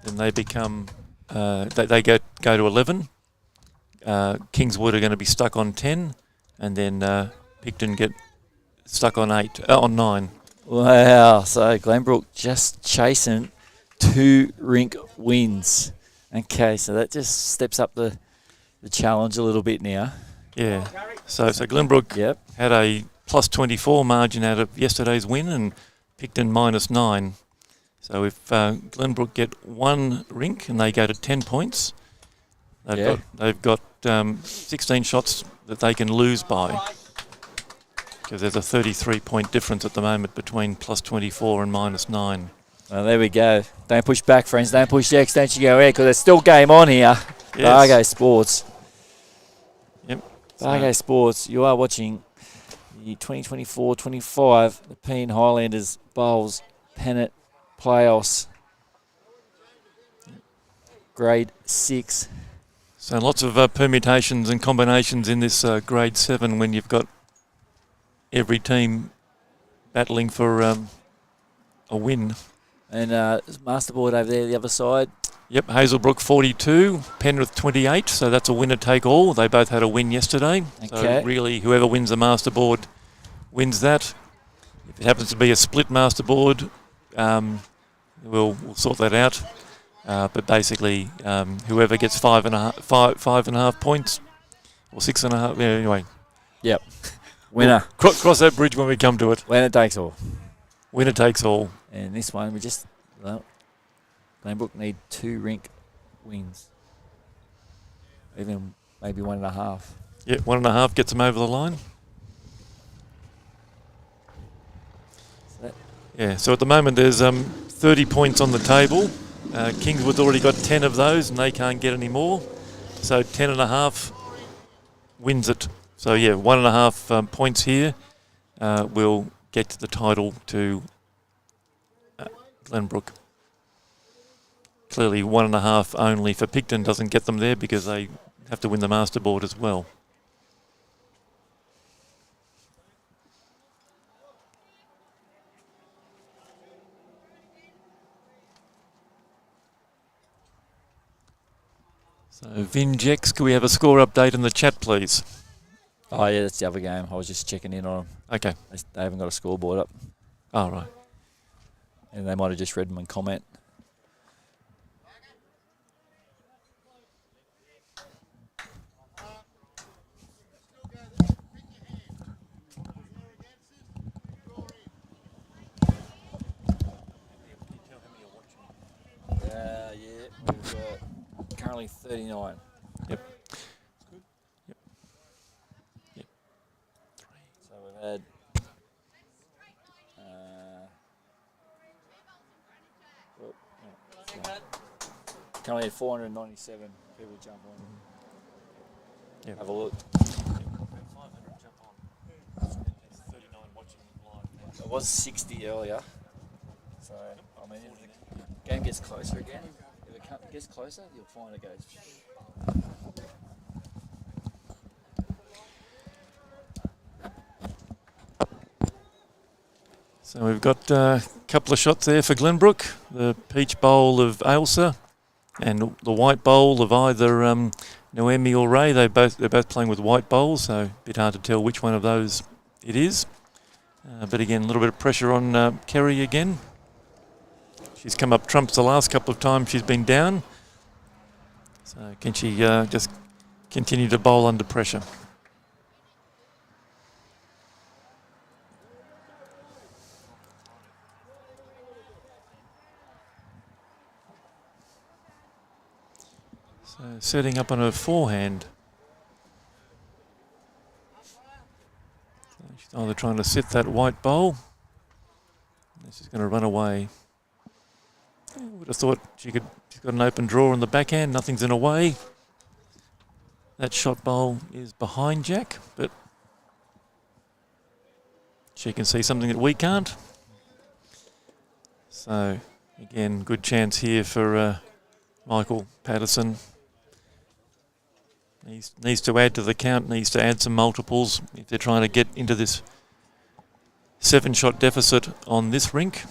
then they become they go to 11. Kingswood are going to be stuck on 10, and then Pikton get stuck on 9. Wow, so Glenbrook just chasing 2 rink wins. Okay, so that just steps up the challenge a little bit now. Yeah, so Glenbrook had a plus 24 margin out of yesterday's win, and Pikton -9. So if Glenbrook get 1 rink and they go to 10 points, They've got 16 shots that they can lose by, because there's a 33-point difference at the moment between plus 24 and minus 9. Well, there we go. Don't push back, friends. Don't push the extension go ahead, because there's still game on here. Yes. Bago Sports. Yep. Bago Sports. You are watching the 2024-25 Nepean Highlanders Bowls Pennant Playoffs. Grade 6. So lots of permutations and combinations in this grade 7 when you've got every team battling for a win. And Masterboard over there, the other side. Yep, Hazelbrook 42, Penrith 28, so that's a winner take all. They both had a win yesterday. Okay. So really, whoever wins the Masterboard wins that. If it happens to be a split Masterboard, we'll sort that out. But basically, whoever gets 5.5 points, or 6.5, anyway. Yep. Winner. We'll cross that bridge when we come to it. Winner takes all. Winner takes all. And this one, Glenbrook need 2 rink wins. Even maybe 1.5. Yeah, 1.5 gets them over the line. So at the moment there's 30 points on the table. Kingswood's already got 10 of those and they can't get any more. So 10.5 wins it. So 1.5 points here will get to the title to Glenbrook. Clearly 1.5 only for Pikton doesn't get them there because they have to win the Masterboard as well. So Vinjex, could we have a score update in the chat, please? Oh, yeah, that's the other game. I was just checking in on them. Okay. They haven't got a scoreboard up. Oh, right. And they might have just read them and comment. We've currently 39. Yep. So we've had currently had 497 people jump on. Yep. Have a look. 500 jump on. 39 watching live. It was 60 earlier. So, I mean, if the game gets closer again, if it gets closer, you'll find it goes. So we've got a couple of shots there for Glenbrook. The peach bowl of Ailsa and the white bowl of either Noemi or Ray. They're both playing with white bowls, so a bit hard to tell which one of those it is. But again, a little bit of pressure on Kerry again. She's come up trumps the last couple of times she's been down. So can she just continue to bowl under pressure? So setting up on her forehand. So she's either trying to set that white bowl. She's going to run away. I would have thought she's got an open draw in the backhand. Nothing's in a way. That shot bowl is behind Jack, but she can see something that we can't. So again, good chance here for Michael Patterson. Needs to add to the count, needs to add some multiples if they're trying to get into this 7-shot deficit on this rink.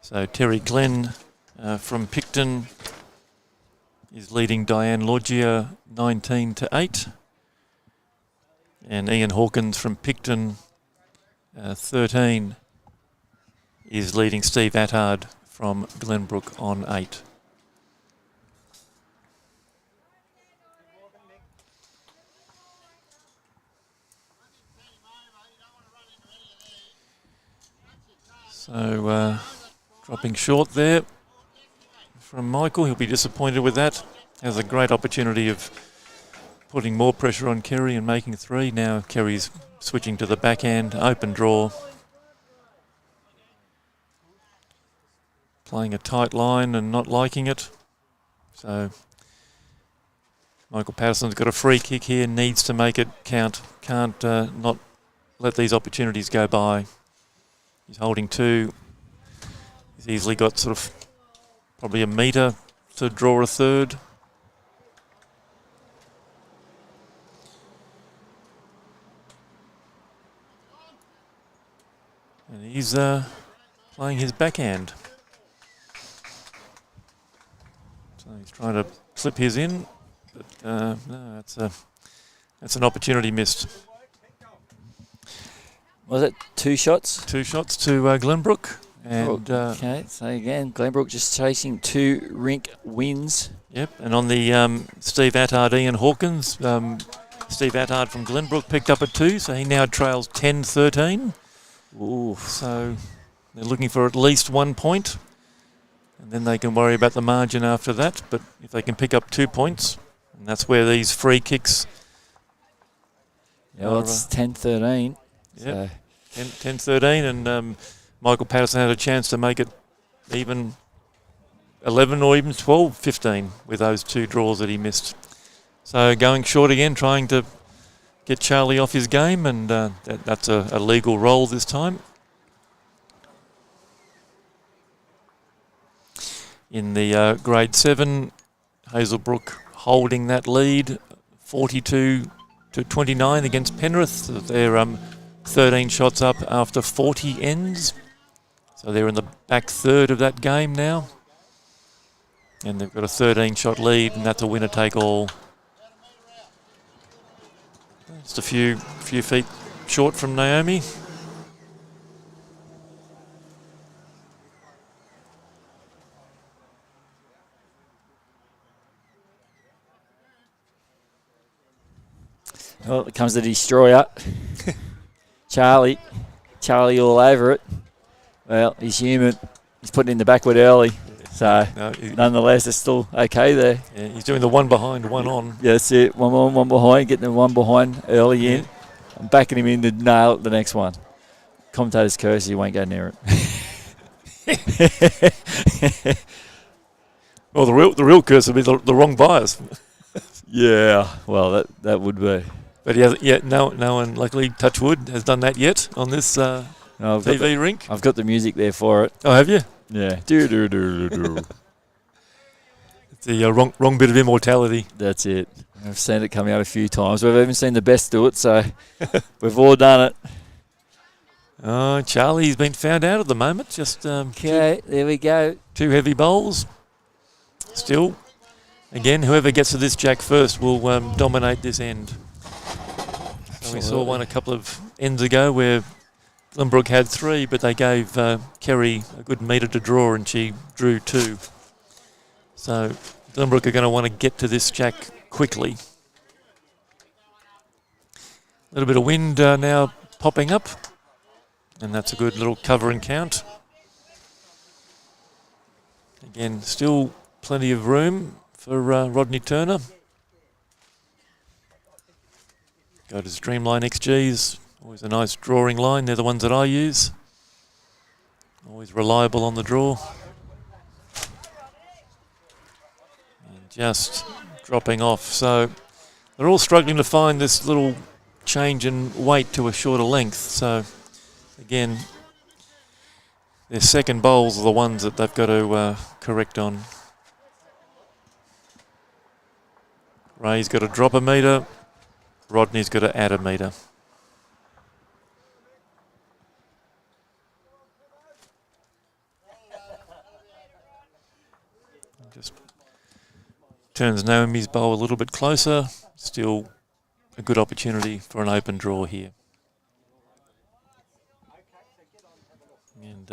So Terry Glenn from Pikton is leading Diane Loggia 19-8. And Ian Hawkins from Pikton 13 is leading Steve Attard from Glenbrook on 8. So dropping short there from Michael. He'll be disappointed with that. Has a great opportunity of putting more pressure on Kerry and making 3. Now Kerry's switching to the backhand, open draw. Playing a tight line and not liking it. So Michael Patterson's got a free kick here, needs to make it count. Can't not let these opportunities go by. He's holding 2. He's easily got sort of probably a metre to draw a 3rd. And he's playing his backhand. So he's trying to slip his in, but no, that's an opportunity missed. Was it 2 shots? 2 shots to Glenbrook. And okay, so again, Glenbrook just chasing 2 rink wins. Yep, and on the Steve Attard, Ian Hawkins, Steve Attard from Glenbrook picked up a 2, so he now trails 10-13. Ooh. So they're looking for at least 1 point, and then they can worry about the margin after that. But if they can pick up 2 points, and that's where these free kicks. Yeah, well, it's 10-13. Yeah, 10-13, and Michael Patterson had a chance to make it even 11 or even 12-15 with those 2 draws that he missed. So going short again, trying to get Charlie off his game, and that's a legal roll this time. In the grade 7, Hazelbrook holding that lead, 42-29 against Penrith. They're 13 shots up after 40 ends. So they're in the back third of that game now. And they've got a 13-shot lead, and that's a winner-take-all. Just a few feet short from Naomi. Well, it comes the destroyer. Charlie all over it. Well, he's human. He's putting in the backward early. So, nonetheless, it's still okay there. Yeah, he's doing the 1 behind, 1 on. Yeah, that's it. 1 on, 1 behind. Getting the 1 behind early in. I'm backing him in to nail the next one. Commentator's curse, he won't go near it. Well, the real curse would be the wrong bias. Yeah, well, that would be. But he hasn't yet. No one, luckily, touch wood, has done that yet on this TV rink. I've got the music there for it. Oh, have you? Yeah. It's the wrong bit of immortality. That's it. I've seen it come out a few times. We've even seen the best do it, so we've all done it. Oh, Charlie's been found out at the moment. Just okay, there we go. 2 heavy bowls. Still, again, whoever gets to this jack first will dominate this end. So we saw one a couple of ends ago where Glenbrook had 3, but they gave Kerry a good metre to draw, and she drew 2. So Glenbrook are going to want to get to this jack quickly. A little bit of wind now popping up, and that's a good little cover and count. Again, still plenty of room for Rodney Turner. Go to Streamline XGs, always a nice drawing line. They're the ones that I use. Always reliable on the draw. And just dropping off. So they're all struggling to find this little change in weight to a shorter length. So again, their second bowls are the ones that they've got to correct on. Ray's got to drop a metre. Rodney's got to add a metre. Just turns Naomi's bowl a little bit closer. Still a good opportunity for an open draw here. And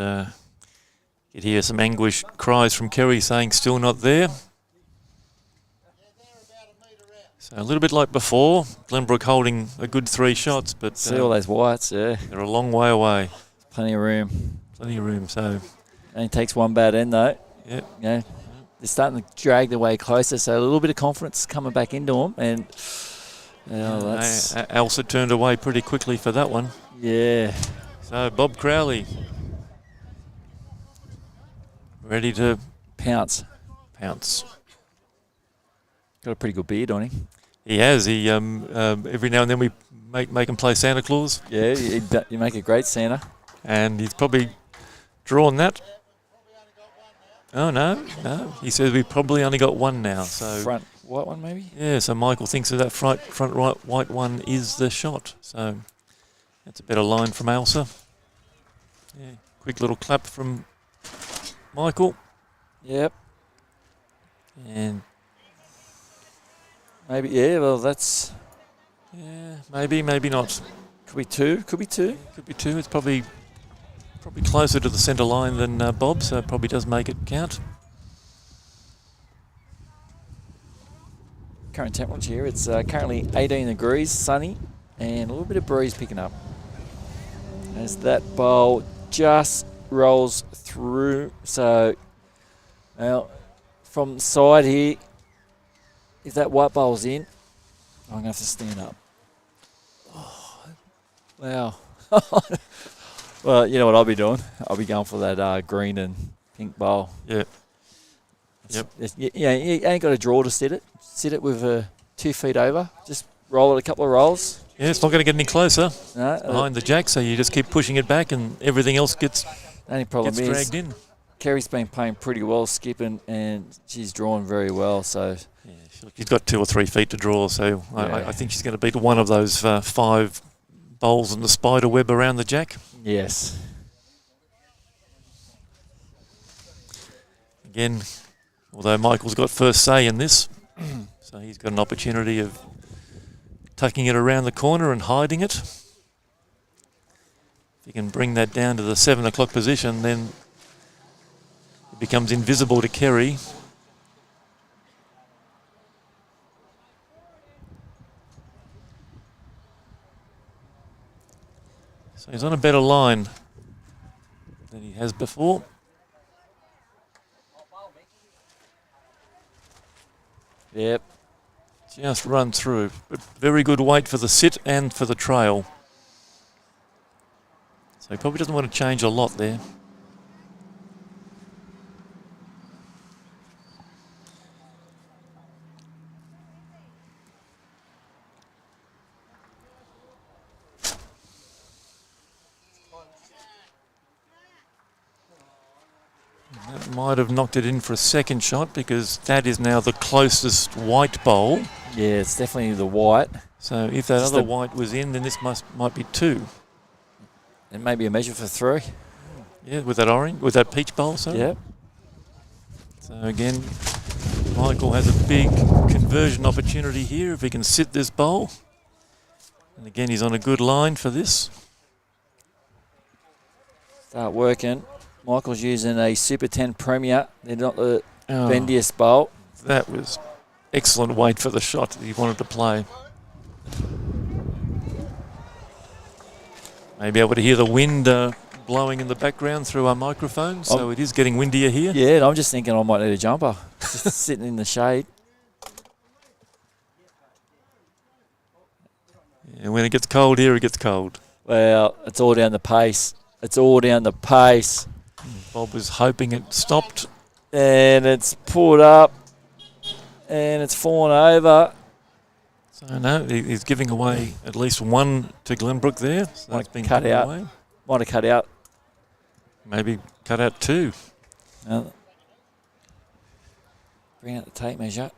you hear some anguished cries from Kerry saying still not there. So a little bit like before, Glenbrook holding a good 3 shots, but see all those whites, yeah. They're a long way away. Plenty of room. Plenty of room. So Only takes one bad end, though. Yep. Yeah. They're starting to drag their way closer, so a little bit of confidence coming back into them. And that's... Elsa turned away pretty quickly for that one. Yeah. So Bob Crowley ready to Pounce. Got a pretty good beard on him. He has. He every now and then we make him play Santa Claus. Yeah, you make a great Santa. And he's probably drawn that. Oh, no. He says we've probably only got one now. So Front white one, maybe? Yeah, so Michael thinks that front right white one is the shot. So that's a better line from Elsa. Yeah, quick little clap from Michael. Yep. And maybe, yeah, well, that's... Yeah, maybe not. Could be two. Could be two. It's probably closer to the centre line than Bob, so it probably does make it count. Current temperature here, it's currently 18 degrees, sunny, and a little bit of breeze picking up. As that bowl just rolls through. So, now, from the side here, if that white bowl's in, I'm going to have to stand up. Oh, wow. Well, you know what I'll be doing? I'll be going for that green and pink bowl. Yeah. Yep. Yeah, you ain't got to draw to sit it. Sit it with 2 feet over. Just roll it a couple of rolls. Yeah, it's not going to get any closer No, behind the jack, so you just keep pushing it back and everything else gets only problem is dragged in. Kerry's been playing pretty well, skipping, and she's drawn very well. So yeah, she's got 2 or 3 feet to draw, so I think she's going to beat one of those 5 bowls in the spider web around the jack. yes. Again, although Michael's got first say in this, so he's got an opportunity of tucking it around the corner and hiding it. If you can bring that down to the 7 o'clock position, then it becomes invisible to Kerry. So he's on a better line than he has before. Yep. Just run through. But very good weight for the sit and for the trail. So he probably doesn't want to change a lot there. That might have knocked it in for a second shot because that is now the closest white bowl. Yeah, it's definitely the white. So if that other white was in, then this might be 2. It may be a measure for 3. Yeah, with that orange, with that peach bowl, sorry. Yep. So again, Michael has a big conversion opportunity here if he can sit this bowl. And again, he's on a good line for this. Start working. Michael's using a Super 10 Premier. They're not the bendiest bowl. That was excellent weight for the shot that he wanted to play. Maybe able to hear the wind blowing in the background through our microphone, so it is getting windier here. Yeah, and I'm just thinking I might need a jumper. Just sitting in the shade. Yeah, when it gets cold here, it gets cold. Well, it's all down the pace. It's all down the pace. Bob was hoping it stopped. And it's pulled up. And it's fallen over. So no, he's giving away at least 1 to Glenbrook there. So that's been cut out. Away. Might have cut out. Maybe cut out 2. Bring out the tape measure.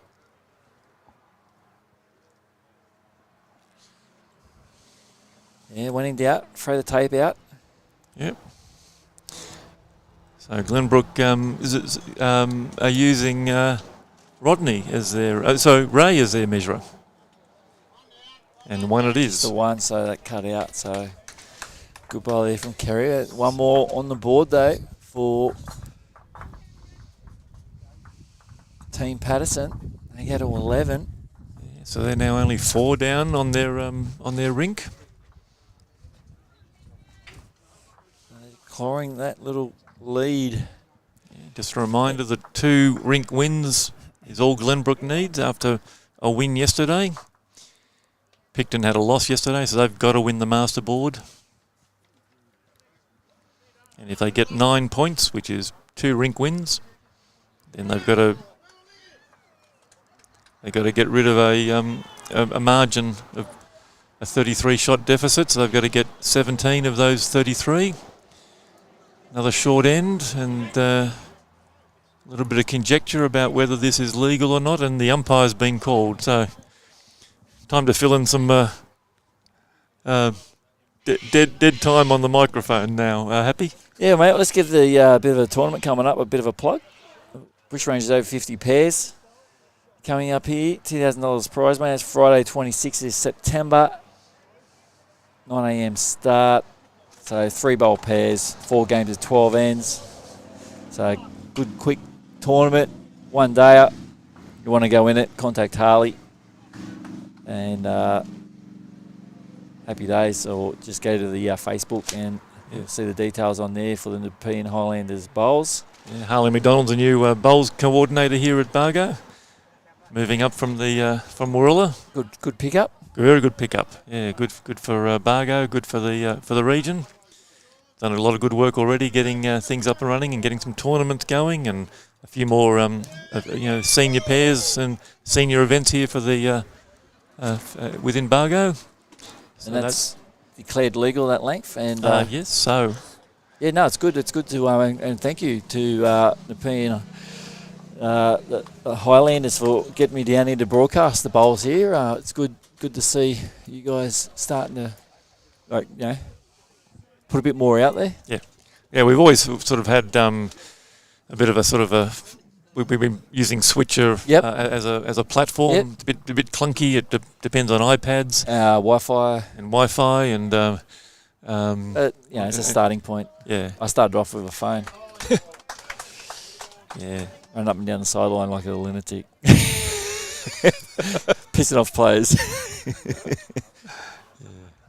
Yeah, went in doubt. Throw the tape out. Yep. So Glenbrook are using Rodney as their... Ray as their measurer. And 1 it is. The 1, so that cut out. So good ball there from Kerry. 1 more on the board, though, for Team Patterson. They go to 11. Yeah, so they're now only 4 down on their rink. clawing that little lead. Yeah, just a reminder that 2 rink wins is all Glenbrook needs after a win yesterday. Pikton had a loss yesterday, so they've got to win the master board. And if they get 9 points, which is 2 rink wins, then they've got to get rid of a margin of a 33 shot deficit. So they've got to get 17 of those 33. Another short end, and a little bit of conjecture about whether this is legal or not, and the umpire's been called. So time to fill in some dead time on the microphone now. Happy? Yeah, mate, let's give the bit of a tournament coming up, a bit of a plug. Bush Rangers over 50 pairs coming up here. $2,000 prize, mate. It's Friday, 26th of September. 9 a.m. start. So 3 bowl pairs, 4 games of 12 ends. So good, quick tournament. 1 day up. You want to go in it, contact Harley. And happy days. Or just go to the Facebook and you'll see the details on there for the Nepean Highlanders bowls. Yeah, Harley McDonald's a new bowls coordinator here at Bago. Moving up from Warilla. Good pickup. Very good pickup. Yeah, good for Bago, good for the region. Done a lot of good work already, getting things up and running and getting some tournaments going, and a few more senior pairs and senior events here for the within Bago. So and that's declared legal, that length. And yes, so yeah, no, it's good. It's good to and thank you to Nepean. The Highlanders for getting me down here to broadcast the bowls here. It's good to see you guys starting to, put a bit more out there. Yeah. We've always sort of had a bit of a sort of we've been using Switcher as a platform. Yep. It's a bit clunky. It depends on iPads, Wi-Fi, and it's a starting point. Yeah, I started off with a phone. Yeah. Run up and down the sideline like a lunatic. Pissing off players.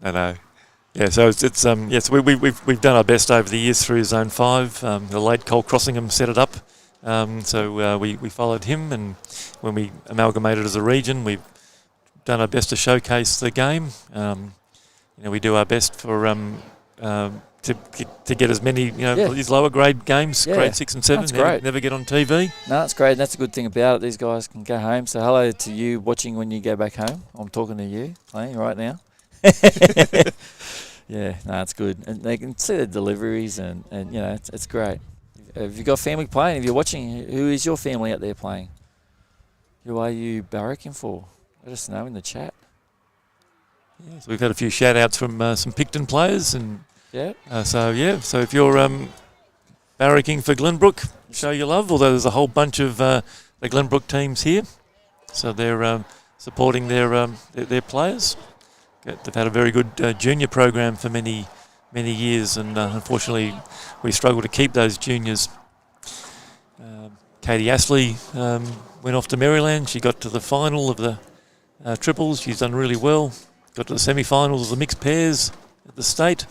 I know. Yeah, so it's yes, we've done our best over the years through Zone 5. The late Cole Crossingham set it up. So we followed him, and when we amalgamated as a region, we've done our best to showcase the game. We do our best for to get as many, these lower grade games, grade 6 and 7, never get on TV. No, that's great. And that's a good thing about it. These guys can go home. So hello to you watching when you go back home. I'm talking to you, playing right now. Yeah, no, it's good. And they can see the deliveries and it's great. Have you got family playing? If you're watching, who is your family out there playing? Who are you barracking for? Let us know in the chat. Yeah, so we've had a few shout outs from some Pikton players, and yeah. So if you're barracking for Glenbrook, show your love. Although there's a whole bunch of the Glenbrook teams here, so they're supporting their players. They've had a very good junior program for many years, and unfortunately we struggle to keep those juniors. Katie Astley went off to Maryland. She got to the final of the triples. She's done really well. Got to the semi-finals of the mixed pairs at the state.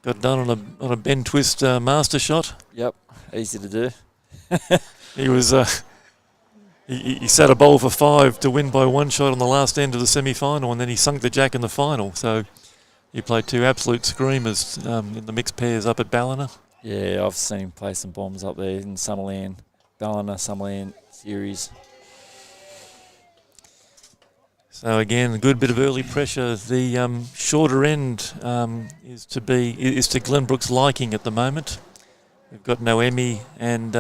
Got done on a bend twist master shot. Yep, easy to do. He was he sat a bowl for 5 to win by 1 shot on the last end of the semi-final, and then he sunk the jack in the final. So he played 2 absolute screamers in the mixed pairs up at Ballina. Yeah, I've seen him play some bombs up there in Summerland, Ballina, Summerland series. So again, a good bit of early pressure. The shorter end is to Glenbrook's liking at the moment. We've got Noemi and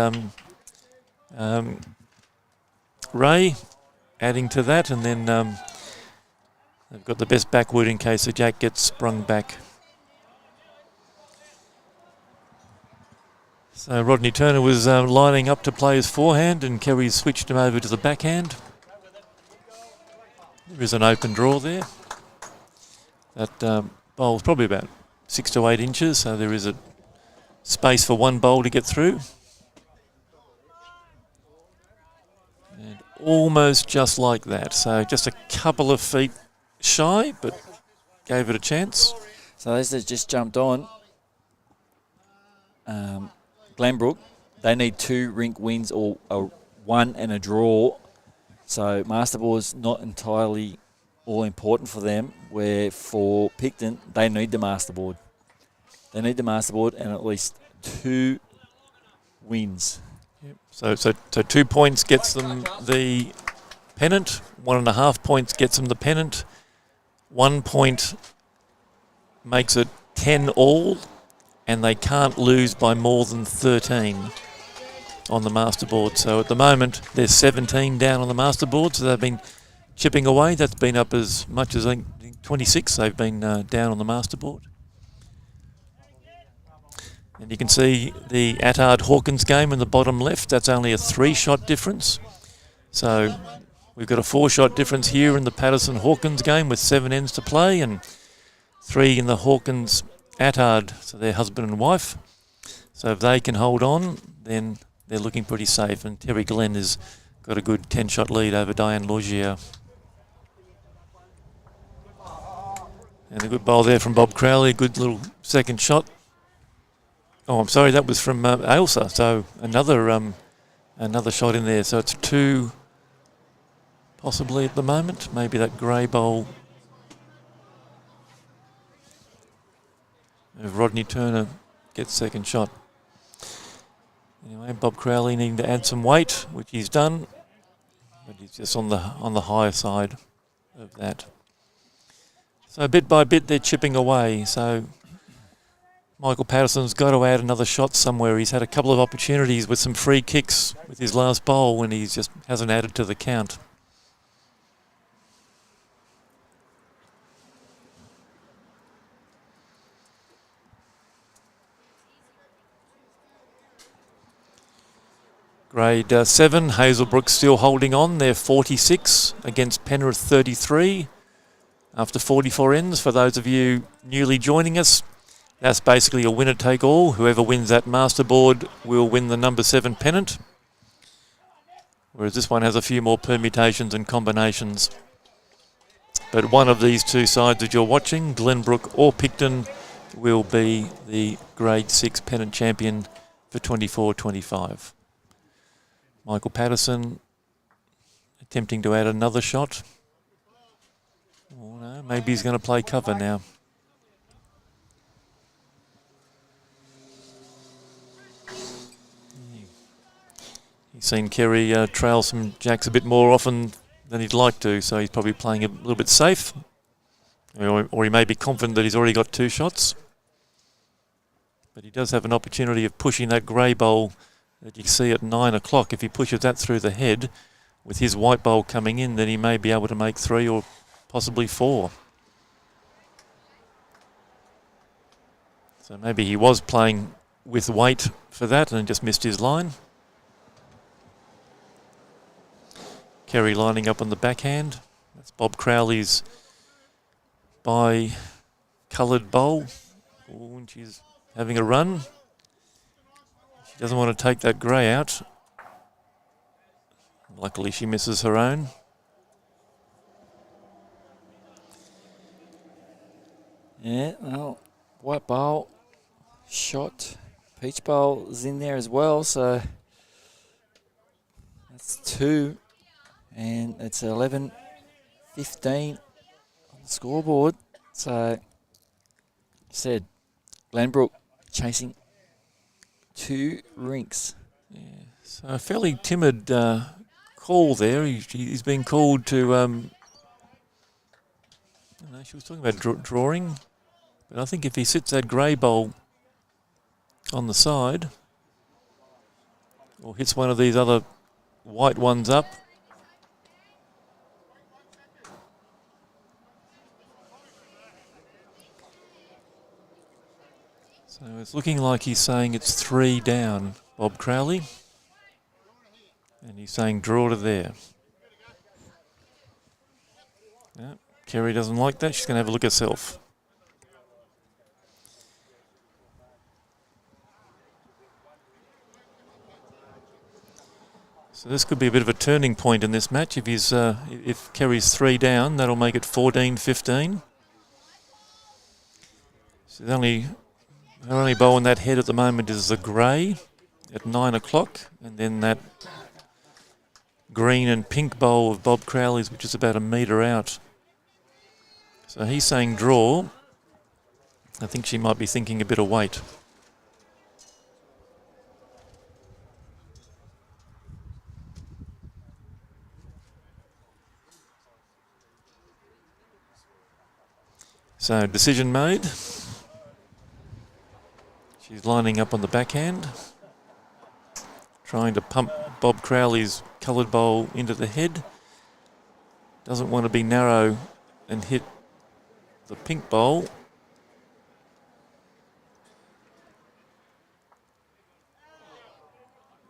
Ray adding to that, and then they've got the best backwood in case the jack gets sprung back. So Rodney Turner was lining up to play his forehand, and Kerry switched him over to the backhand. There is an open draw there. That bowl's probably about 6 to 8 inches, so there is a space for one bowl to get through. And almost just like that, so just a couple of feet shy, but gave it a chance. So those that just jumped on, Glenbrook, they need 2 rink wins or a 1 and a draw. So Masterboard's not entirely all important for them, where for Pikton, they need the Masterboard. They need the Masterboard and at least 2 wins. Yep. So 2 points gets them the Pennant, 1.5 points gets them the Pennant, 1 point makes it 10 all, and they can't lose by more than 13 on the Masterboard. So at the moment, there's 17 down on the Masterboard, so they've been chipping away. That's been up as much as I think 26 they've been down on the Masterboard. And you can see the Attard-Hawkins game in the bottom left. That's only a 3-shot difference. So we've got a 4-shot difference here in the Patterson-Hawkins game with 7 ends to play, and 3 in the Hawkins-Attard, so they're husband and wife. So if they can hold on, then they're looking pretty safe, and Terry Glenn has got a good 10-shot lead over Diane Logier. And a good bowl there from Bob Crowley, a good little second shot. Oh, I'm sorry, that was from Ailsa, so another shot in there. So it's 2 possibly at the moment. Maybe that grey bowl of Rodney Turner gets second shot. Anyway, Bob Crowley needing to add some weight, which he's done, but he's just on the higher side of that. So bit by bit they're chipping away. So Michael Patterson's got to add another shot somewhere. He's had a couple of opportunities with some free kicks with his last bowl when he just hasn't added to the count. Grade 7, Hazelbrook still holding on. They're 46 against Penrith 33 after 44 ends. For those of you newly joining us, that's basically a winner-take-all. Whoever wins that Masterboard will win the number 7 Pennant, whereas this one has a few more permutations and combinations. But one of these 2 sides that you're watching, Glenbrook or Pikton, will be the Grade 6 Pennant champion for 24-25. Michael Patterson attempting to add another shot. Oh no, maybe he's going to play cover now. He's seen Kerry trail some jacks a bit more often than he'd like to, so he's probably playing a little bit safe. Or he may be confident that he's already got 2 shots. But he does have an opportunity of pushing that grey bowl that you see at 9 o'clock. If he pushes that through the head, with his white bowl coming in, then he may be able to make 3 or possibly 4. So maybe he was playing with weight for that and just missed his line. Kerry lining up on the backhand. That's Bob Crowley's bi-coloured bowl. Oh, and she's having a run. She doesn't want to take that grey out. Luckily she misses her own. Yeah, well, white bowl, shot, peach bowl is in there as well, so that's 2, and it's 11-15 on the scoreboard. So, said Glenbrook chasing 2 rinks. Yeah, so a fairly timid call there. He's been called to. I don't know, she was talking about drawing, but I think if he sits that grey bowl on the side, or hits one of these other white ones up, so it's looking like he's saying it's 3 down, Bob Crowley. And he's saying draw to there. No, Kerry doesn't like that. She's going to have a look herself. So this could be a bit of a turning point in this match. If Kerry's 3 down, that'll make it 14-15. So there's only Our only bowl in that head at the moment is the grey at 9 o'clock, and then that green and pink bowl of Bob Crowley's, which is about a metre out. So he's saying draw. I think she might be thinking a bit of weight. So decision made. She's lining up on the backhand, trying to pump Bob Crowley's coloured bowl into the head. Doesn't want to be narrow and hit the pink bowl.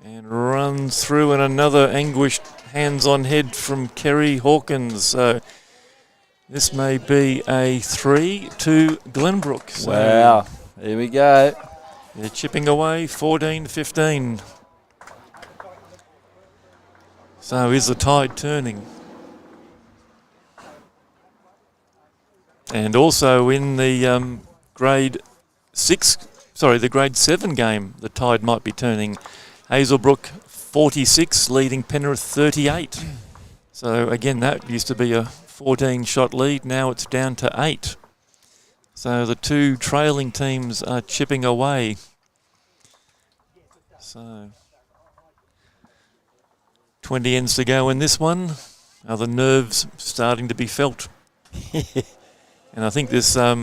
And runs through, and another anguished hands-on head from Kerry Hawkins. So this may be a 3 to Glenbrook. So Wow, here we go. they're chipping away, 14-15. So is the tide turning? And also in the grade 7 game, the tide might be turning. Hazelbrook 46, leading Penrith 38. So again, that used to be a 14-shot lead. Now it's down to 8. So the two trailing teams are chipping away. So 20 ends to go in this one. Are the nerves starting to be felt? And I think this, I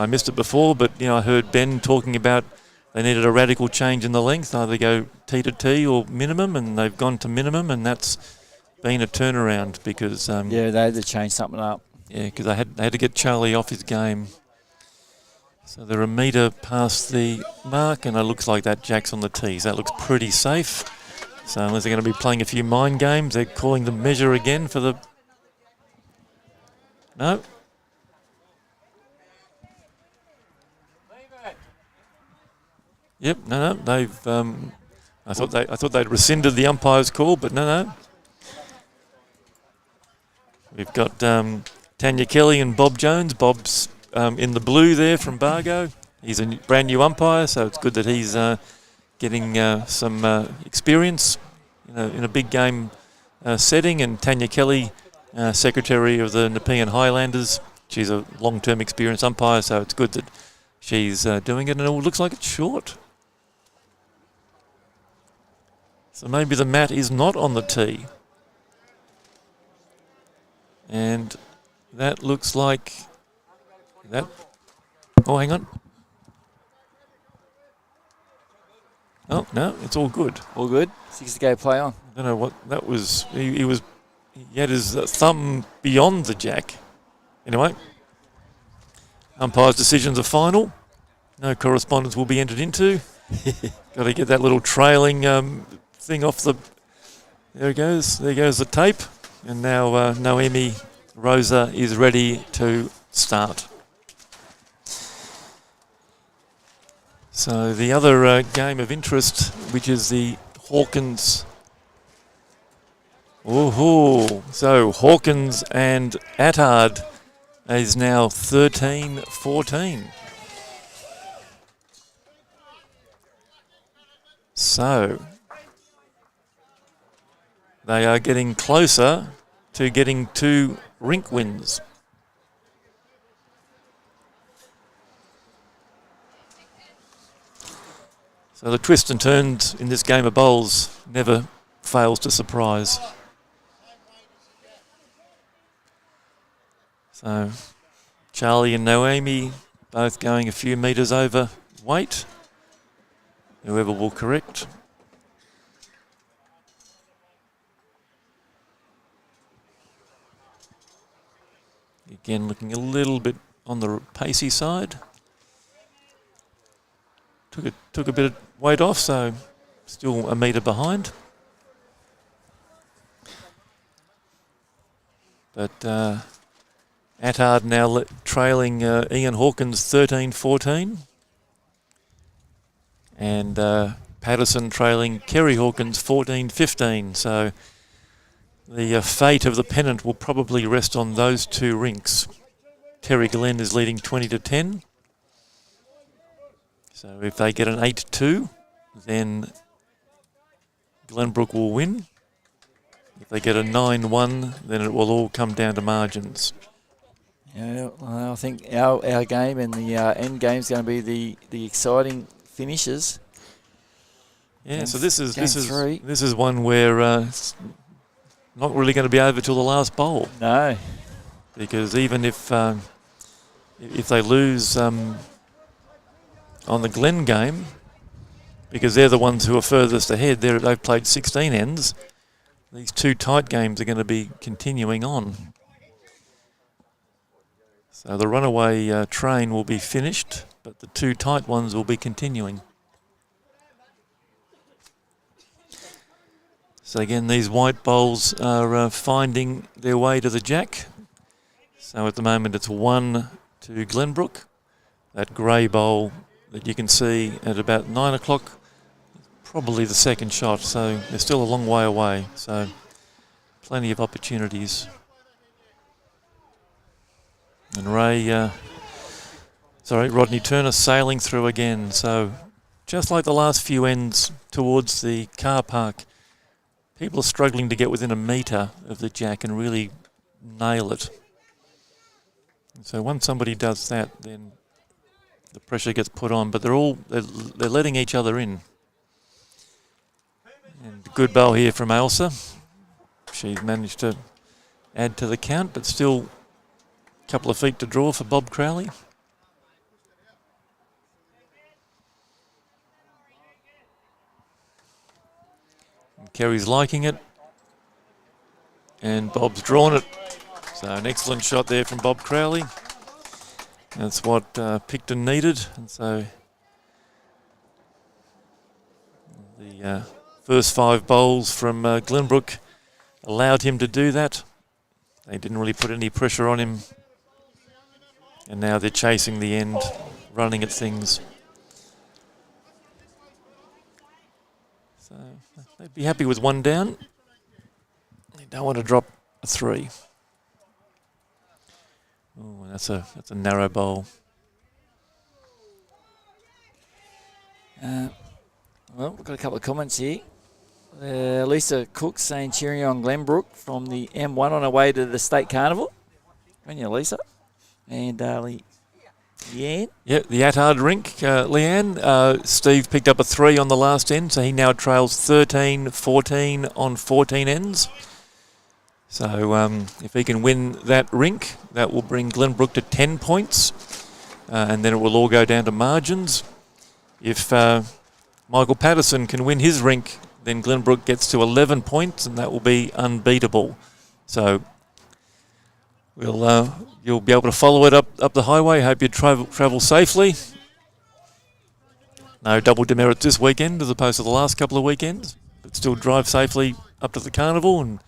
missed it before, but I heard Ben talking about they needed a radical change in the length, either go T to T or minimum, and they've gone to minimum, and that's been a turnaround because Yeah, they had to change something up. yeah, because they had to get Charlie off his game. So they're a metre past the mark, and it looks like that Jack's on the tees. That looks pretty safe. So unless they're going to be playing a few mind games, they're calling the measure again for the... No. Yep, no, they've... I thought they'd rescinded the umpire's call, but no. We've got Tanya Kelly and Bob Jones. Bob's in the blue there from Bago. He's a brand new umpire, so it's good that he's getting some experience in a big game setting. And Tanya Kelly, secretary of the Nepean Highlanders, she's a long-term experienced umpire, so it's good that she's doing it. And it looks like it's short. So maybe the mat is not on the tee. And that looks like that. Oh, hang on. Oh, no, it's all good. All good? 6 to go, play on. I don't know what that was. He had his thumb beyond the jack. Anyway, umpire's decisions are final. No correspondence will be entered into. Got to get that little trailing thing off the... There it goes. There goes the tape. And now Noemi Rosa is ready to start. So the other game of interest, which is the Hawkins... Ooh, so Hawkins and Attard is now 13-14. So they are getting closer to getting 2 rink wins. So the twists and turns in this game of bowls never fails to surprise. So Charlie and Noemi both going a few metres over weight. Whoever will correct. Again, looking a little bit on the pacey side. Took a bit of weight off, so still a metre behind. But Attard now trailing Ian Hawkins 13-14. And Patterson trailing Kerry Hawkins 14-15. So the fate of the pennant will probably rest on those 2 rinks. Terry Glenn is leading 20-10. So if they get an 8-2, then Glenbrook will win. If they get a 9-1, then it will all come down to margins. Yeah, well, I think our game and the end game is going to be the exciting finishes. Yeah, Game so this three. is one where it's not really going to be over till the last bowl. No. Because even if they lose on the Glen game, because they're the ones who are furthest ahead, they've played 16 ends. These two tight games are going to be continuing on. So the runaway train will be finished, but the two tight ones will be continuing. So again, these white bowls are finding their way to the jack. So at the moment it's 1 to Glenbrook. That grey bowl that you can see at about 9 o'clock, probably the second shot. So they're still a long way away. So plenty of opportunities. And Rodney Turner sailing through again. So just like the last few ends towards the car park, people are struggling to get within a metre of the jack and really nail it. And so once somebody does that, then the pressure gets put on. But they're letting each other in. And good bowl here from Ailsa. She's managed to add to the count, but still a couple of feet to draw for Bob Crowley. And Kerry's liking it. And Bob's drawn it. So an excellent shot there from Bob Crowley. That's what Pikton needed. And so the first 5 bowls from Glenbrook allowed him to do that. They didn't really put any pressure on him. And now they're chasing the end, running at things. So they'd be happy with 1 down. They don't want to drop a 3. Oh, that's a narrow bowl. Well, we've got a couple of comments here. Lisa Cook saying cheering on Glenbrook from the M1 on her way to the State Carnival. When you, Lisa? And Leanne? Yeah, the Attard rink, Leanne. Steve picked up a 3 on the last end, so he now trails 13-14 on 14 ends. So if he can win that rink, that will bring Glenbrook to 10 points, and then it will all go down to margins. If Michael Patterson can win his rink, then Glenbrook gets to 11 points, and that will be unbeatable. So you'll be able to follow it up the highway. Hope you travel safely. No double demerits this weekend as opposed to the last couple of weekends, but still drive safely up to the carnival, and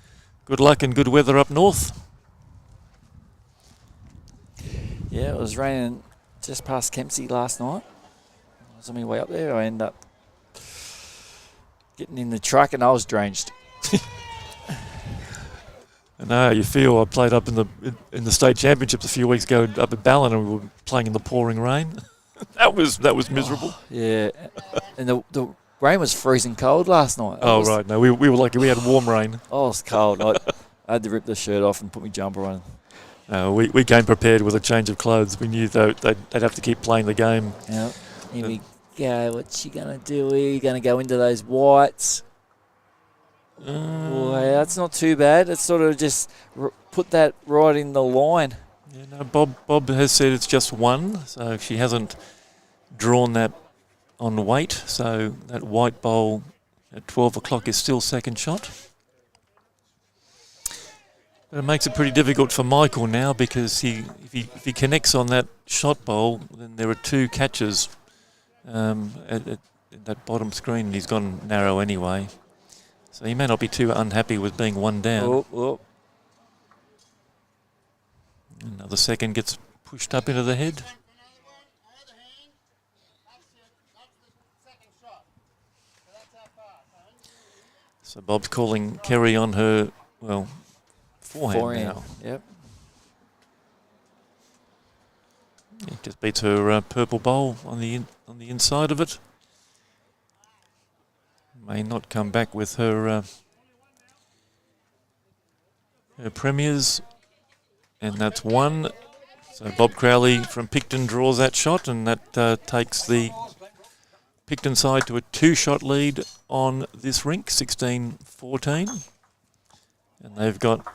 good luck and good weather up north. Yeah, it was raining just past Kempsey last night. I was on my way up there. I ended up getting in the truck and I was drenched. I know how you feel. I played up in the state championships a few weeks ago up at Ballon, and we were playing in the pouring rain. that was miserable. Oh, yeah, and the rain was freezing cold last night. Right. No, we were lucky. We had warm rain. Oh, it was cold. I had to rip the shirt off and put my jumper on. We came prepared with a change of clothes. We knew they'd have to keep playing the game. Yep. Here we go. What's she going to do here? You're going to go into those whites. Boy, that's not too bad. It's sort of just put that right in the line. Yeah, no, Bob has said it's just 1, so she hasn't drawn that on weight. So that white bowl at 12 o'clock is still second shot. But it makes it pretty difficult for Michael now, because if he connects on that shot bowl, then there are 2 catches at that bottom screen, and he's gone narrow anyway. So he may not be too unhappy with being 1 down. Oh. Another second gets pushed up into the head. So Bob's calling Kerry on her, forehand now. Yep. It just beats her purple bowl on the inside of it. May not come back with her her premiers, and that's one. So Bob Crowley from Pikton draws that shot, and that takes the Pikton side to a 2-shot lead on this rink, 16-14. And they've got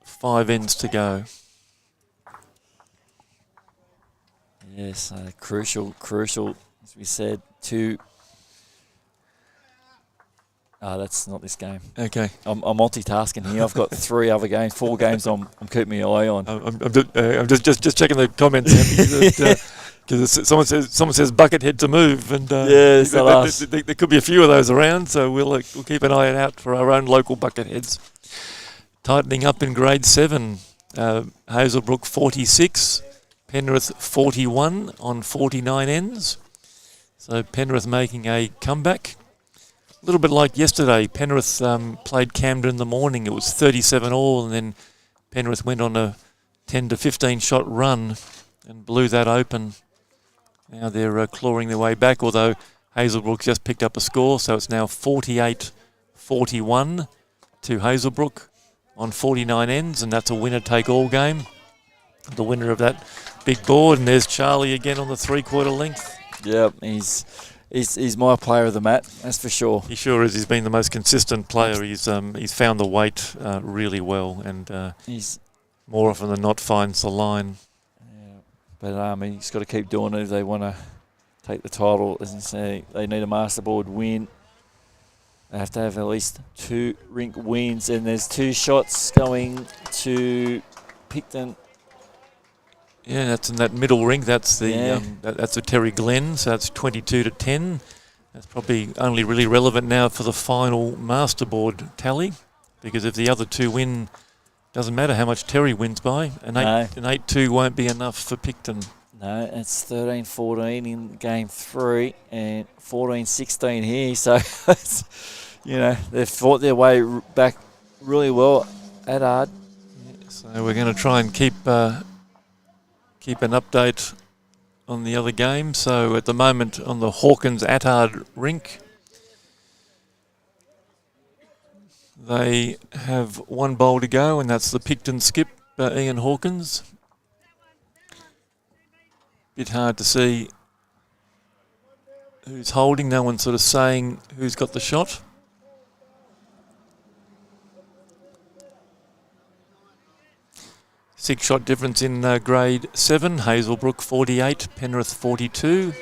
5 ends to go. Yes, crucial, as we said, to... that's not this game. Okay. I'm multitasking here. I've got 4 games I'm keeping my eye on. I'm just checking the comments because someone says Buckethead to move, and yes, there could be a few of those around, so we'll keep an eye out for our own local Bucketheads. Tightening up in grade 7, Hazelbrook 46, Penrith 41 on 49 ends. So Penrith making a comeback. A little bit like yesterday, Penrith played Camden in the morning. It was 37 all, and then Penrith went on a 10 to 15 shot run and blew that open. Now they're clawing their way back, although Hazelbrook just picked up a score, so it's now 48-41 to Hazelbrook on 49 ends, and that's a winner-take-all game. The winner of that big board, and there's Charlie again on the 3/4 length. Yep, He's my player of the mat, that's for sure. He sure is. He's been the most consistent player. He's found the weight really well, and he's more often than not finds the line. Yeah, but he's got to keep doing it if they want to take the title. As I say, they need a masterboard win. They have to have at least 2 rink wins, and there's 2 shots going to Pikton. Yeah, that's in that middle rink. That's the that's a Terry Glenn. So that's 22-10. That's probably only really relevant now for the final masterboard tally, because if the other 2 win, doesn't matter how much Terry wins by. An 8-2 won't be enough for Pikton. No, it's 13-14 in game 3 and 14-16 here. So they've fought their way back really well at hard. Yeah, so we're going to try and keep an update on the other game. So at the moment on the Hawkins Attard rink, they have 1 bowl to go, and that's the Pikton skip, Ian Hawkins. Bit hard to see who's holding. No one's sort of saying who's got the shot. Six-shot difference in grade 7. Hazelbrook 48, Penrith 42.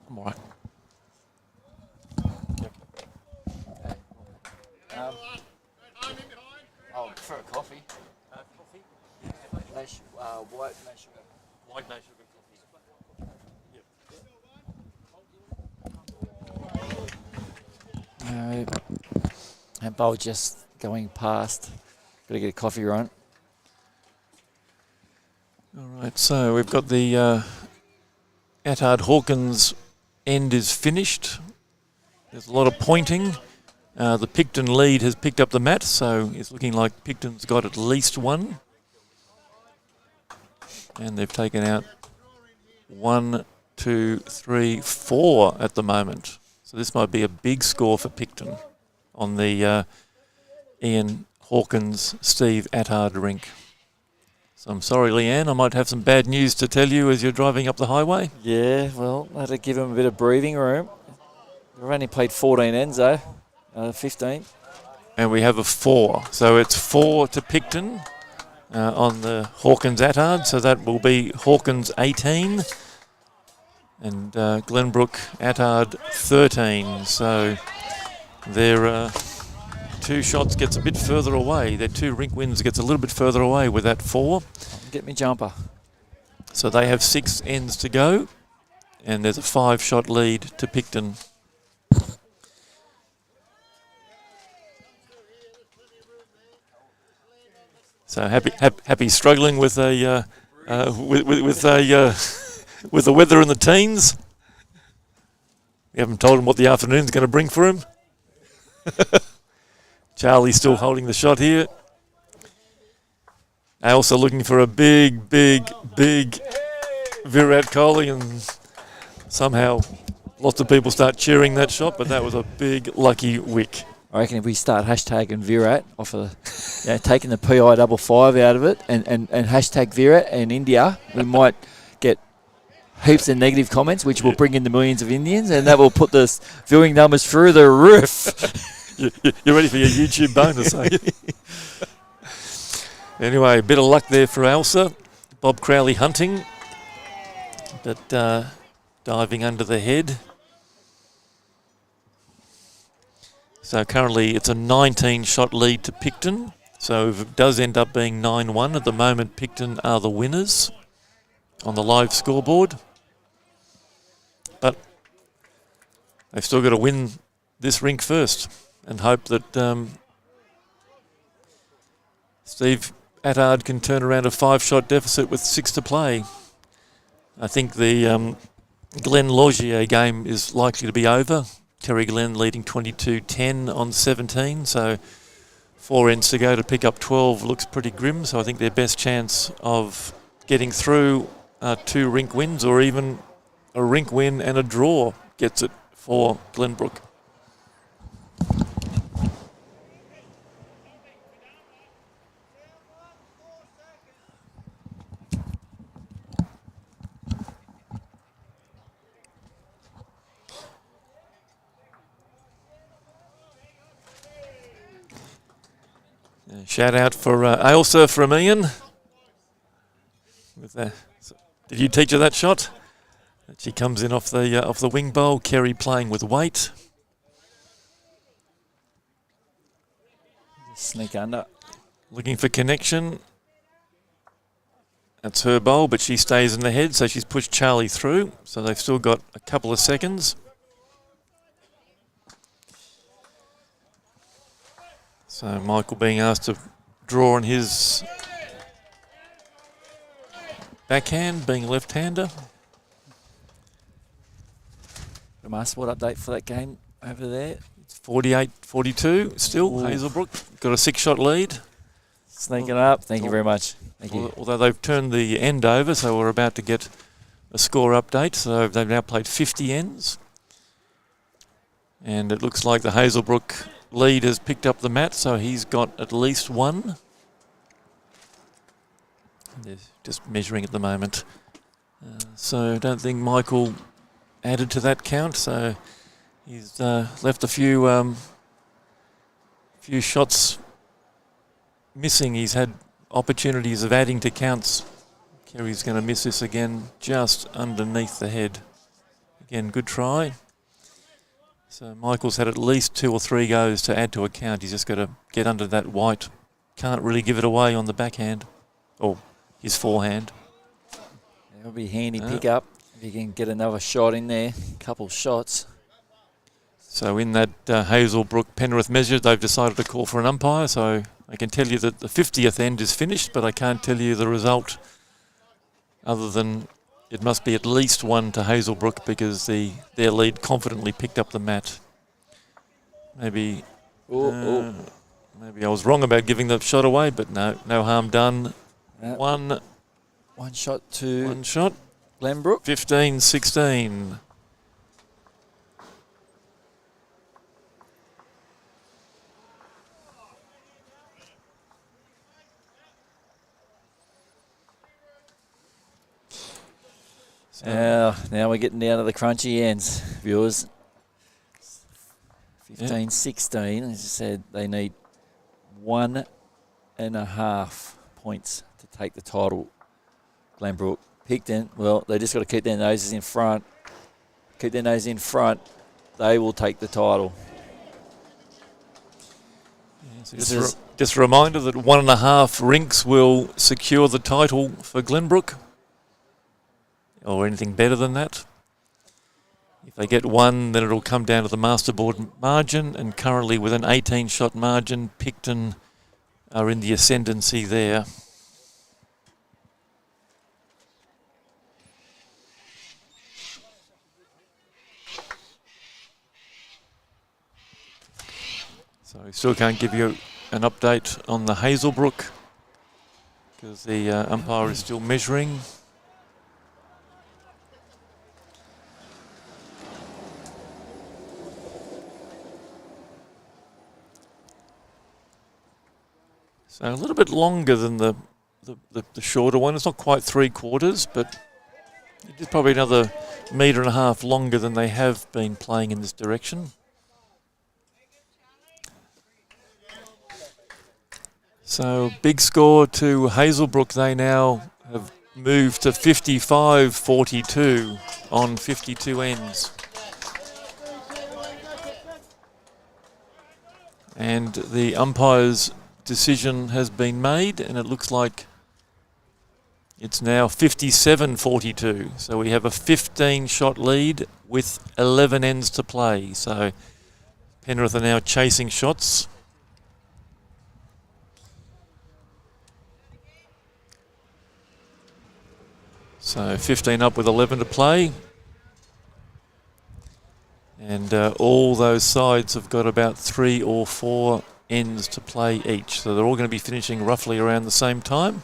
I'm all right. For a coffee. Coffee? White, no sugar. White, no sugar. And bowl just going past. Got to get a coffee run. All right, so we've got the Attard Hawkins end is finished. There's a lot of pointing. The Pikton lead has picked up the mat, so it's looking like Pikton's got at least 1. And they've taken out 1, 2, 3, 4 at the moment. So this might be a big score for Pikton on the Ian Hawkins, Steve Attard rink. So I'm sorry, Leanne, I might have some bad news to tell you as you're driving up the highway. Yeah, well, I had to give him a bit of breathing room. We've only played 14 ends though, 15. And we have a 4. So it's 4 to Pikton on the Hawkins Attard. So that will be Hawkins 18 and Glenbrook Attard 13. So their 2 shots gets a bit further away. Their 2 rink wins gets a little bit further away with that 4. Get me jumper. So they have 6 ends to go, and there's a 5-shot lead to Pikton. So happy struggling with a with the weather in the teens. We haven't told him what the afternoon's going to bring for him. Charlie's still holding the shot here. Also looking for a big Virat Kohli, and somehow lots of people start cheering that shot, but that was a big lucky wick. I reckon if we start hashtagging Virat off of taking the PI55 out of it and hashtag Virat in India, we might get heaps of negative comments, which will bring in the millions of Indians, and that will put the viewing numbers through the roof. You're ready for your YouTube bonus, are you? Anyway, a bit of luck there for Elsa. Bob Crowley hunting, but diving under the head. So currently it's a 19-shot lead to Pikton. So if it does end up being 9-1, at the moment Pikton are the winners on the live scoreboard. But they've still got to win this rink first and hope that Steve Attard can turn around a 5-shot deficit with 6 to play. I think the Glenn Logier game is likely to be over. Terry Glenn leading 22-10 on 17, so 4 ends to go to pick up 12 looks pretty grim. So I think their best chance of getting through 2 rink wins, or even a rink win and a draw, gets it for Glenbrook. Shout out for Ailsa from Ian. Did you teach her that shot? She comes in off the wing bowl. Kerry playing with weight. Sneak under. Looking for connection. That's her bowl, but she stays in the head, so she's pushed Charlie through. So they've still got a couple of seconds. So Michael being asked to draw on his backhand, being a left-hander. A my sport update for that game over there. It's 48-42 still. Ooh. Hazelbrook got a 6-shot lead. Sneaking up. Thank you very much. Thank you. Although they've turned the end over, so we're about to get a score update. So they've now played 50 ends. And it looks like the Hazelbrook lead has picked up the mat, so he's got at least 1. They're just measuring at the moment. So I don't think Michael added to that count, so he's left a few shots missing. He's had opportunities of adding to counts. Kerry's going to miss this again, just underneath the head. Again, good try. So Michael's had at least 2 or 3 goes to add to a count. He's just got to get under that white. Can't really give it away on the backhand, or his forehand. It'll be handy pick up if you can get another shot in there. Couple shots. So in that Hazelbrook Penrith measure, they've decided to call for an umpire. So I can tell you that the 50th end is finished, but I can't tell you the result other than it must be at least 1 to Hazelbrook, because their lead confidently picked up the mat. Maybe maybe I was wrong about giving the shot away, but no harm done. One shot to Glenbrook. 15-16. Now we're getting down to the crunchy ends, viewers. 15-16. As I said, they need 1.5 points to take the title. Glenbrook. Pikton, well, they just got to keep their noses in front. Keep their nose in front. They will take the title. Just a reminder that 1.5 rinks will secure the title for Glenbrook, or anything better than that. If they get 1, then it'll come down to the masterboard margin, and currently with an 18-shot margin, Pikton are in the ascendancy there. So we still can't give you an update on the Hazelbrook because the umpire is still measuring. So a little bit longer than the shorter one. It's not quite 3/4, but it's probably another 1.5 meters longer than they have been playing in this direction. So big score to Hazelbrook. They now have moved to 55-42 on 52 ends. And the umpire's decision has been made, and it looks like it's now 57-42. So we have a 15-shot lead with 11 ends to play. So Penrith are now chasing shots. So 15 up with 11 to play. And all those sides have got about 3 or 4 ends to play each. So they're all going to be finishing roughly around the same time.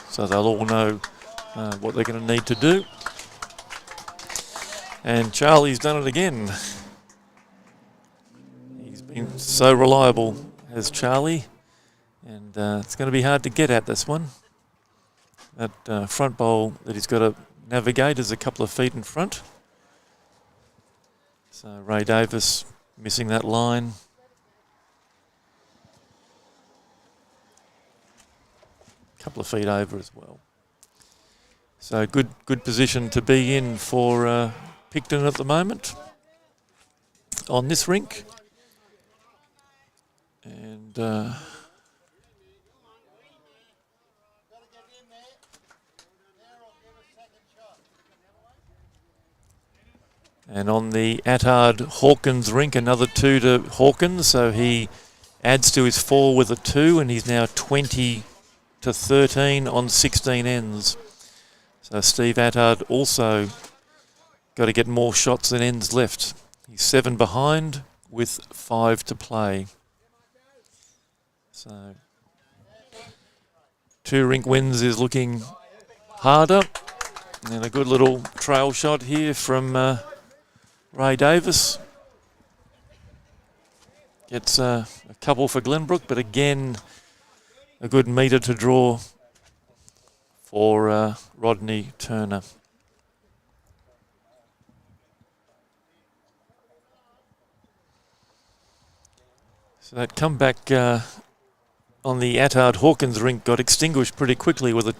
So they'll all know what they're going to need to do. And Charlie's done it again. He's been so reliable as Charlie. And it's going to be hard to get at this one. That front bowl that he's got to navigate is a couple of feet in front. So Ray Davis missing that line. A couple of feet over as well. So good position to be in for Pikton at the moment on this rink. And and on the Attard Hawkins rink, another 2 to Hawkins. So he adds to his 4 with a 2, and he's now 20-13 on 16 ends. So Steve Attard also got to get more shots than ends left. He's 7 behind with 5 to play. So 2 rink wins is looking harder. And a good little trail shot here from Ray Davis. Gets a couple for Glenbrook, but again, a good metre to draw for Rodney Turner. So that comeback on the Attard Hawkins rink got extinguished pretty quickly with a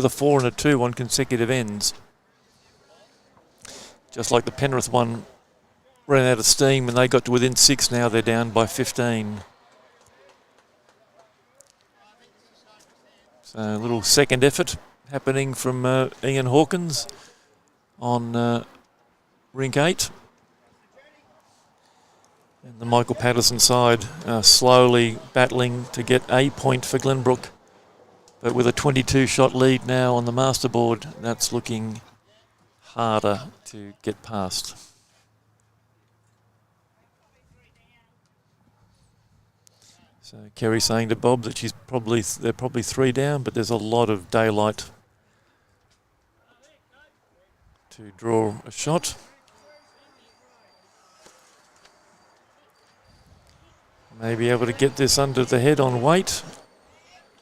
4 and a 2 on consecutive ends. Just like the Penrith one ran out of steam and they got to within 6, now they're down by 15. So a little second effort happening from Ian Hawkins on rink 8. And the Michael Patterson side slowly battling to get a point for Glenbrook. But with a 22-shot lead now on the masterboard, that's looking harder to get past. So Kerry saying to Bob that they're probably 3 down, but there's a lot of daylight to draw a shot. May be able to get this under the head on weight,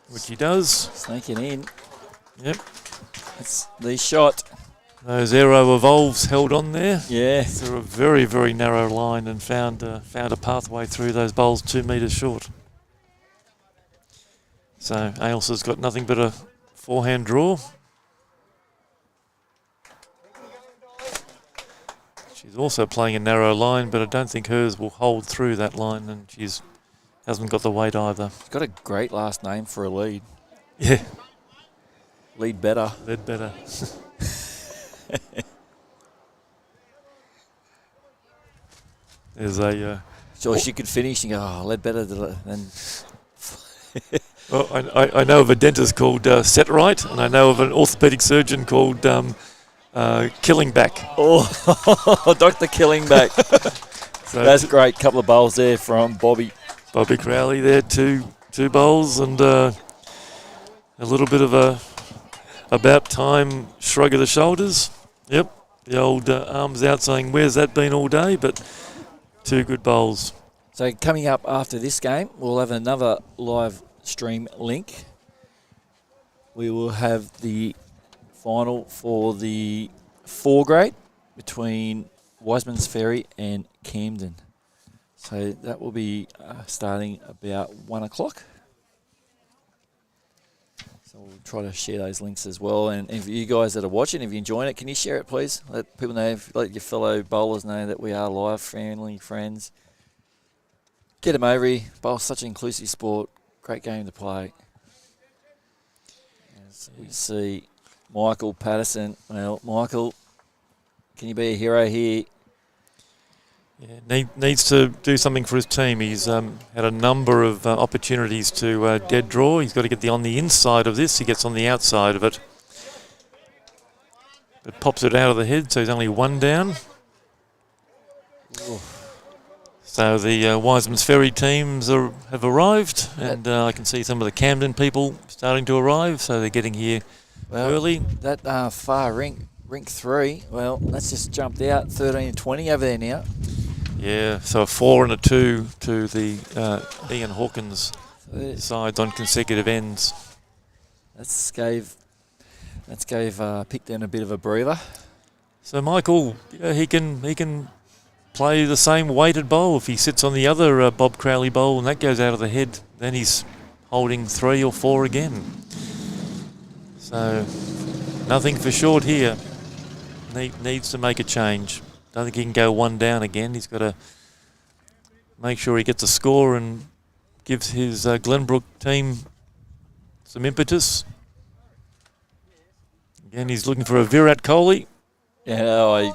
which he does. Sneaking in. Yep. It's the shot. Those aero evolves held on there. Yeah. Through a very, very narrow line and found a pathway through those bowls 2 metres short. So Ailsa's got nothing but a forehand draw. She's also playing a narrow line, but I don't think hers will hold through that line, and she's hasn't got the weight either. She's got a great last name for a lead. Yeah. Lead better. Lead better. There's a... Sure, she could finish and go, oh, lead better than... Well, I know of a dentist called Set Right, and I know of an orthopaedic surgeon called Killingback. Oh, Dr. Killingback. So that's great. Couple of bowls there from Bobby. Bobby Crowley there, two bowls, and a little bit of a about time shrug of the shoulders. Yep, the old arms out saying, where's that been all day? But two good bowls. So coming up after this game, we'll have another live stream link. We will have the final for the 4 grade between Wiseman's Ferry and Camden. So that will be starting about 1 o'clock. So we'll try to share those links as well. And if you guys that are watching, if you're enjoying it, can you share it, please? Let people know, let your fellow bowlers know that we are live, family, friends. Get them over here. Bowl's such an inclusive sport. Great game to play. As we see Michael Patterson. Well, Michael, can you be a hero here? Yeah, needs to do something for his team. He's had a number of opportunities to dead draw. He's got to get on the inside of this. He gets on the outside of it. But pops it out of the head, so he's only 1 down. Ooh. So the Wiseman's Ferry teams have arrived, and I can see some of the Camden people starting to arrive, so they're getting here early. That far rink 3, well, that's just jumped out, 13-20 over there now. Yeah, so a 4 and a 2 to the Ian Hawkins sides on consecutive ends. That's gave Pikton a bit of a breather. So Michael, he can play the same weighted bowl. If he sits on the other Bob Crowley bowl and that goes out of the head, then he's holding 3 or 4 again. So nothing for short here. Needs to make a change. Don't think he can go 1 down again. He's got to make sure he gets a score and gives his Glenbrook team some impetus. Again, he's looking for a Virat Kohli. Yeah,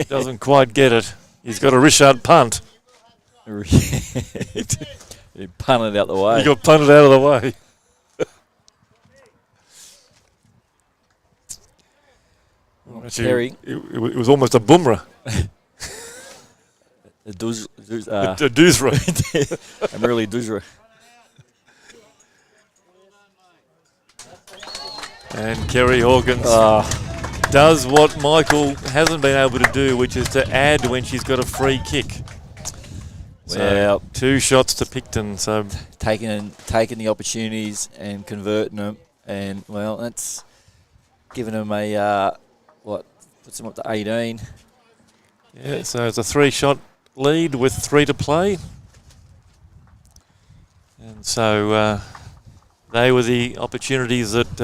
Doesn't quite get it. He's got a Richard punt. He punted out the way. He got punted out of the way. Terry. It was almost a boomerang. A doozra. I'm really doozra. And Kerry Hawkins does what Michael hasn't been able to do, which is to add when she's got a free kick. Well, So 2 shots to Pikton. So taking the opportunities and converting them, and well, that's giving them a puts them up to 18. yeah, so it's a 3-shot lead with 3 to play. And so they were the opportunities that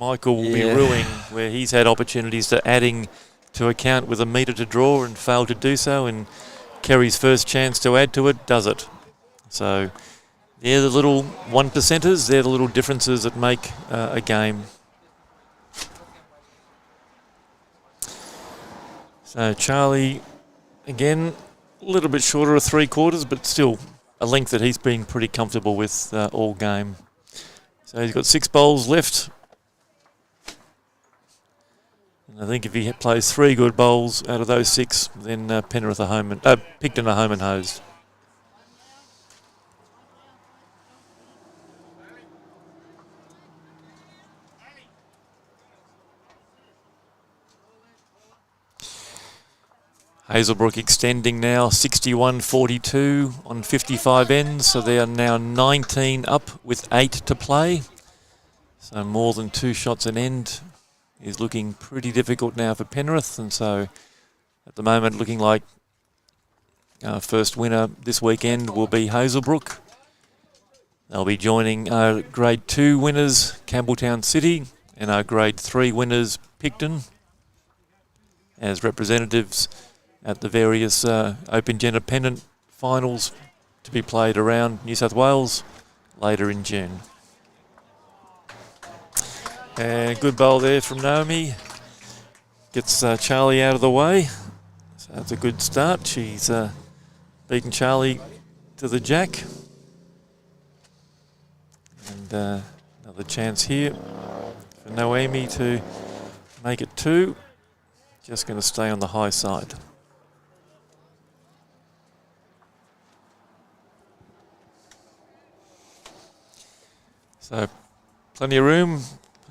Michael will be ruining, where he's had opportunities to adding to account with a metre to draw and failed to do so, and Kerry's first chance to add to it does it. So they're the little 1%ers, they're the little differences that make a game. So Charlie, again, a little bit shorter of 3/4, but still a length that he's been pretty comfortable with all game. So he's got 6 bowls left. And I think if he plays 3 good bowls out of those 6, then Pikton are home and hosed. Hazelbrook extending now 61-42 on 55 ends, so they are now 19 up with 8 to play. So more than 2 shots an end is looking pretty difficult now for Penrith, and so at the moment looking like our first winner this weekend will be Hazelbrook. They'll be joining our Grade 2 winners, Campbelltown City, and our Grade 3 winners, Pikton, as representatives at the various Open Gender Pennant finals to be played around New South Wales later in June. And good bowl there from Naomi. Gets Charlie out of the way. So that's a good start. She's beaten Charlie to the jack. And another chance here for Naomi to make it 2. Just going to stay on the high side. So plenty of room,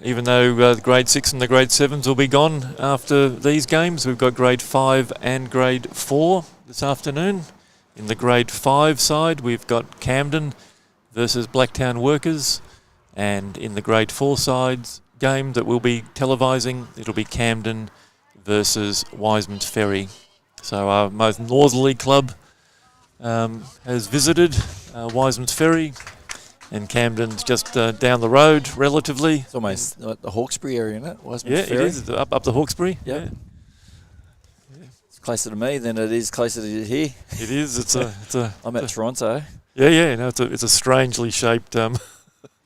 even though the grade 6 and the grade 7s will be gone after these games. We've got grade 5 and grade 4 this afternoon. In the grade 5 side, we've got Camden versus Blacktown Workers. And in the grade 4 sides game that we'll be televising, it'll be Camden versus Wiseman's Ferry. So our most northerly club has visited Wiseman's Ferry, and Camden's just down the road relatively. It's almost like the Hawkesbury area, isn't it? Wiseman's Yeah, Ferry. it is up the Hawkesbury. Yep. Yeah. It's closer to me than it is closer to here. It is. It's a. I'm at Toronto. Yeah. No, it's a strangely shaped.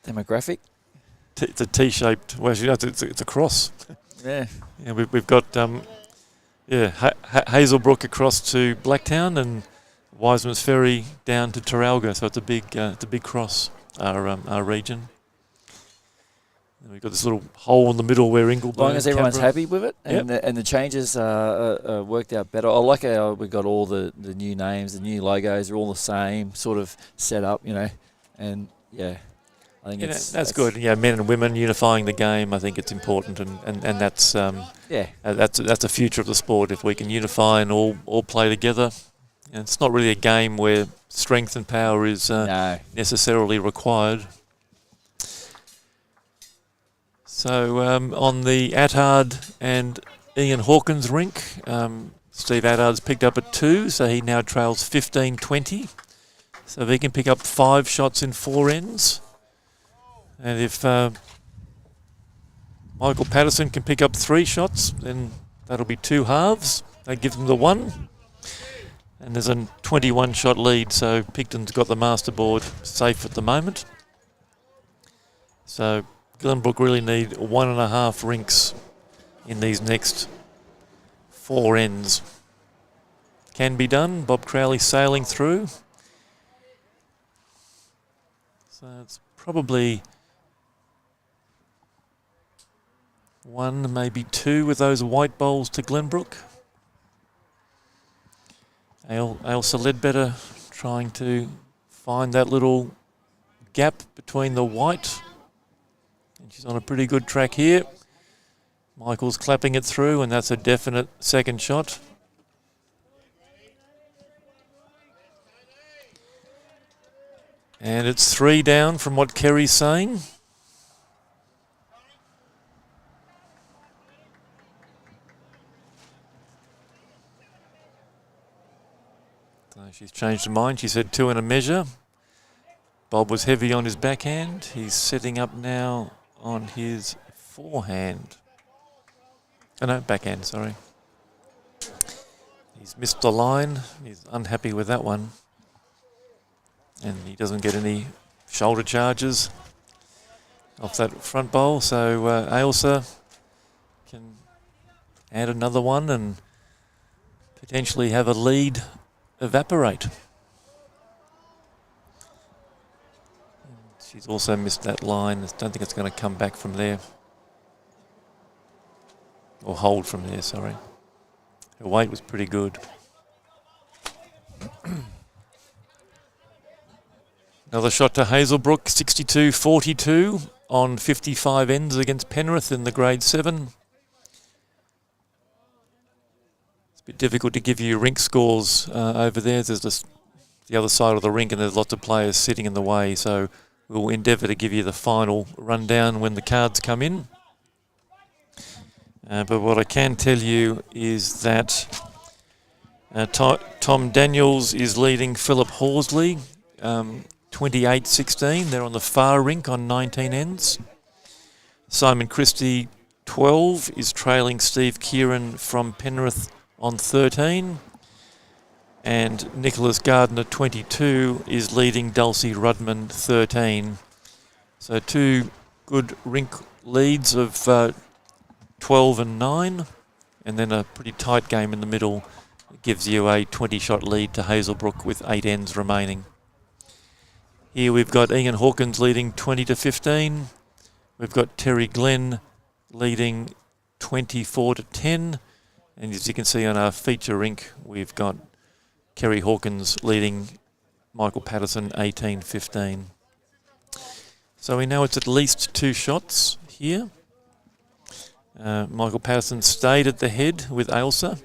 Demographic. It's a T-shaped. Well, actually, no, it's a cross. Yeah. Yeah, we've got Hazelbrook across to Blacktown and Wiseman's Ferry down to Terralga. So it's a big cross. Our region. And we've got this little hole in the middle where Ingleburn. As long as everyone's Canberra. happy with it, and and the changes worked out better. I like how we got all the new names, the new logos are all the same sort of setup, and I think that's good. Yeah, men and women unifying the game. I think it's important, and that's that's a future of the sport. If we can unify and all play together, and it's not really a game where strength and power is necessarily required. So on the Attard and Ian Hawkins rink, Steve Attard's picked up at 2, so he now trails 15-20. So if he can pick up 5 shots in 4 ends, and if Michael Patterson can pick up 3 shots, then that'll be 2 halves. That gives him the 1. And there's a 21-shot lead, so Pikton's got the masterboard safe at the moment. So Glenbrook really need 1.5 rinks in these next 4 ends. Can be done. Bob Crowley sailing through. So it's probably 1, maybe 2 with those white bowls to Glenbrook. Ailsa Ledbetter trying to find that little gap between the white. And she's on a pretty good track here. Michael's clapping it through, and that's a definite second shot. And it's 3 down from what Kerry's saying. So she's changed her mind. She said 2 and a measure. Bob was heavy on his backhand. He's setting up now on his forehand. Oh no, backhand, sorry. He's missed the line. He's unhappy with that one. And he doesn't get any shoulder charges off that front bowl. So Ailsa can add another one and potentially have a lead evaporate. She's also missed that line. I don't think it's going to come back from there. Or hold from there, sorry. Her weight was pretty good. Another shot to Hazelbrook, 62-42 on 55 ends against Penrith in the grade 7. It's a bit difficult to give you rink scores over there. There's the other side of the rink and there's lots of players sitting in the way, so we'll endeavour to give you the final rundown when the cards come in. But what I can tell you is that Tom Daniels is leading Philip Horsley, 28-16. They're on the far rink on 19 ends. Simon Christie, 12, is trailing Steve Kieran from Penrith on 13. And Nicholas Gardner, 22, is leading Dulcie Rudman, 13. So 2 good rink leads of 12 and 9, and then a pretty tight game in the middle. It gives you a 20-shot lead to Hazelbrook with 8 ends remaining. Here we've got Ian Hawkins leading 20-15. We've got Terry Glenn leading 24-10. And as you can see on our feature rink, we've got Kerry Hawkins leading Michael Patterson 18-15. So we know it's at least 2 shots here. Michael Patterson stayed at the head with Ailsa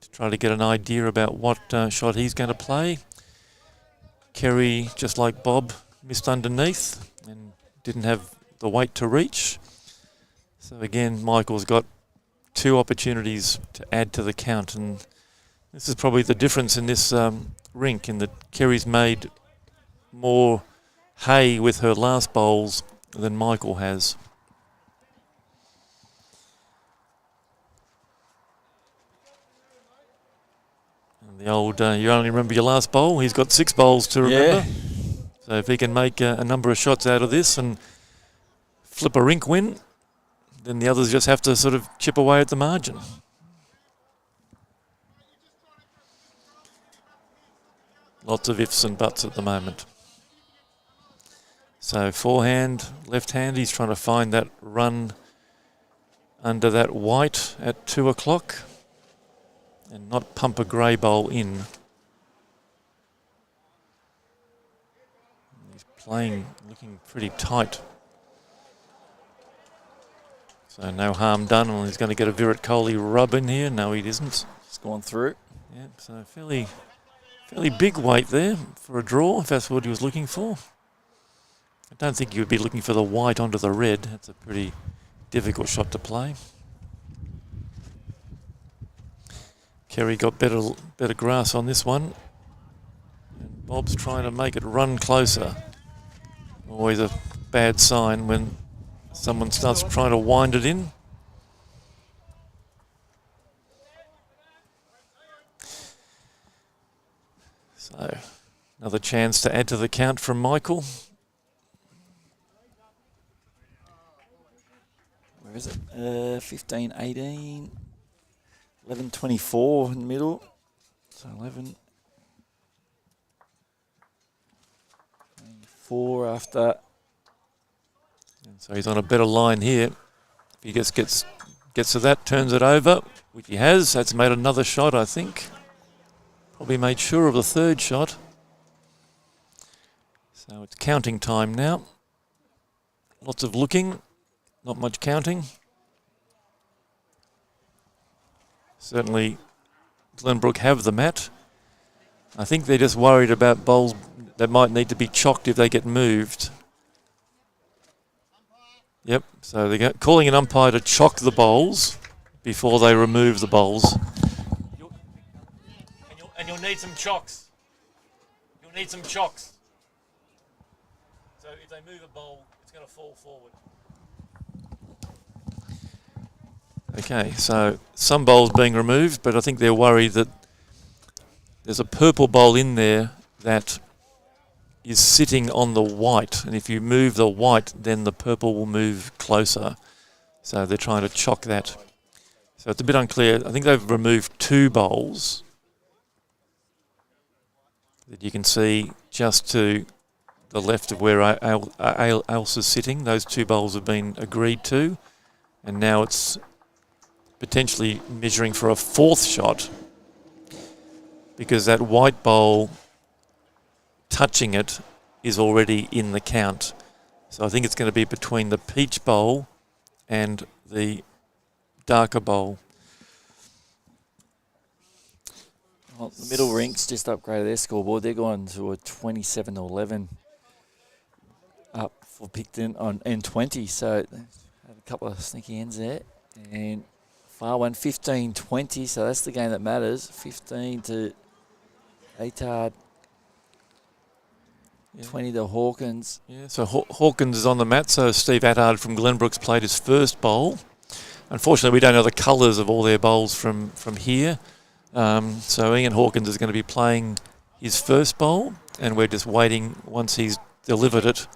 to try to get an idea about what shot he's going to play. Kerry, just like Bob, missed underneath and didn't have the weight to reach. So again, Michael's got 2 opportunities to add to the count, and this is probably the difference in this rink, in that Kerry's made more hay with her last bowls than Michael has. And the old, you only remember your last bowl. He's got 6 bowls to remember. Yeah. So if he can make a number of shots out of this and flip a rink win, then the others just have to sort of chip away at the margin. Lots of ifs and buts at the moment. So forehand, left hand, he's trying to find that run under that white at 2 o'clock and not pump a grey bowl in. He's playing, looking pretty tight. So no harm done, and he's going to get a Virat Kohli rub in here. No, he isn't. It's gone through. Yeah, so fairly big weight there for a draw, if that's what he was looking for. I don't think you would be looking for the white onto the red. That's a pretty difficult shot to play. Kerry got better grass on this one. And Bob's trying to make it run closer. Always a bad sign when someone starts trying to wind it in. So another chance to add to the count from Michael. Where is it? 15, 18, 11, 24 in the middle. So 11, 24 after. And so he's on a better line here. If he just gets to that, turns it over, which he has. That's made another shot, I think. Probably made sure of the 3rd shot. So it's counting time now. Lots of looking, not much counting. Certainly Glenbrook have the mat. I think they're just worried about bowls that might need to be chocked if they get moved. Yep, so they're calling an umpire to chock the bowls before they remove the bowls. And you'll need some chocks. You'll need some chocks. So if they move a bowl, it's going to fall forward. Okay, so some bowls being removed, but I think they're worried that there's a purple bowl in there that is sitting on the white, and if you move the white, then the purple will move closer. So they're trying to chock that. So it's a bit unclear. I think they've removed 2 bowls that you can see just to the left of where Ailsa's sitting. Those 2 bowls have been agreed to, and now it's potentially measuring for a 4th shot, because that white bowl touching it is already in the count. So I think it's going to be between the peach bowl and the darker bowl. Well, the middle rinks just upgraded their scoreboard. They're going to a 27-11 up for Pikton on N20. So had a couple of sneaky ends there. And far one, 15-20. So that's the game that matters. 15 to Atard. 20 to Hawkins. Yeah, so Hawkins is on the mat. So Steve Attard from Glenbrook's played his first bowl. Unfortunately, we don't know the colours of all their bowls from here. So Ian Hawkins is going to be playing his first bowl, and we're just waiting. Once he's delivered it,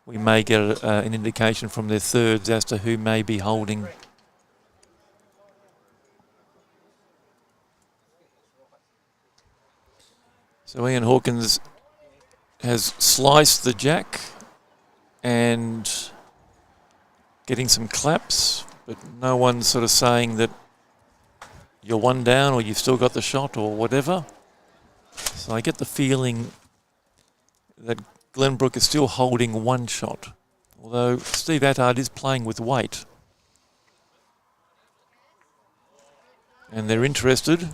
we may get an indication from their thirds as to who may be holding. So Ian Hawkins has sliced the jack and getting some claps, but no one's sort of saying that you're one down or you've still got the shot or whatever. So I get the feeling that Glenbrook is still holding one shot, although Steve Attard is playing with weight. And they're interested.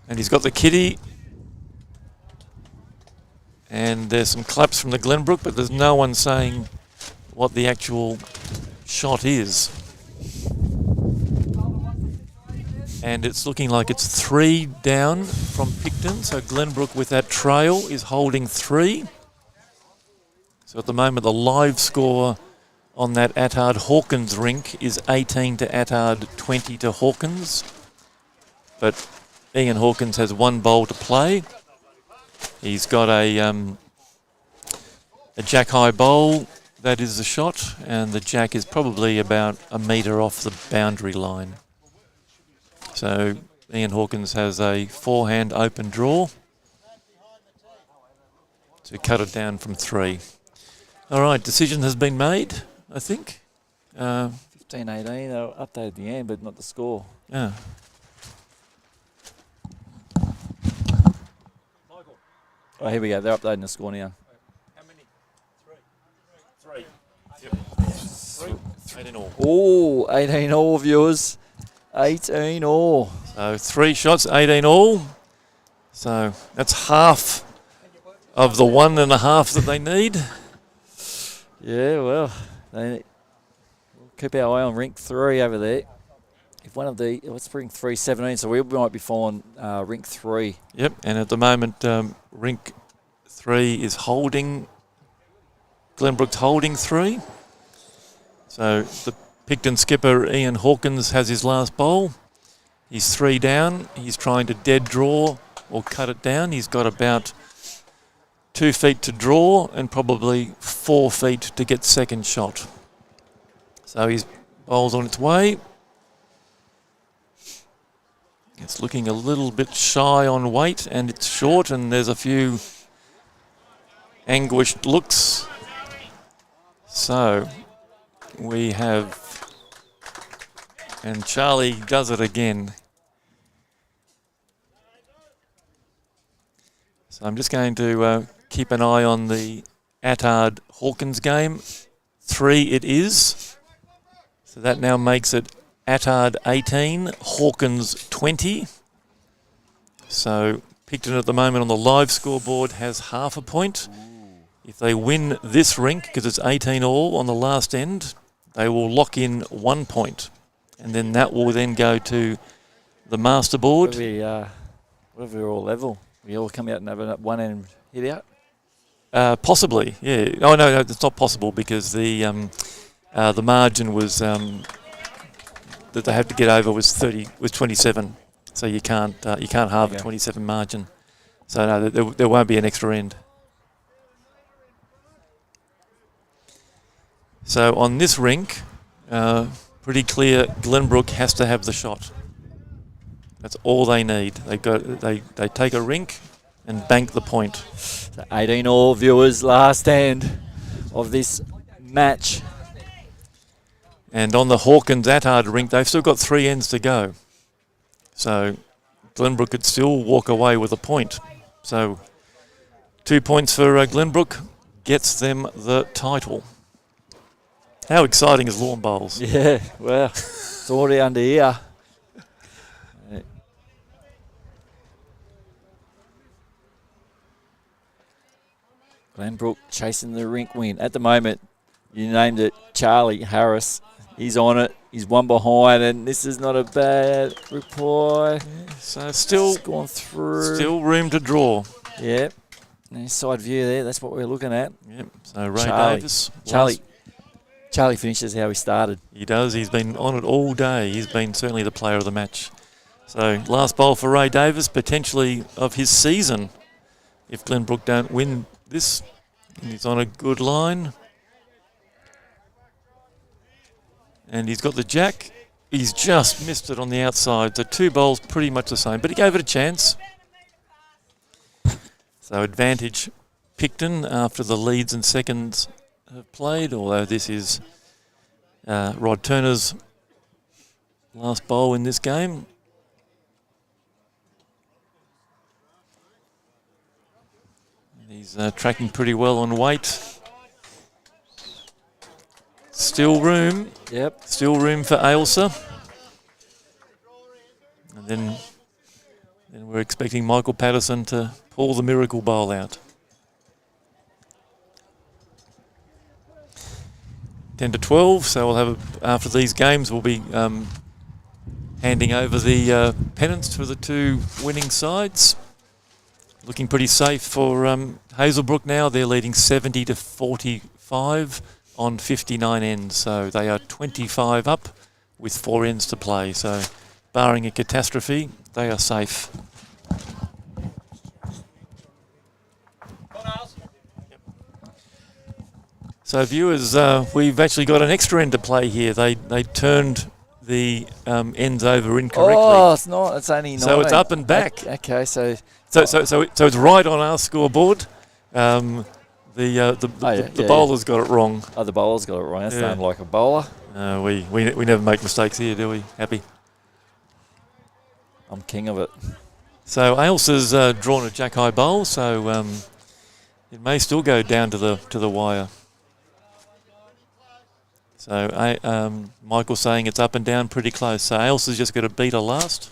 And he's got the kitty. And there's some claps from the Glenbrook, but there's no one saying what the actual shot is. And it's looking like it's 3 down from Pikton. So Glenbrook with that trail is holding 3. So at the moment the live score on that Attard-Hawkins rink is 18 to Attard, 20 to Hawkins. But Ian Hawkins has 1 bowl to play. He's got a jack-high bowl. That is the shot, and the jack is probably about a metre off the boundary line. So Ian Hawkins has a forehand open draw to cut it down from 3. All right, decision has been made, I think. 15-18, they were updated at the end, but not the score. Yeah. Oh, here we go. They're updating the score now. How many? 3. 3. Yep. 3. 18 all. Oh, 18 all, viewers. 18 all. So 3 shots, 18 all. So that's half of the 1.5 that they need. Yeah, well, we'll keep our eye on rink 3 over there. If one of the, let's bring 3-17, so we might be following rink 3. Yep, and at the moment, rink 3 is holding, Glenbrook's holding 3. So the Pikton skipper Ian Hawkins has his last bowl. He's 3 down. He's trying to dead draw or cut it down. He's got about 2 feet to draw and probably 4 feet to get second shot. So his bowl's on its way. It's looking a little bit shy on weight, and it's short, and there's a few anguished looks. So we have, and Charlie does it again. So I'm just going to keep an eye on the Attard-Hawkins game. 3 it is. So that now makes it Attard 18, Hawkins 20. So Pikton at the moment on the live scoreboard has half a point. If they win this rink, because it's 18 all on the last end, they will lock in 1 point. And then that will then go to the master board. What if we're all level? We all come out and have a one end hit out? Possibly, yeah. Oh, no, it's not possible because the margin was... that they have to get over was 27, so you can't halve a 27 margin. So no, there won't be an extra end. So on this rink, pretty clear, Glenbrook has to have the shot. That's all they need. They take a rink and bank the point. So 18 all, viewers, last end of this match. And on the Hawkins-Attard rink, they've still got 3 ends to go. So Glenbrook could still walk away with a point. So 2 points for Glenbrook gets them the title. How exciting is lawn bowls? Yeah, well, it's already under here. Glenbrook chasing the rink win. At the moment, you named it Charlie Harris. He's on it. He's 1 behind, and this is not a bad reply. Yeah, so still gone through. Still room to draw. Yep. Nice side view there. That's what we're looking at. Yep. So Ray Davis. Charlie finishes how he started. He does. He's been on it all day. He's been certainly the player of the match. So last bowl for Ray Davis, potentially of his season, if Glenbrook don't win this. And he's on a good line. And he's got the jack. He's just missed it on the outside. The 2 bowls pretty much the same, but he gave it a chance. So advantage Pikton after the leads and seconds have played, although this is Rod Turner's last bowl in this game. And he's tracking pretty well on weight. Still room. Yep. Still room for Ailsa. And then we're expecting Michael Patterson to pull the miracle bowl out. 10 to 12, so we'll have, after these games, we'll be handing over the pennants to the two winning sides. Looking pretty safe for Hazelbrook now. They're leading 70 to 45 on 59 ends, so they are 25 up with 4 ends to play. So, barring a catastrophe, they are safe. So viewers, we've actually got an extra end to play here. They turned the ends over incorrectly. Oh, it's not. It's only 9. So it's up and back. Okay, so it's right on our scoreboard. The bowler's got it wrong. Oh, the bowler's got it wrong. That's not like a bowler. We never make mistakes here, do we? Happy? I'm king of it. So Ailsa's drawn a jack high bowl, so it may still go down to the wire. So Michael's saying it's up and down pretty close. So Ailsa's just got to beat her last.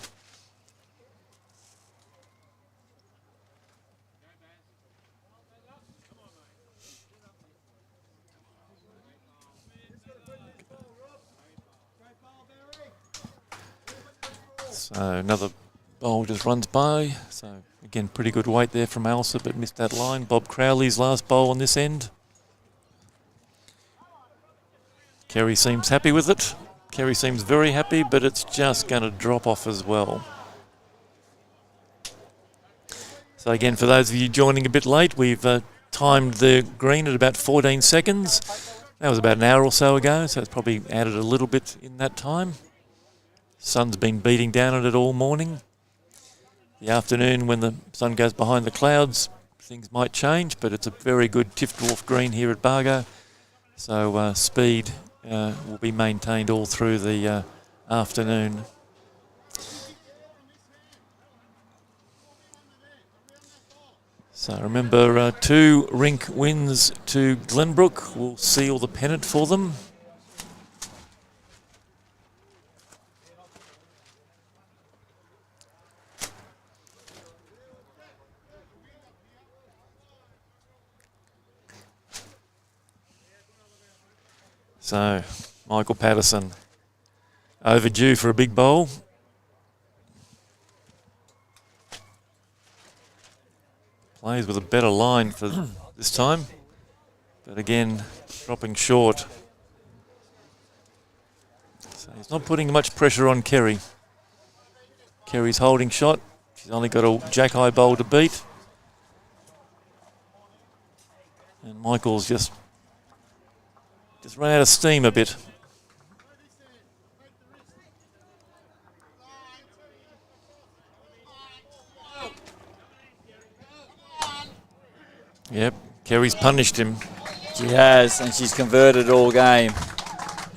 So another bowl just runs by. So again, pretty good weight there from Ailsa, but missed that line. Bob Crowley's last bowl on this end. Kerry seems happy with it. Kerry seems very happy, but it's just going to drop off as well. So again, for those of you joining a bit late, we've timed the green at about 14 seconds. That was about an hour or so ago, so it's probably added a little bit in that time. Sun's been beating down on it all morning. The afternoon, when the sun goes behind the clouds, things might change, but it's a very good Tiff Dwarf green here at Bago. So speed will be maintained all through the afternoon. So remember, 2 rink wins to Glenbrook will seal the pennant for them. So, Michael Patterson, overdue for a big bowl. Plays with a better line for this time, but again, dropping short. So he's not putting much pressure on Kerry. Kerry's holding shot. She's only got a jack high bowl to beat. And Michael's just run out of steam a bit. Yep, Kerry's punished him. She has, and she's converted all game.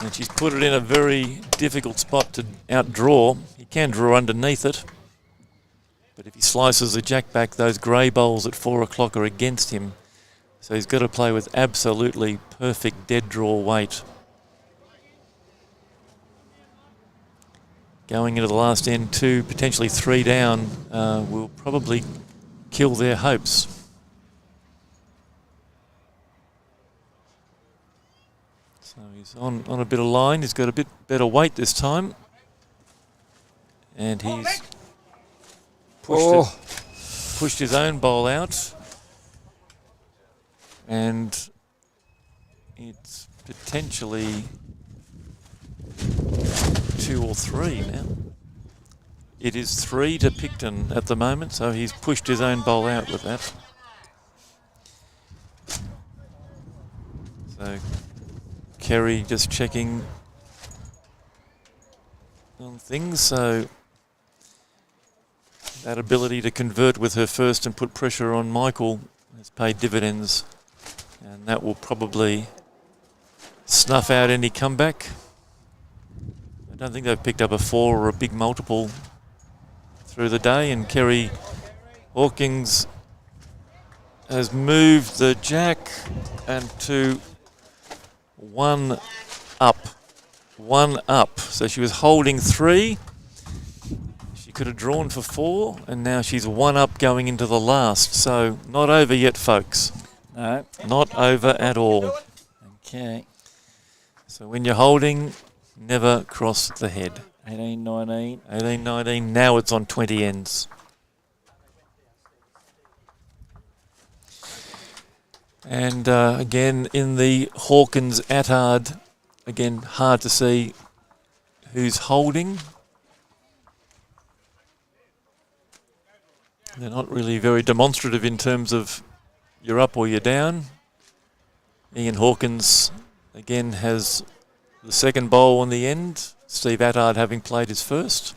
And she's put it in a very difficult spot to outdraw. He can draw underneath it. But if he slices the jack back, those grey bowls at 4 o'clock are against him. So he's got to play with absolutely perfect dead draw weight. Going into the last end, 2, potentially 3 down, will probably kill their hopes. So he's on a bit of line. He's got a bit better weight this time. And he's pushed his own bowl out. And it's potentially 2 or 3 now. It is 3 to Pikton at the moment, so he's pushed his own bowl out with that. So Kerry just checking on things, so that ability to convert with her first and put pressure on Michael has paid dividends. And that will probably snuff out any comeback. I don't think they've picked up a 4 or a big multiple through the day. And Kerry Hawkins has moved the jack and to 1 up. 1 up. So she was holding 3. She could have drawn for 4, and now she's 1 up going into the last. So not over yet, folks. No. Not over at all. Okay. So when you're holding, never cross the head. 18, 19. 18, 19. Now it's on 20 ends. And again, in the Hawkins-Attard, again, hard to see who's holding. They're not really very demonstrative in terms of you're up or you're down. Ian Hawkins, again, has the second bowl on the end. Steve Attard having played his first.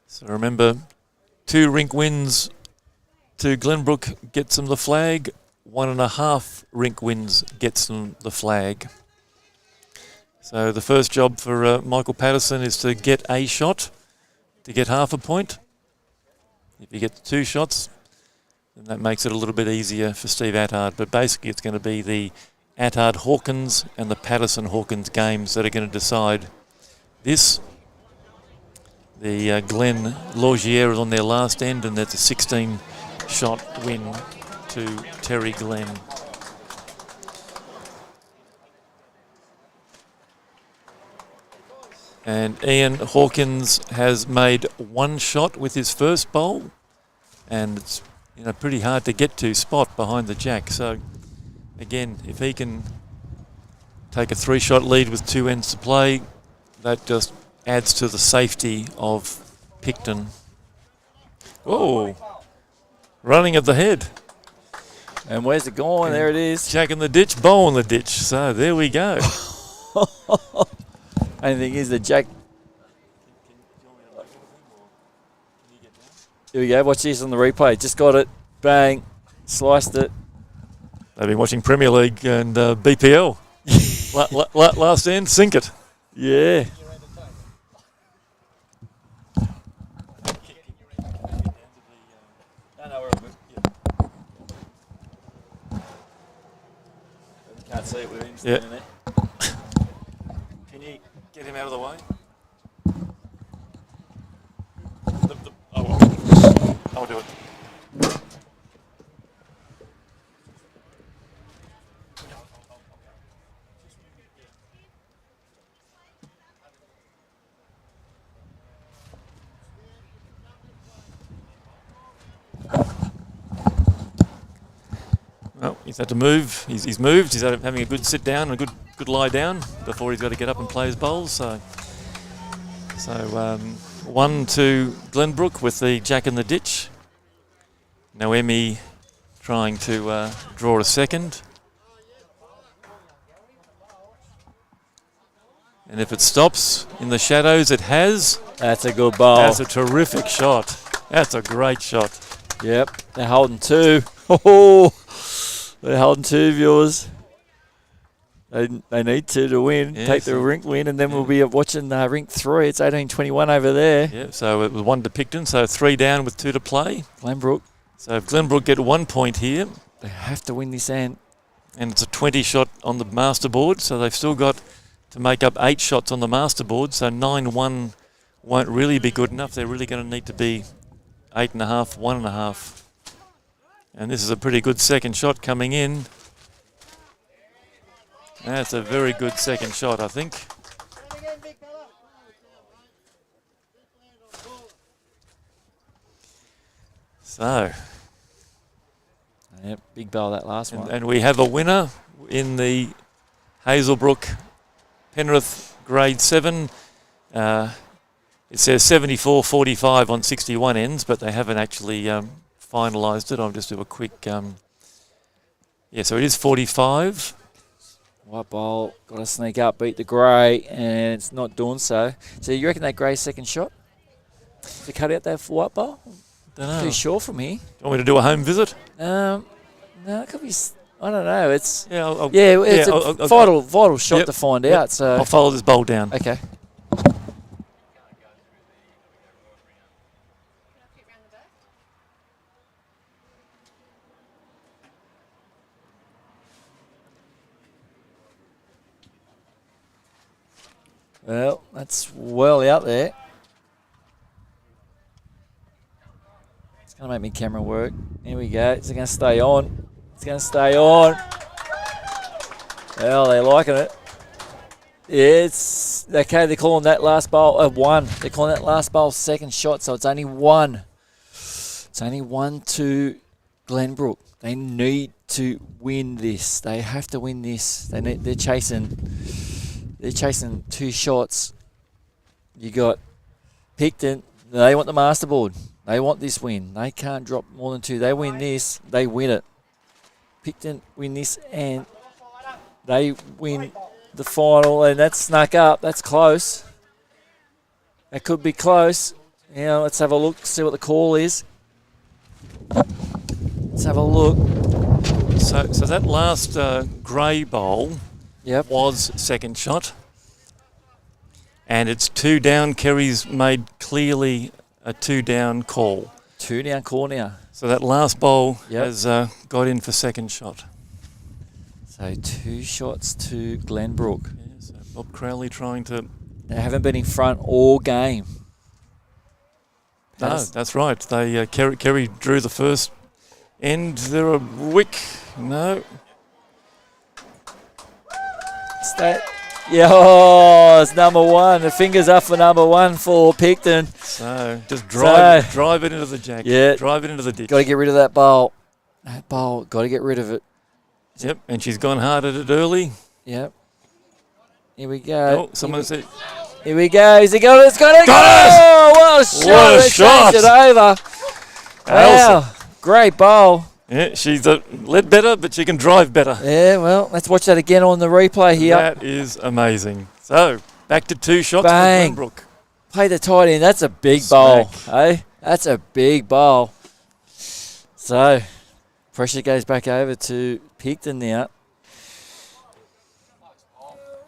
So remember, 2 rink wins to Glenbrook gets them the flag. 1.5 rink wins gets them the flag. So the first job for Michael Patterson is to get a shot to get half a point. If he gets 2 shots, then that makes it a little bit easier for Steve Attard. But basically it's going to be the Attard-Hawkins and the Patterson-Hawkins games that are going to decide this. The Glen Laugier is on their last end, and that's a 16-shot win to Terry Glenn. And Ian Hawkins has made 1 shot with his first bowl, and it's pretty hard to get to spot behind the jack. So again, if he can take a 3-shot lead with 2 ends to play, that just adds to the safety of Pikton. Oh, running at the head. And where's it going? There it is. Jack in the ditch, bowl in the ditch. So there we go. Only thing is the jack. Here we go. Watch this on the replay. Just got it. Bang. Sliced it. They've been watching Premier League and BPL. Last end, sink it. Yeah. Can't see it. We're in there. Can you get him out of the way? I'll do it. Well, he's had to move. He's moved. He's having a good sit down and a good lie down before he's got to get up and play his bowls. So 1 to Glenbrook with the jack in the ditch. Noemi trying to draw a second. And if it stops in the shadows, it has. That's a good bowl. That's a terrific shot. That's a great shot. Yep. They're holding 2. Oh. They're holding 2, viewers. They need to win, take the rink win, and then we'll be watching rink 3. It's 18-21 over there. Yeah, so it was 1 to Pikton, so 3 down with 2 to play. Glenbrook. So if Glenbrook get 1 point here. They have to win this end. And it's a 20 shot on the master board, so they've still got to make up 8 shots on the master board, so 9-1 won't really be good enough. They're really going to need to be 8.5, 1.5. And this is a pretty good second shot coming in. That's a very good second shot, I think. So. Yep, big bell that last one. And we have a winner in the Hazelbrook Penrith Grade 7. It says 74-45 on 61 ends, but they haven't actually finalised it. I'll just do a quick... so it is 45. White ball, got to sneak up, beat the grey, and it's not doing so. So you reckon that grey second shot to cut out that white ball? Don't know. Pretty sure from here. Do you want me to do a home visit? No, it could be... I don't know. It's it's a vital shot to find out. So I'll follow this bowl down. Okay. Well, that's well out there. It's going to make me camera work. Here we go. It's going to stay on. It's going to stay on. Well, they're liking it. It's okay. They're calling that last bowl 1. They're calling that last bowl second shot, so it's only 1. It's only 1 to Glenbrook. They need to win this. They have to win this. They're chasing 2 shots. You got Pikton. They want the master board. They want this win. They can't drop more than 2. They win this, they win it. Pikton win this, and they win the final, and that's snuck up. That's close. That could be close. Now let's have a look, see what the call is. Let's have a look. So that last grey bowl was second shot. And it's 2 down. Kerry's made clearly a 2 down call. 2 down call now. So that last bowl has got in for second shot. So 2 shots to Glenbrook. Yeah, so Bob Crowley trying to... They haven't been in front all game. No, that's right. They Kerry drew the first end. There a wick. No. It's number 1. The fingers up for number 1 for Pikton. So just drive it into the jack. Yeah. Drive it into the ditch. Got to get rid of that bowl. That bowl, got to get rid of it. Yep, and she's gone hard at it early. Yep. Here we go. Oh, someone said... Here we go. Is it going? It's got it. Got it! What a shot. What a They shot. changed it over. Wow. Great bowl. Yeah, she's led better, but she can drive better. Yeah, well, let's watch that again on the replay here. That is amazing. So, back to 2 shots Bang. for Glenbrook. Play the tight end. That's a big Smack. bowl. Hey? That's a big bowl. So, pressure goes back over to Pikton now.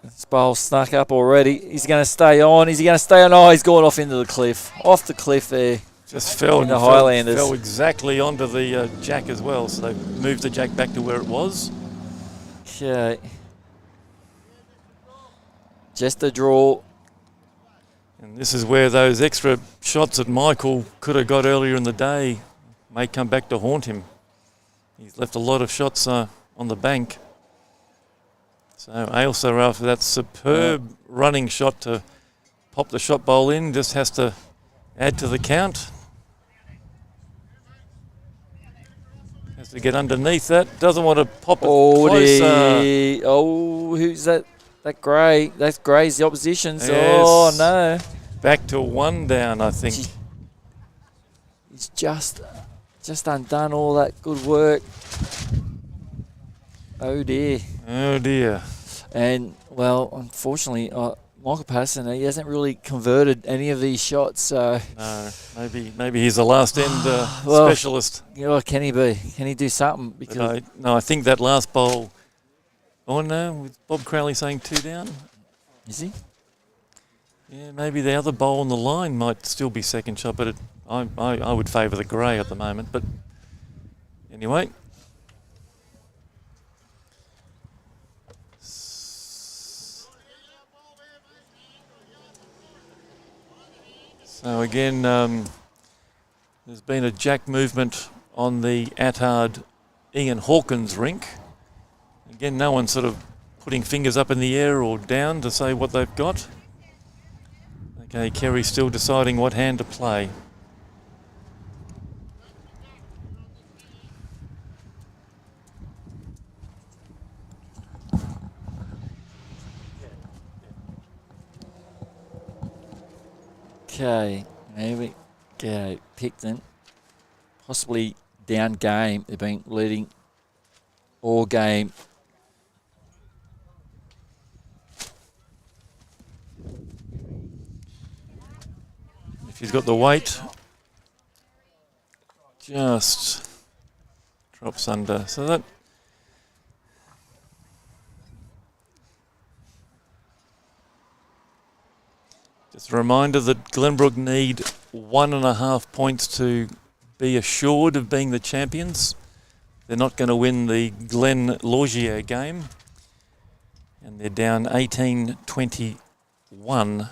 This bowl snuck up already. He's going to stay on. Is he going to stay on? Oh, he's gone off into the cliff. Off the cliff there. Just fell in the Highlanders. Fell exactly onto the jack as well, so they moved the jack back to where it was. Okay. Just a draw. And this is where those extra shots that Michael could have got earlier in the day may come back to haunt him. He's left a lot of shots on the bank. So Ailsa, after that superb running shot to pop the shot bowl in, just has to add to the count. Has to get underneath that. Doesn't want to pop it closer. Who's that? That Gray. That's Gray's the opposition. So, Yes. oh, no. Back to 1 down, I think. He's just undone all that good work. Oh, dear. Oh, dear. And, well, unfortunately, Michael Patterson, he hasn't really converted any of these shots. So No, maybe he's the last end specialist. Can he be? Can he do something? Because I think that last bowl. Oh no, with Bob Crowley saying 2 down. Is he? Yeah, maybe the other bowl on the line might still be second shot, but I would favour the grey at the moment. But anyway. So again, there's been a jack movement on the Attard Ian Hawkins rink. Again, no one's sort of putting fingers up in the air or down to say what they've got. Okay, Kerry's still deciding what hand to play. Okay, there we go. Pikton, possibly down game. They've been leading all game. If he's got the weight, just drops under. So that just a reminder that Glenbrook need 1.5 points to be assured of being the champions. They're not going to win the Glen Laugier game. And they're down 18-21 1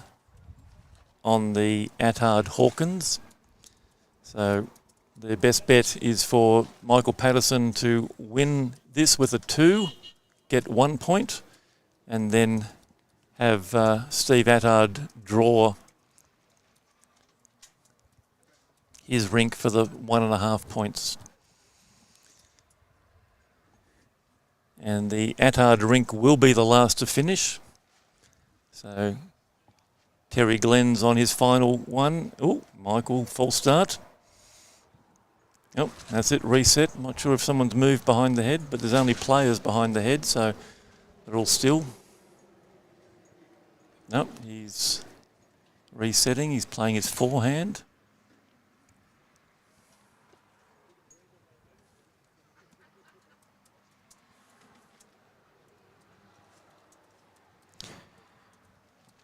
on the Attard Hawkins. So their best bet is for Michael Patterson to win this with a 2, get 1 point, and then have Steve Attard draw his rink for the 1.5 points. And the Attard rink will be the last to finish. So Terry Glenn's on his final one. Oh, Michael, false start. Yep, that's it, reset. I'm not sure if someone's moved behind the head, but there's only players behind the head, so they're all still. Nope, he's resetting. He's playing his forehand.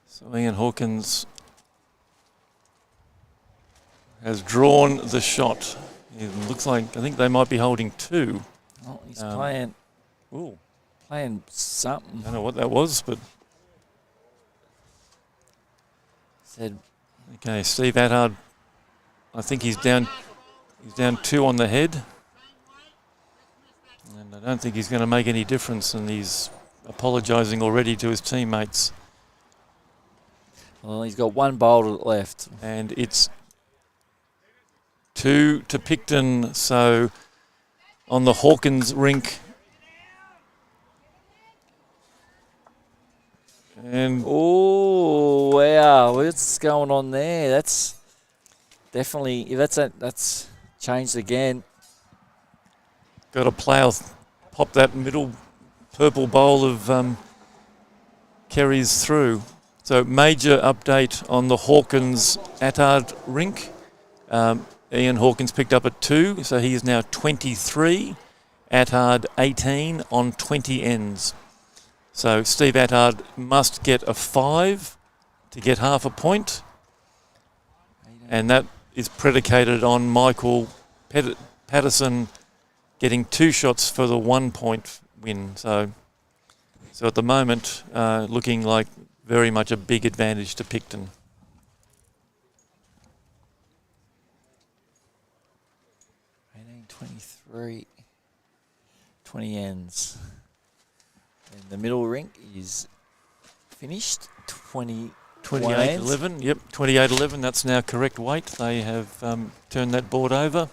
So Ian Hawkins has drawn the shot. It looks like, I think they might be holding 2. Oh, he's playing something. I don't know what that was, but Said okay, Steve Attard, I think he's down 2 on the head. And I don't think he's going to make any difference, and he's apologising already to his teammates. well, he's got 1 bowl left. And it's 2 to Pikton, so on the Hawkins rink. And Oh wow, what's going on there? That's definitely, if that's changed again. got to plough, pop that middle purple bowl of Kerry's through. So major update on the Hawkins Attard rink. Ian Hawkins picked up at 2, so he is now 23. Attard 18 on 20 ends. So Steve Attard must get a 5 to get half a point. And that is predicated on Michael Patterson getting 2 shots for the 1 point win. So at the moment, looking like very much a big advantage to Pikton. 23, 20 ends. And the middle rink is finished. 28-11. Yep, 28-11. That's now correct weight. They have turned that board over.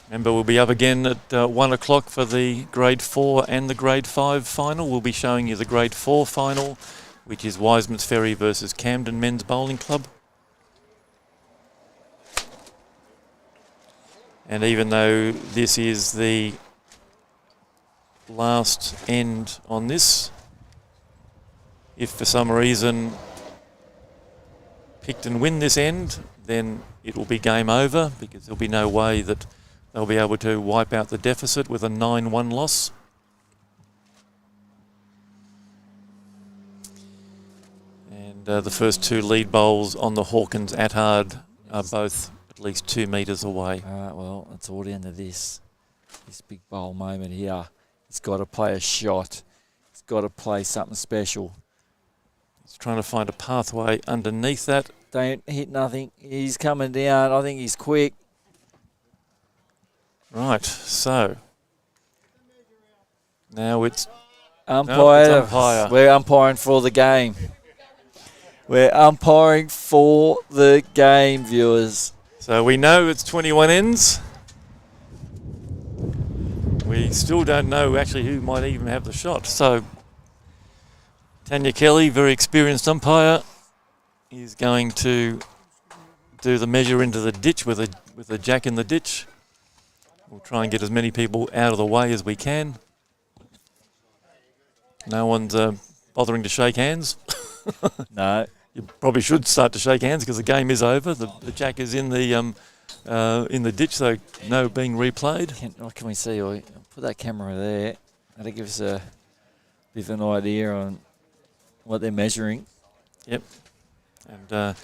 Remember, we'll be up again at 1 o'clock for the Grade 4 and the Grade 5 final. We'll be showing you the Grade 4 final, which is Wiseman's Ferry versus Camden Men's Bowling Club. And even though this is the last end on this, if for some reason Pikton win this end, then it will be game over, because there'll be no way that they'll be able to wipe out the deficit with a 9-1 loss. And the first 2 lead bowls on the Hawkins Attard are both at least 2 metres away. Well, that's all the end of this big bowl moment here. He's got to play a shot. He's got to play something special. He's trying to find a pathway underneath that. Don't hit nothing. He's coming down. I think he's quick. Right, so now it's Umpire. No, it's umpire. We're umpiring for the game. We're umpiring for the game, viewers. So we know it's 21 ends. We still don't know actually who might even have the shot. So Tanya Kelly, very experienced umpire, is going to do the measure into the ditch with a jack in the ditch. We'll try and get as many people out of the way as we can. No one's bothering to shake hands. No. You probably should start to shake hands because the game is over. The jack is in the ditch, so no being replayed. What can we see? I'll put that camera there. That'll give us a bit of an idea on what they're measuring. Yep. And as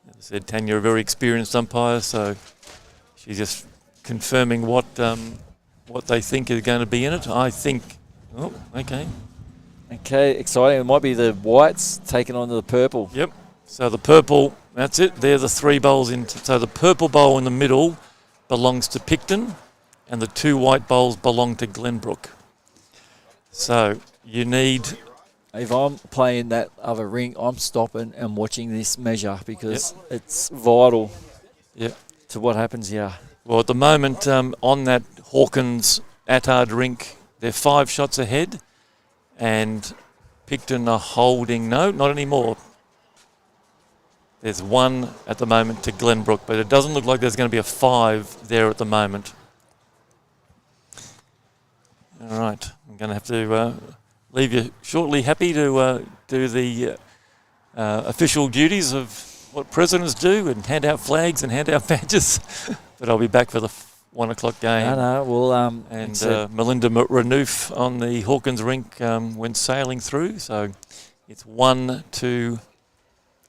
I said, Tanya, a very experienced umpire, so she's just confirming what they think is going to be in it. I think. Oh, okay. Okay, exciting. It might be the whites taking on the purple. Yep. So the purple, that's it. They're the 3 bowls in. So the purple bowl in the middle belongs to Pikton, and the 2 white bowls belong to Glenbrook. So you need... If I'm playing that other ring, I'm stopping and watching this measure because it's vital to what happens here. Well, at the moment, on that Hawkins Attard rink, they're 5 shots ahead, and Pikton are holding... No, not anymore. There's 1 at the moment to Glenbrook, but it doesn't look like there's going to be a 5 there at the moment. All right, I'm going to have to leave you shortly. Happy to do the official duties of what presidents do and hand out flags and hand out badges. But I'll be back for the 1 o'clock game. No, we'll... And Melinda Renouf on the Hawkins rink went sailing through. So it's 1 to...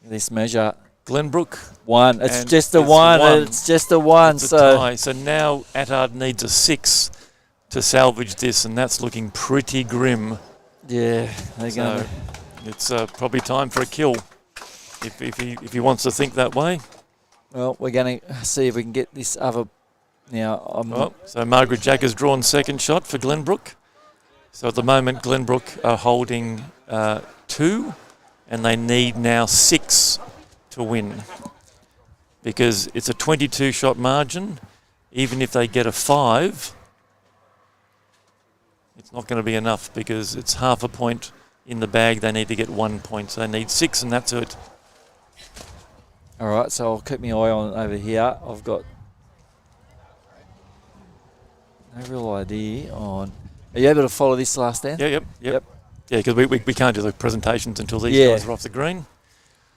This measure... Glenbrook. 1. It's just a 1. It's just a 1. It's a tie. So now Attard needs a 6 to salvage this, and that's looking pretty grim. Yeah, they're going to... It's probably time for a kill, if he wants to think that way. Well, we're going to see if we can get this other... Now, so Margaret Jack has drawn second shot for Glenbrook. So at the moment, Glenbrook are holding 2, and they need now 6 to win. Because it's a 22-shot margin. Even if they get a 5... it's not going to be enough because it's half a point in the bag. They need to get 1 point. So they need 6, and that's it. All right, so I'll keep my eye on over here. I've got no real idea on... Are you able to follow this last stand? Yep. Yeah, because we can't do the presentations until these guys are off the green.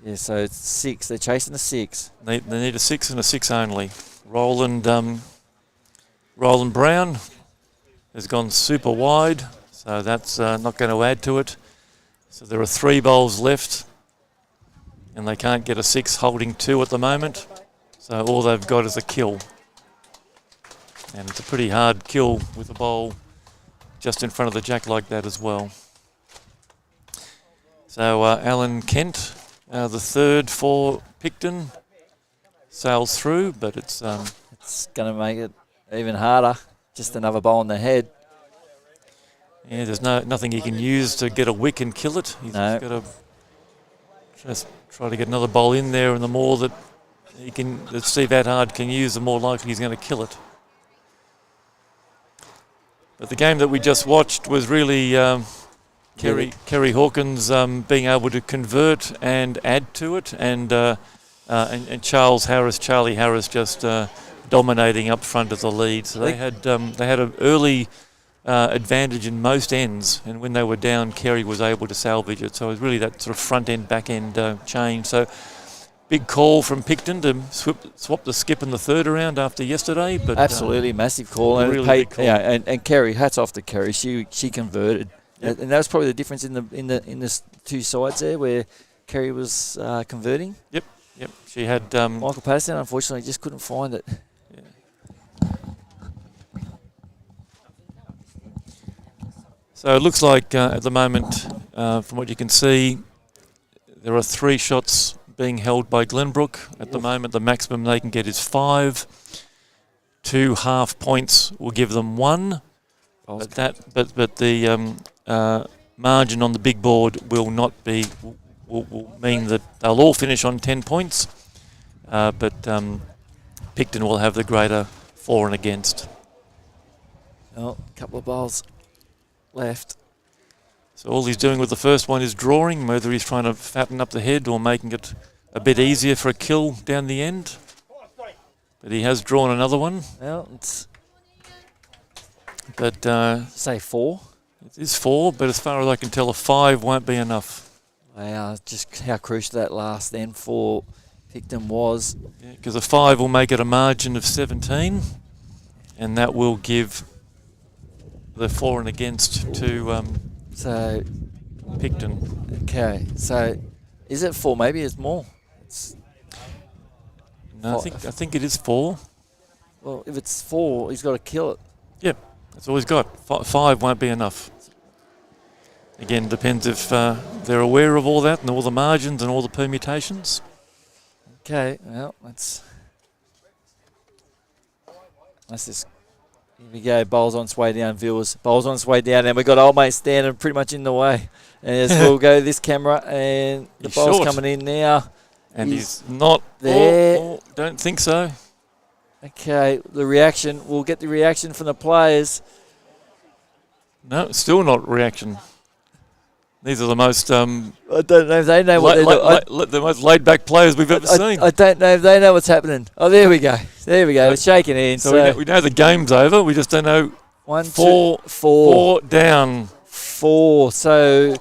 Yeah, so it's 6. They're chasing a 6. They need a 6 and a 6 only. Roland Brown has gone super wide, so that's not going to add to it. So there are 3 bowls left, and they can't get a 6, holding 2 at the moment. So all they've got is a kill. And it's a pretty hard kill with a bowl just in front of the jack like that as well. So Alan Kent, the 3rd for Pikton, sails through, but it's going to make it even harder. Just another bowl on the head. Yeah, there's nothing he can use to get a wick and kill it. He's just got to just try to get another bowl in there, and the more that Steve Attard can use, the more likely he's going to kill it. But the game that we just watched was really Kerry Hawkins being able to convert and add to it, and Charlie Harris just dominating up front of the lead. So they had an early advantage in most ends, and when they were down, Kerry was able to salvage it. So it was really that sort of front end, back end change. So big call from Pikton to swap the skip in the 3rd round after yesterday. But absolutely massive call. Really big call. Yeah, and Kerry, hats off to Kerry. She converted, and that was probably the difference in the 2 sides there, where Kerry was converting. Yep. She had Michael Patterson, unfortunately, just couldn't find it. So it looks like at the moment, from what you can see, there are 3 shots being held by Glenbrook. At the moment, the maximum they can get is 5. 2 half points will give them 1. But the margin on the big board will not be will mean that they'll all finish on 10 points. But Pikton will have the greater for and against. Well, a couple of bowls left. So all he's doing with the first one is drawing, whether he's trying to fatten up the head or making it a bit easier for a kill down the end. But he has drawn another one. Well, it's... But say 4? It is 4, but as far as I can tell, a 5 won't be enough. Wow, just how crucial that last end for Pikton was. Because a 5 will make it a margin of 17, and that will give the for and against to so Pikton. Okay, so is it 4? Maybe it's more. No, I think it is 4. Well, if it's 4, he's got to kill it. Yep, that's all he's got. 5 won't be enough. Again, depends if they're aware of all that and all the margins and all the permutations. Okay, well, let's just. Here we go. Bowls on its way down, viewers. Bowls on its way down, and we've got old mate standing pretty much in the way. As we'll go this camera, and the He's bowl's short. coming in now. And he's not there. Don't think so. Okay, the reaction. We'll get the reaction from the players. No, still not reaction. These are the most I don't know if they know what they're doing. the most laid-back players we've ever seen. I don't know if they know what's happening. Oh, there we go. There we go. It's shaking hands. So we know the game's over. We just don't know. Four Down. 4. So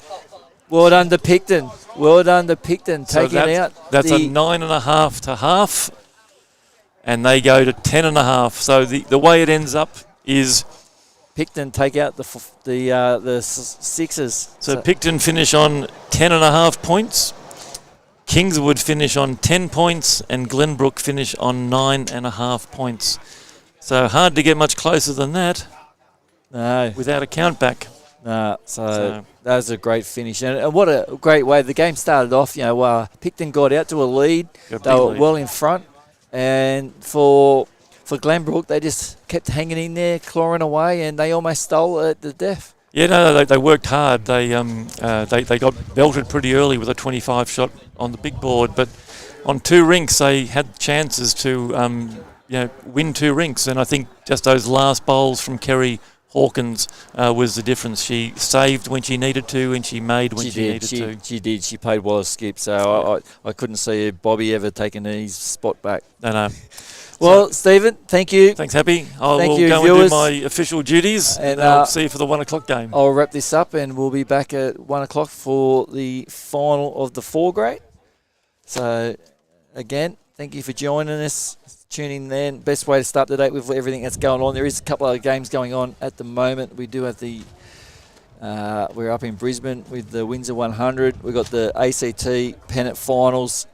well done to Pikton. Well done to Pikton taking out. That's a 9.5 to half, and they go to 10.5. So the way it ends up is Pikton take out the sixes. So Pikton finish on 10.5 points. Kingswood finish on 10 points, and Glenbrook finish on 9.5 points. So hard to get much closer than that. No, without a count back. No, so that was a great finish, and what a great way the game started off. You know, Pikton got out to a lead. They were well in front, and for Glenbrook, they just kept hanging in there, clawing away, and they almost stole it at the death. Yeah, no, they worked hard. They got belted pretty early with a 25 shot on the big board, but on 2 rinks they had chances to win 2 rinks, and I think just those last bowls from Kerry Hawkins was the difference. She saved when she needed to, and she made when she needed to. She did. She played well as skip, so I couldn't see Bobby ever taking his spot back. No. Well, Stephen, thank you. Thanks, Happy. I will you, go viewers. and do my official duties, and I'll see you for the 1 o'clock game. I'll wrap this up, and we'll be back at 1 o'clock for the final of the 4 grade. So, again, thank you for joining us. Tuning in. Best way to start the day with everything that's going on. There is a couple of games going on at the moment. We do have we're up in Brisbane with the Windsor 100. We've got the ACT Pennant finals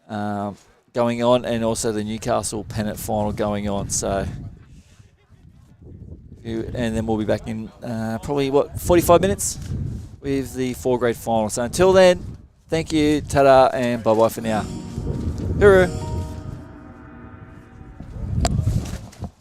going on, and also the Newcastle Pennant final going on. So, and then we'll be back in probably 45 minutes with the 4 grade final. So until then, thank you, ta-da, and bye-bye for now. Hooroo.